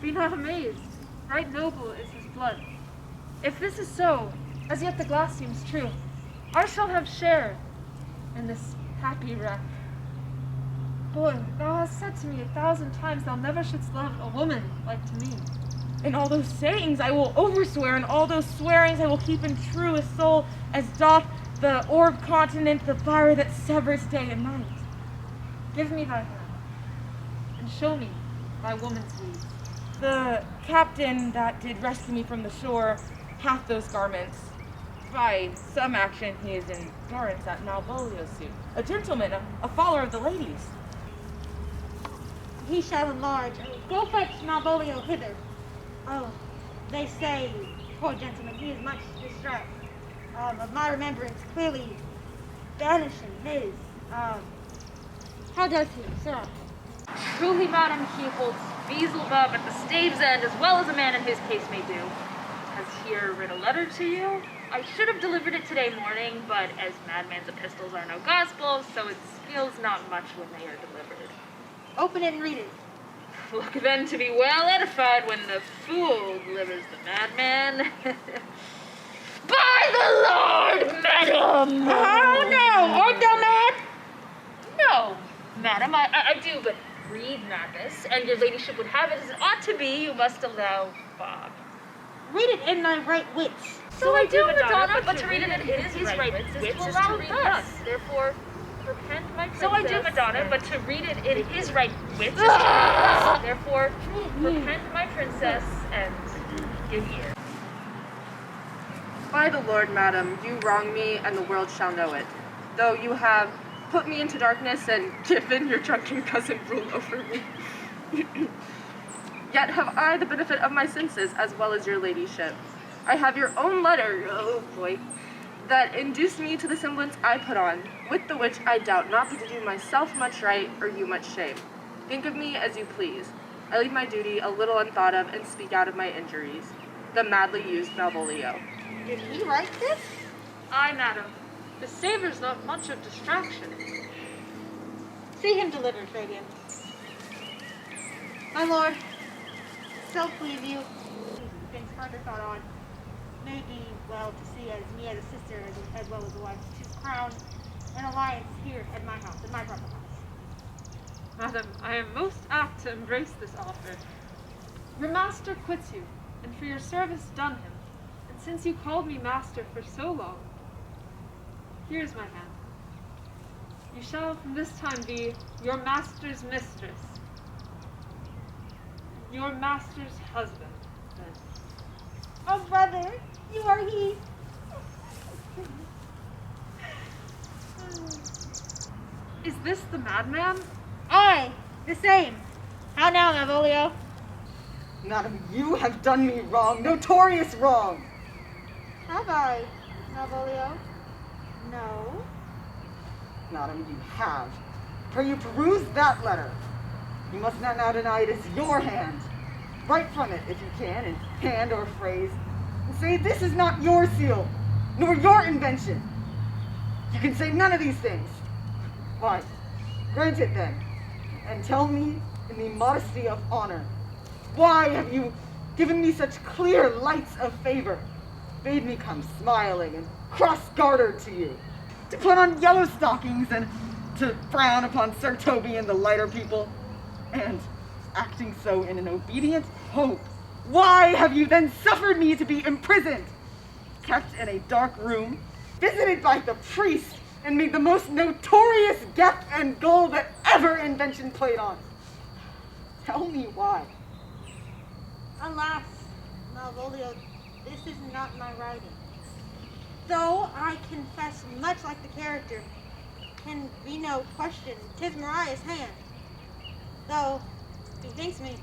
Speaker 5: Be not amazed. Right noble is his blood. If this is so, as yet the glass seems true, I shall have share in this happy wreck. Boy, thou hast said to me 1,000 times thou never shouldst love a woman like to me.
Speaker 15: In all those sayings I will overswear, and all those swearings I will keep in true a soul, as doth the orb continent the fire that severs day and night.
Speaker 5: Give me thy hand, and show me thy woman's weeds.
Speaker 15: The captain that did rescue me from the shore hath those garments. By some action he is in durance at Malvolio suit. A gentleman, a follower of the ladies.
Speaker 2: He shall enlarge. Go fetch Malvolio hither. Oh, they say, poor gentleman, he is much distressed. Of my remembrance, clearly banishing his. How does he, sir?
Speaker 5: Truly, madam, he holds Beelzebub at the stave's end as well as a man in his case may do. Has here writ a letter to you. I should have delivered it today morning, but as madman's epistles are no gospel, so it skills not much when they are delivered.
Speaker 2: Open it and read it.
Speaker 5: Look then to be well edified when the fool delivers the madman. By the Lord, madam!
Speaker 2: Oh no! Art thou mad?
Speaker 5: No, madam, I do but read madness, and your ladyship would have it as it ought to be, you must allow Bob.
Speaker 2: Read it in thy right wits.
Speaker 5: So I do, Madonna, but to read it in his right wits is to allow thus. Therefore, repent my princess. So I do, Madonna, but to read it in his right wits is to read thus. Therefore, repent my princess and give ear.
Speaker 15: By the Lord, madam, you wrong me, and the world shall know it. Though you have put me into darkness and given your drunken cousin rule over me. Yet have I the benefit of my senses, as well as your ladyship. I have your own letter, oh boy, that induced me to the semblance I put on, with the which I doubt not to do myself much right, or you much shame. Think of me as you please. I leave my duty a little unthought of, and speak out of my injuries. The madly used Malvolio.
Speaker 2: Did he write this?
Speaker 5: Aye, madam. The savor's not much of distraction.
Speaker 2: See him delivered, Fabian. My lord, so please you. Things further thought on. May be well to see as me as a sister as well as a wife to crown an alliance here at my house, at my brother's house.
Speaker 1: Madam, I am most apt to embrace this offer. Your master quits you, and for your service done him, and since you called me master for so long, here's my hand. You shall from this time be your master's mistress, your master's husband, then.
Speaker 2: Oh, brother, you are he.
Speaker 1: Is this the madman?
Speaker 2: Aye, the same. How now, Malvolio?
Speaker 8: Madam, you have done me wrong, notorious wrong.
Speaker 2: Have I, Malvolio? No.
Speaker 8: Madam, you have. Pray you peruse that letter. You must not now deny it is your hand. Write from it, if you can, in hand or phrase, and say this is not your seal, nor your invention. You can say none of these things. Why, grant it then, and tell me in the modesty of honor, why have you given me such clear lights of favor, bade me come smiling and cross-gartered to you, to put on yellow stockings and to frown upon Sir Toby and the lighter people, and acting so in an obedient hope, why have you then suffered me to be imprisoned, kept in a dark room, visited by the priest, and made the most notorious gap and gull that ever invention played on? Tell me why.
Speaker 2: Alas, Malvolio, this is not my writing. Though I confess much like the character, can be no question, 'tis Mariah's hand. Though, bethinks me,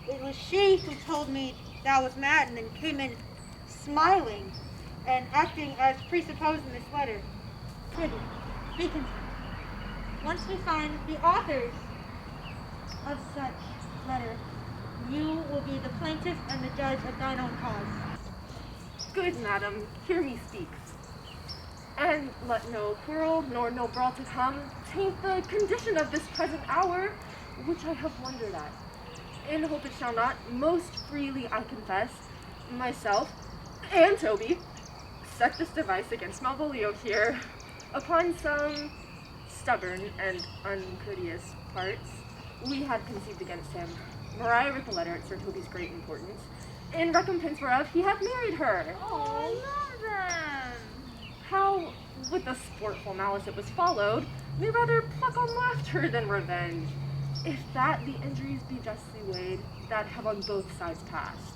Speaker 2: it was she who told me thou was mad and then came in smiling and acting as presupposed in this letter. Prithee, be content. Once we find the authors of such letter, you will be the plaintiff and the judge of thine own cause.
Speaker 15: Good madam, hear me speak. And let no quarrel nor no brawl to come taint the condition of this present hour, which I have wondered at. In hope it shall not, most freely I confess, myself and Toby set this device against Malvolio here, upon some stubborn and uncourteous parts we had conceived against him. Mariah writ the letter at Sir Toby's great importance, in recompense whereof he hath married her.
Speaker 5: Oh, love them.
Speaker 15: How, with the sportful malice it was followed, may rather pluck on laughter than revenge. If that the injuries be justly weighed, that have on both sides passed.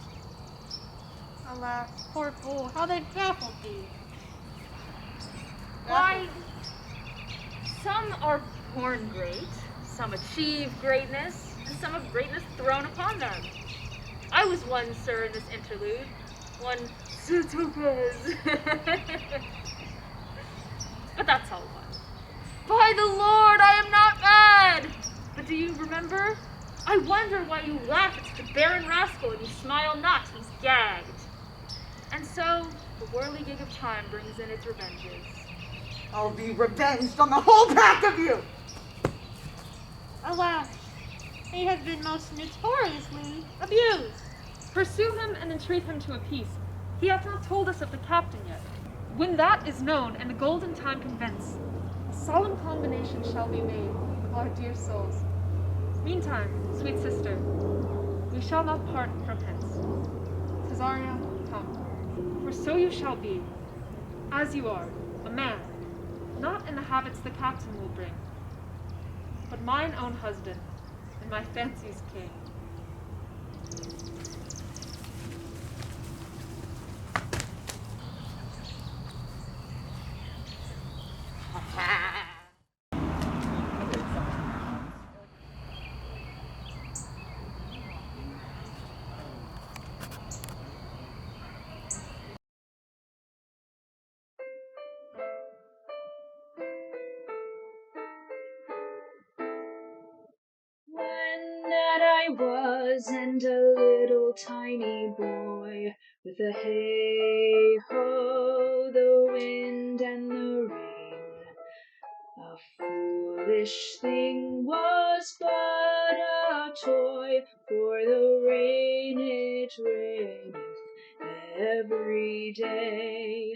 Speaker 2: Alas, poor fool, how they baffled thee.
Speaker 5: Why, some are born great, some achieve greatness, and some have greatness thrown upon them. I was one, sir, in this interlude. One Sutupes. But that's all one. By the Lord, I am not bad! But do you remember? I wonder why you laugh at such a barren rascal and you smile not, he's gagged. And so, the whirligig of time brings in its revenges.
Speaker 8: I'll be revenged on the whole pack of you!
Speaker 2: Alas, he has been most notoriously abused.
Speaker 1: Pursue him and entreat him to a peace. He hath not told us of the captain yet. When that is known and the golden time convince, a solemn combination shall be made of our dear souls. Meantime, sweet sister, we shall not part from hence. Cesario, come, for so you shall be, as you are, a man, not in the habits the captain will bring, but mine own husband, and my fancy's king.
Speaker 18: was, and a little tiny boy, with a hey-ho, the wind and the rain. A foolish thing was but a toy, for the rain it raineth every day.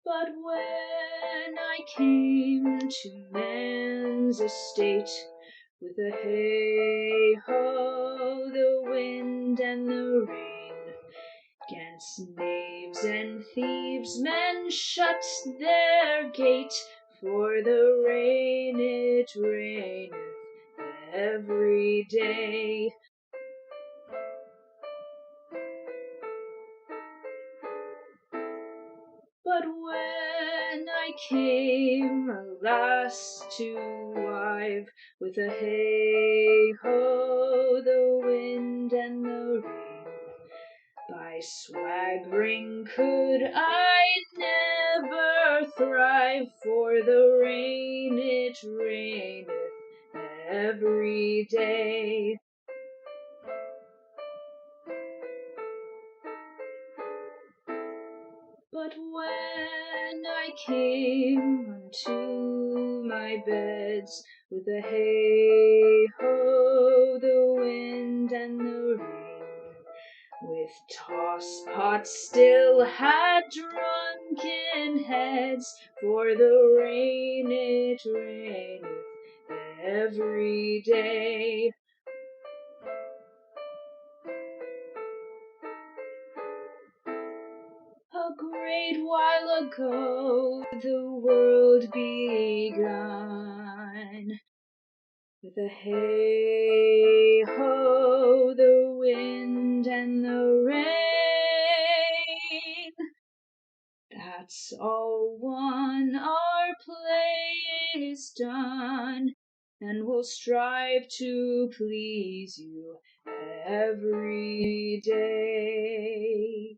Speaker 18: But when I came to man's estate, with a hey-ho, the wind and the rain, 'gainst knaves and thieves men shut their gate, for the rain it raineth every day. But when I came, alas, to wive, with a hey-ho, the wind and the rain, by swaggering could I never thrive, for the rain it raineth every day. But when I came unto my beds, with a hey-ho, the wind and the rain, with toss-pots still had drunken heads, for the rain it raineth every day. A great while ago the world begun, with a hey-ho, the wind and the rain. That's all one, our play is done, and we'll strive to please you every day.